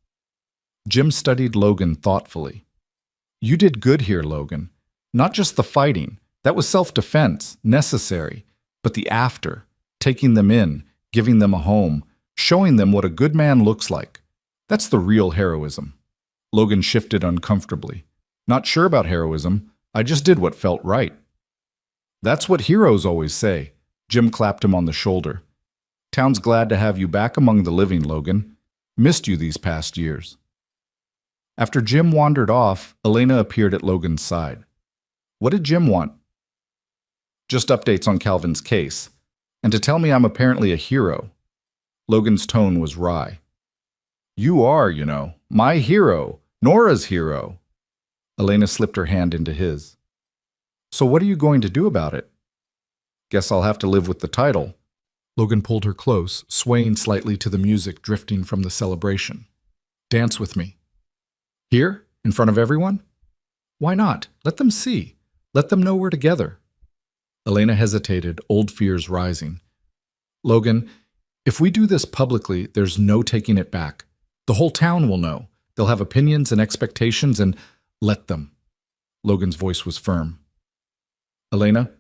Jim studied Logan thoughtfully. You did good here, Logan. Not just the fighting. That was self-defense, necessary. But the after, taking them in, giving them a home, showing them what a good man looks like. That's the real heroism. Logan shifted uncomfortably. Not sure about heroism. I just did what felt right. That's what heroes always say. Jim clapped him on the shoulder. Town's glad to have you back among the living, Logan. Missed you these past years. After Jim wandered off, Elena appeared at Logan's side. What did Jim want? Just updates on Calvin's case, and to tell me I'm apparently a hero. Logan's tone was wry. You are, you know, my hero, Nora's hero. Elena slipped her hand into his. So what are you going to do about it? Guess I'll have to live with the title. Logan pulled her close, swaying slightly to the music drifting from the celebration. Dance with me. Here? In front of everyone? Why not? Let them see. Let them know we're together. Elena hesitated, old fears rising. Logan, if we do this publicly, there's no taking it back. The whole town will know. They'll have opinions and expectations, and let them. Logan's voice was firm. Elena,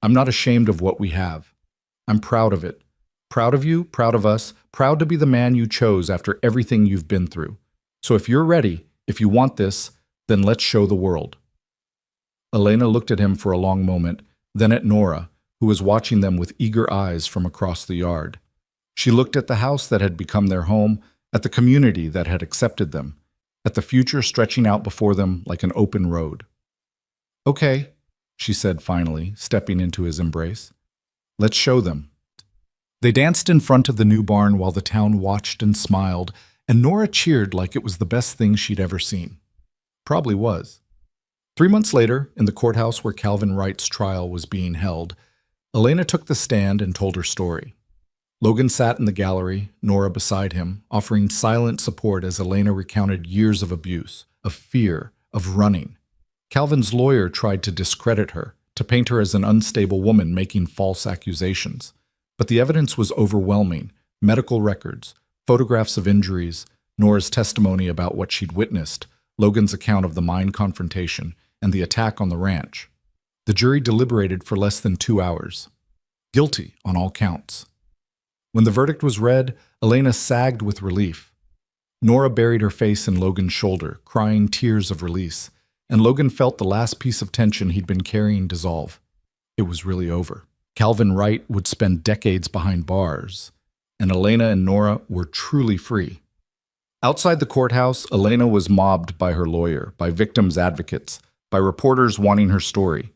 I'm not ashamed of what we have. I'm proud of it. Proud of you, proud of us, proud to be the man you chose after everything you've been through. So if you're ready, if you want this, then let's show the world. Elena looked at him for a long moment, then at Nora, who was watching them with eager eyes from across the yard. She looked at the house that had become their home, at the community that had accepted them, at the future stretching out before them like an open road. Okay, she said finally, stepping into his embrace. Let's show them. They danced in front of the new barn while the town watched and smiled, and Nora cheered like it was the best thing she'd ever seen. Probably was. 3 months later, in the courthouse where Calvin Wright's trial was being held, Elena took the stand and told her story. Logan sat in the gallery, Nora beside him, offering silent support as Elena recounted years of abuse, of fear, of running. Calvin's lawyer tried to discredit her, to paint her as an unstable woman making false accusations. But the evidence was overwhelming: medical records, photographs of injuries, Nora's testimony about what she'd witnessed, Logan's account of the mine confrontation, and the attack on the ranch. The jury deliberated for less than 2 hours. Guilty on all counts. When the verdict was read, Elena sagged with relief. Nora buried her face in Logan's shoulder, crying tears of release, and Logan felt the last piece of tension he'd been carrying dissolve. It was really over. Calvin Wright would spend decades behind bars, and Elena and Nora were truly free. Outside the courthouse, Elena was mobbed by her lawyer, by victims' advocates, by reporters wanting her story.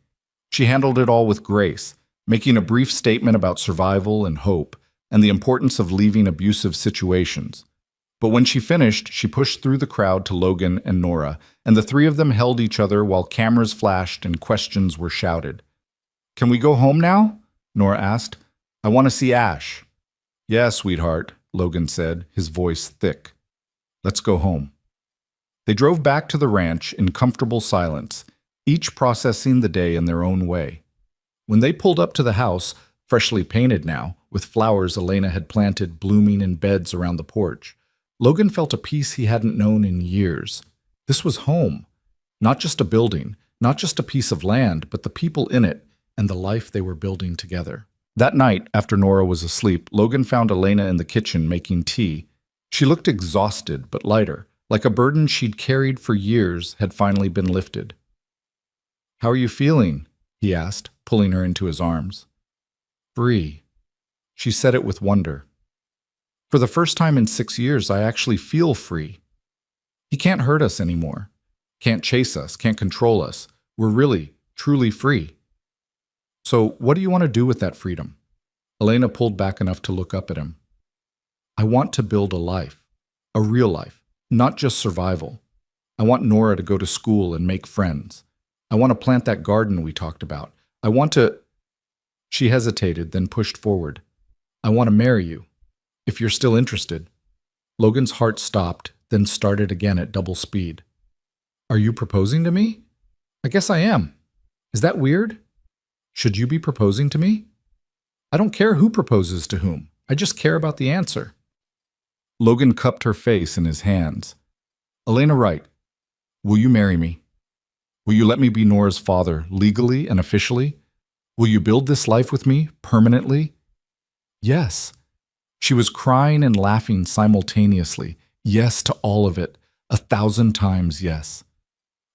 She handled it all with grace, making a brief statement about survival and hope, and the importance of leaving abusive situations. But when she finished, she pushed through the crowd to Logan and Nora, and the three of them held each other while cameras flashed and questions were shouted. "Can we go home now?" Nora asked. "I want to see Ash." "Yeah, sweetheart," Logan said, his voice thick. "Let's go home." They drove back to the ranch in comfortable silence, each processing the day in their own way. When they pulled up to the house, freshly painted now, with flowers Elena had planted blooming in beds around the porch, Logan felt a peace he hadn't known in years. This was home. Not just a building, not just a piece of land, but the people in it and the life they were building together. That night, after Nora was asleep, Logan found Elena in the kitchen making tea. She looked exhausted, but lighter, like a burden she'd carried for years had finally been lifted. "How are you feeling?" he asked, pulling her into his arms. "Free." She said it with wonder. "For the first time in 6 years, I actually feel free. He can't hurt us anymore. Can't chase us, can't control us. We're really, truly free." "So what do you want to do with that freedom?" Elena pulled back enough to look up at him. "I want to build a life, a real life, not just survival. I want Nora to go to school and make friends. I want to plant that garden we talked about. I want to—" She hesitated, then pushed forward. "I want to marry you, if you're still interested." Logan's heart stopped, then started again at double speed. "Are you proposing to me?" "I guess I am. Is that weird? Should you be proposing to me?" "I don't care who proposes to whom. I just care about the answer." Logan cupped her face in his hands. "Elena Wright, will you marry me? Will you let me be Nora's father, legally and officially? Will you build this life with me, permanently?" "Yes." She was crying and laughing simultaneously. Yes to all of it, 1,000 times yes.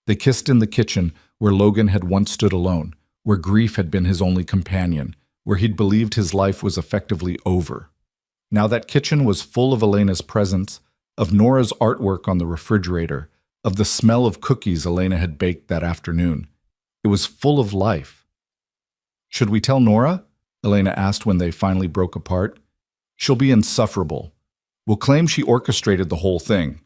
They kissed in the kitchen, where Logan had once stood alone, where grief had been his only companion, where he'd believed his life was effectively over. Now that kitchen was full of Elena's presence, of Nora's artwork on the refrigerator, of the smell of cookies Elena had baked that afternoon. It was full of life. "Should we tell Nora?" Elena asked when they finally broke apart. "She'll be insufferable. We'll claim she orchestrated the whole thing."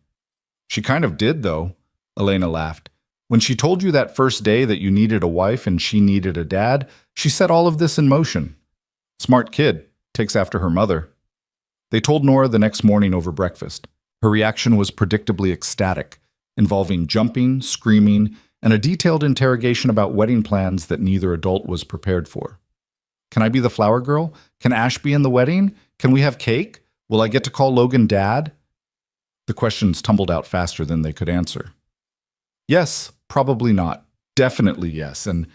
"She kind of did, though," Elena laughed. "When she told you that first day that you needed a wife and she needed a dad, she set all of this in motion. Smart kid, takes after her mother." They told Nora the next morning over breakfast. Her reaction was predictably ecstatic, involving jumping, screaming, and a detailed interrogation about wedding plans that neither adult was prepared for. "Can I be the flower girl? Can Ash be in the wedding? Can we have cake? Will I get to call Logan Dad?" The questions tumbled out faster than they could answer. "Yes, probably not. Definitely yes." And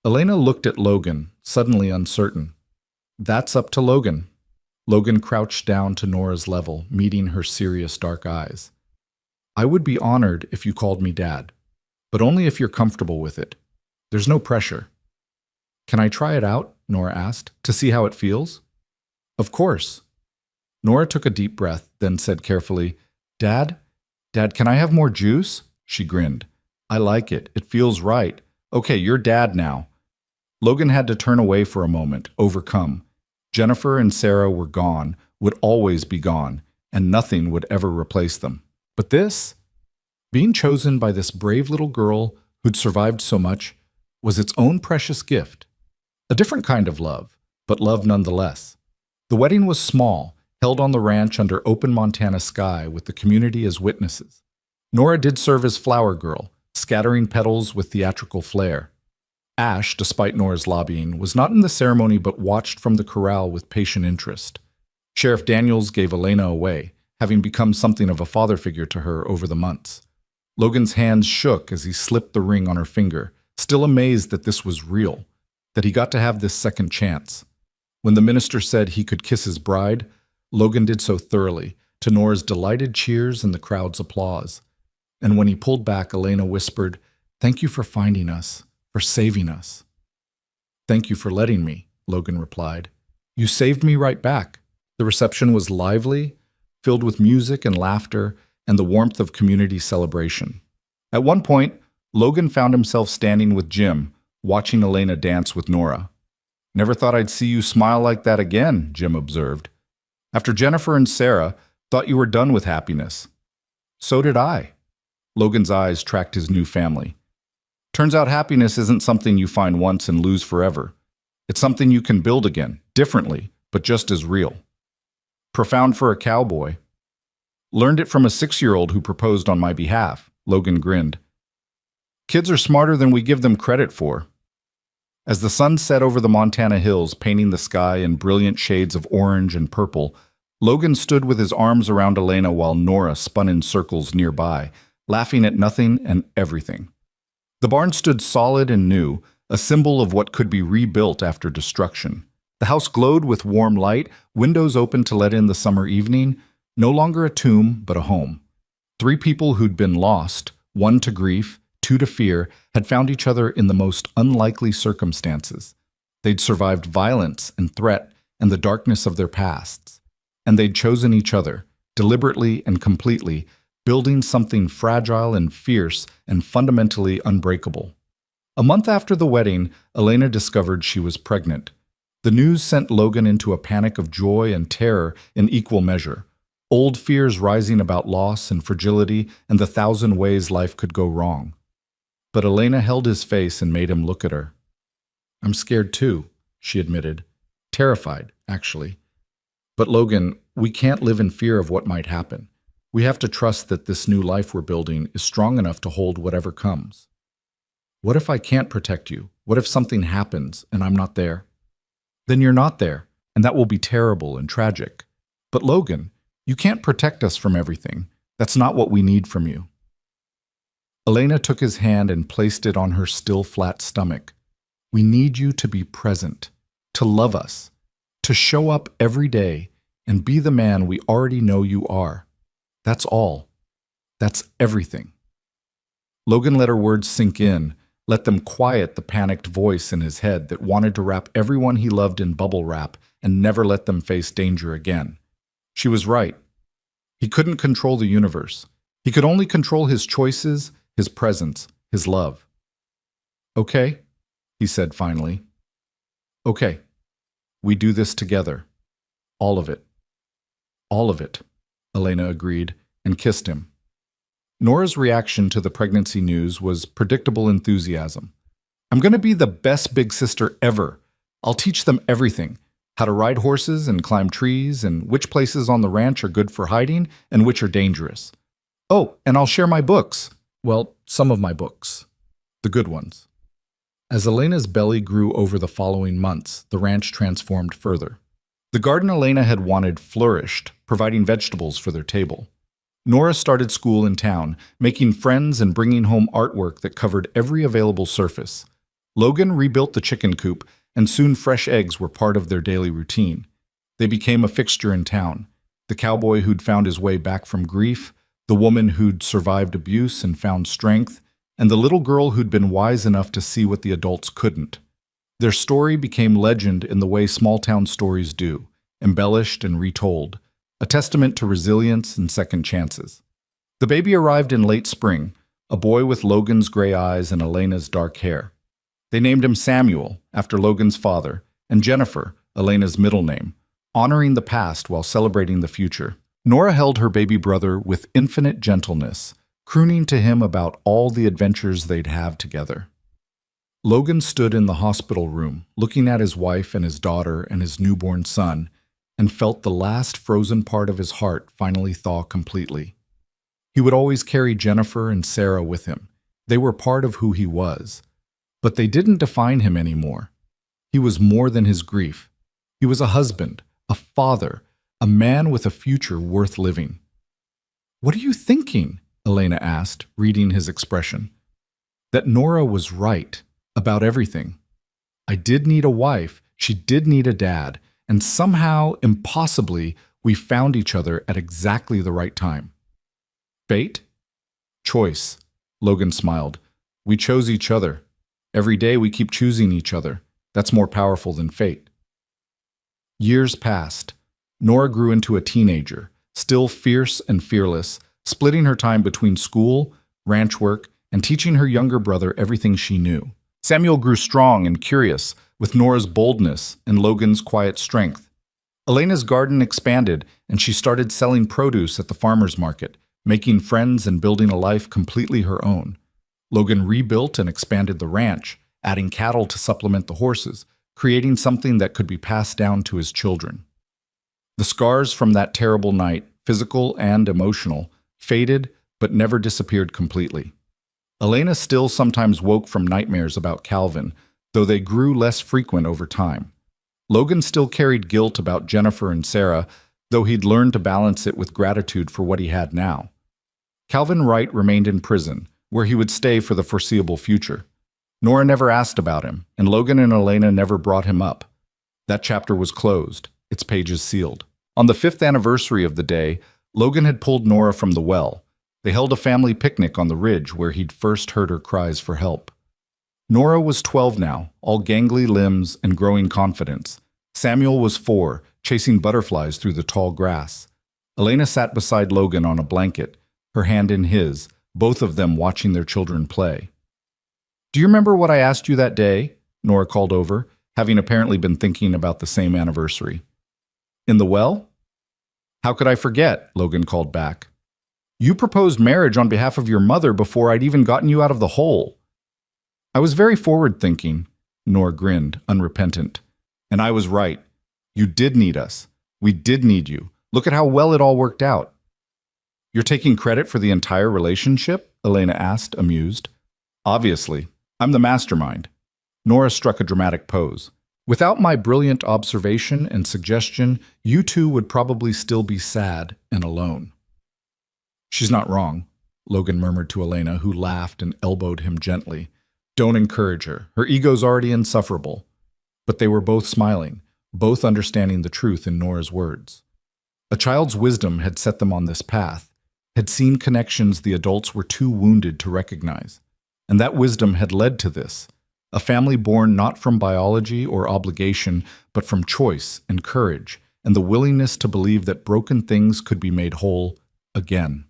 Elena looked at Logan, suddenly uncertain. "That's up to Logan." Logan crouched down to Nora's level, meeting her serious dark eyes. "I would be honored if you called me Dad, but only if you're comfortable with it. There's no pressure." "Can I try it out?" Nora asked, "to see how it feels?" "Of course." Nora took a deep breath, then said carefully, Dad, can I have more juice?" She grinned. "I like it. It feels right. Okay, you're Dad now." Logan had to turn away for a moment, overcome. Jennifer and Sarah were gone, would always be gone, and nothing would ever replace them. But this, being chosen by this brave little girl who'd survived so much, was its own precious gift. A different kind of love, but love nonetheless. The wedding was small, held on the ranch under open Montana sky with the community as witnesses. Nora did serve as flower girl, scattering petals with theatrical flair. Ash, despite Nora's lobbying, was not in the ceremony but watched from the corral with patient interest. Sheriff Daniels gave Elena away, having become something of a father figure to her over the months. Logan's hands shook as he slipped the ring on her finger, still amazed that this was real, that he got to have this second chance. When the minister said he could kiss his bride, Logan did so thoroughly, to Nora's delighted cheers and the crowd's applause. And when he pulled back, Elena whispered, "Thank you for finding us, for saving us. Thank you for letting me." Logan replied. You saved me right back. The reception was lively, filled with music and laughter and the warmth of community celebration. At one point, Logan found himself standing with Jim, watching Elena dance with Nora. Never thought I'd see you smile like that again, Jim observed. After Jennifer and Sarah, thought you were done with happiness. So did I. Logan's eyes tracked his new family. Turns out happiness isn't something you find once and lose forever. It's something you can build again, differently, but just as real. Profound for a cowboy. Learned it from a 6-year-old who proposed on my behalf, Logan grinned. Kids are smarter than we give them credit for. As the sun set over the Montana hills, painting the sky in brilliant shades of orange and purple, Logan stood with his arms around Elena while Nora spun in circles nearby, laughing at nothing and everything. The barn stood solid and new, a symbol of what could be rebuilt after destruction. The house glowed with warm light, windows open to let in the summer evening, no longer a tomb, but a home. 3 people who'd been lost, 1 to grief, 2 to fear, had found each other in the most unlikely circumstances. They'd survived violence and threat and the darkness of their pasts. And they'd chosen each other, deliberately and completely, building something fragile and fierce and fundamentally unbreakable. A month after the wedding, Elena discovered she was pregnant. The news sent Logan into a panic of joy and terror in equal measure, old fears rising about loss and fragility and the 1,000 ways life could go wrong. But Elena held his face and made him look at her. I'm scared too, she admitted. Terrified, actually. But Logan, we can't live in fear of what might happen. We have to trust that this new life we're building is strong enough to hold whatever comes. What if I can't protect you? What if something happens and I'm not there? Then you're not there, and that will be terrible and tragic. But Logan, you can't protect us from everything. That's not what we need from you. Elena took his hand and placed it on her still flat stomach. We need you to be present, to love us, to show up every day and be the man we already know you are. That's all. That's everything. Logan let her words sink in, let them quiet the panicked voice in his head that wanted to wrap everyone he loved in bubble wrap and never let them face danger again. She was right. He couldn't control the universe. He could only control his choices, his presence, his love. Okay, he said finally. Okay, we do this together. All of it. All of it, Elena agreed and kissed him. Nora's reaction to the pregnancy news was predictable enthusiasm. I'm going to be the best big sister ever. I'll teach them everything. How to ride horses and climb trees and which places on the ranch are good for hiding and which are dangerous. Oh, and I'll share my books. Well, some of my books. The good ones. As Elena's belly grew over the following months, the ranch transformed further. The garden Elena had wanted flourished, providing vegetables for their table. Nora started school in town, making friends and bringing home artwork that covered every available surface. Logan rebuilt the chicken coop, and soon fresh eggs were part of their daily routine. They became a fixture in town. The cowboy who'd found his way back from grief, the woman who'd survived abuse and found strength, and the little girl who'd been wise enough to see what the adults couldn't. Their story became legend in the way small-town stories do, embellished and retold, a testament to resilience and second chances. The baby arrived in late spring, a boy with Logan's gray eyes and Elena's dark hair. They named him Samuel, after Logan's father, and Jennifer, Elena's middle name, honoring the past while celebrating the future. Nora held her baby brother with infinite gentleness, crooning to him about all the adventures they'd have together. Logan stood in the hospital room, looking at his wife and his daughter and his newborn son, and felt the last frozen part of his heart finally thaw completely. He would always carry Jennifer and Sarah with him. They were part of who he was. But they didn't define him anymore. He was more than his grief. He was a husband, a father, a man with a future worth living. What are you thinking? Elena asked, reading his expression. That Nora was right about everything. I did need a wife, she did need a dad, and somehow, impossibly, we found each other at exactly the right time. Fate? Choice. Logan smiled. We chose each other. Every day we keep choosing each other. That's more powerful than fate. Years passed. Nora grew into a teenager, still fierce and fearless, splitting her time between school, ranch work, and teaching her younger brother everything she knew. Samuel grew strong and curious, with Nora's boldness and Logan's quiet strength. Elena's garden expanded, and she started selling produce at the farmer's market, making friends and building a life completely her own. Logan rebuilt and expanded the ranch, adding cattle to supplement the horses, creating something that could be passed down to his children. The scars from that terrible night, physical and emotional, faded but never disappeared completely. Elena still sometimes woke from nightmares about Calvin, though they grew less frequent over time. Logan still carried guilt about Jennifer and Sarah, though he'd learned to balance it with gratitude for what he had now. Calvin Wright remained in prison, where he would stay for the foreseeable future. Nora never asked about him, and Logan and Elena never brought him up. That chapter was closed, its pages sealed. On the 5th anniversary of the day, Logan had pulled Nora from the well. They held a family picnic on the ridge where he'd first heard her cries for help. Nora was 12 now, all gangly limbs and growing confidence. Samuel was 4, chasing butterflies through the tall grass. Elena sat beside Logan on a blanket, her hand in his, both of them watching their children play. "Do you remember what I asked you that day?" Nora called over, having apparently been thinking about the same anniversary. "In the well?" "How could I forget?" Logan called back. "You proposed marriage on behalf of your mother before I'd even gotten you out of the hole." "I was very forward-thinking," Nora grinned, unrepentant. "And I was right. You did need us. We did need you. Look at how well it all worked out." "You're taking credit for the entire relationship?" Elena asked, amused. "Obviously. I'm the mastermind." Nora struck a dramatic pose. "Without my brilliant observation and suggestion, you two would probably still be sad and alone." "She's not wrong," Logan murmured to Elena, who laughed and elbowed him gently. "Don't encourage her. Her ego's already insufferable." But they were both smiling, both understanding the truth in Nora's words. A child's wisdom had set them on this path, had seen connections the adults were too wounded to recognize. And that wisdom had led to this, a family born not from biology or obligation, but from choice and courage, and the willingness to believe that broken things could be made whole again.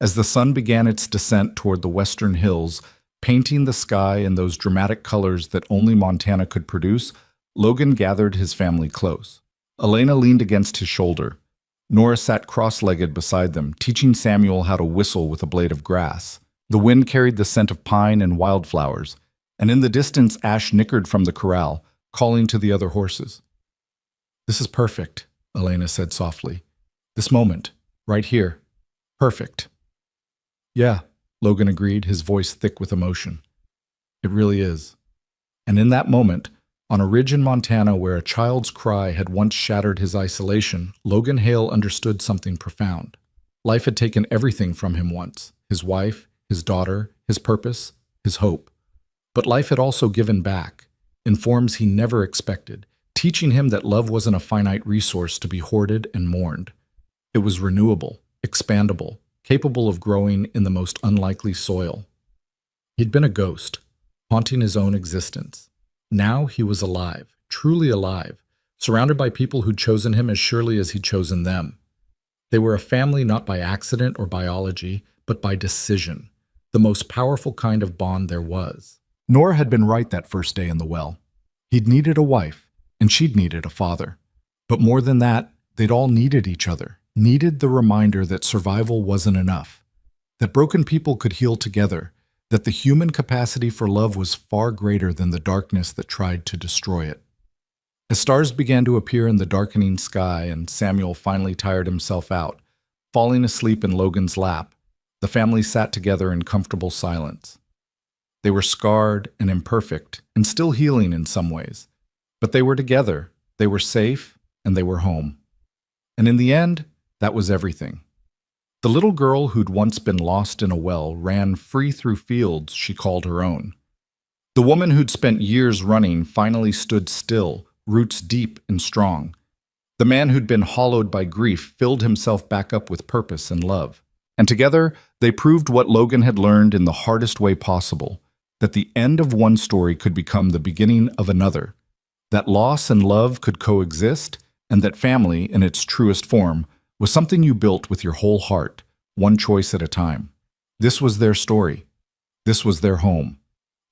As the sun began its descent toward the western hills, painting the sky in those dramatic colors that only Montana could produce, Logan gathered his family close. Elena leaned against his shoulder. Nora sat cross-legged beside them, teaching Samuel how to whistle with a blade of grass. The wind carried the scent of pine and wildflowers, and in the distance Ash nickered from the corral, calling to the other horses. "This is perfect," Elena said softly. "This moment, right here. Perfect." "Yeah," Logan agreed, his voice thick with emotion. "It really is." And in that moment, on a ridge in Montana where a child's cry had once shattered his isolation, Logan Hale understood something profound. Life had taken everything from him once, his wife, his daughter, his purpose, his hope. But life had also given back, in forms he never expected, teaching him that love wasn't a finite resource to be hoarded and mourned. It was renewable, expandable, capable of growing in the most unlikely soil. He'd been a ghost, haunting his own existence. Now he was alive, truly alive, surrounded by people who'd chosen him as surely as he'd chosen them. They were a family not by accident or biology, but by decision, the most powerful kind of bond there was. Nora had been right that first day in the well. He'd needed a wife, and she'd needed a father. But more than that, they'd all needed each other, needed the reminder that survival wasn't enough, that broken people could heal together, that the human capacity for love was far greater than the darkness that tried to destroy it. As stars began to appear in the darkening sky and Samuel finally tired himself out, falling asleep in Logan's lap, the family sat together in comfortable silence. They were scarred and imperfect and still healing in some ways, but they were together, they were safe, and they were home. And in the end, that was everything. The little girl who'd once been lost in a well ran free through fields she called her own. The woman who'd spent years running finally stood still, roots deep and strong. The man who'd been hollowed by grief filled himself back up with purpose and love. And together, they proved what Logan had learned in the hardest way possible, that the end of one story could become the beginning of another, that loss and love could coexist, and that family, in its truest form, was something you built with your whole heart, one choice at a time. This was their story. This was their home.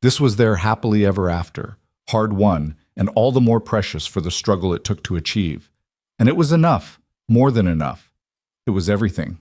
This was their happily ever after, hard won, and all the more precious for the struggle it took to achieve. And it was enough, more than enough. It was everything.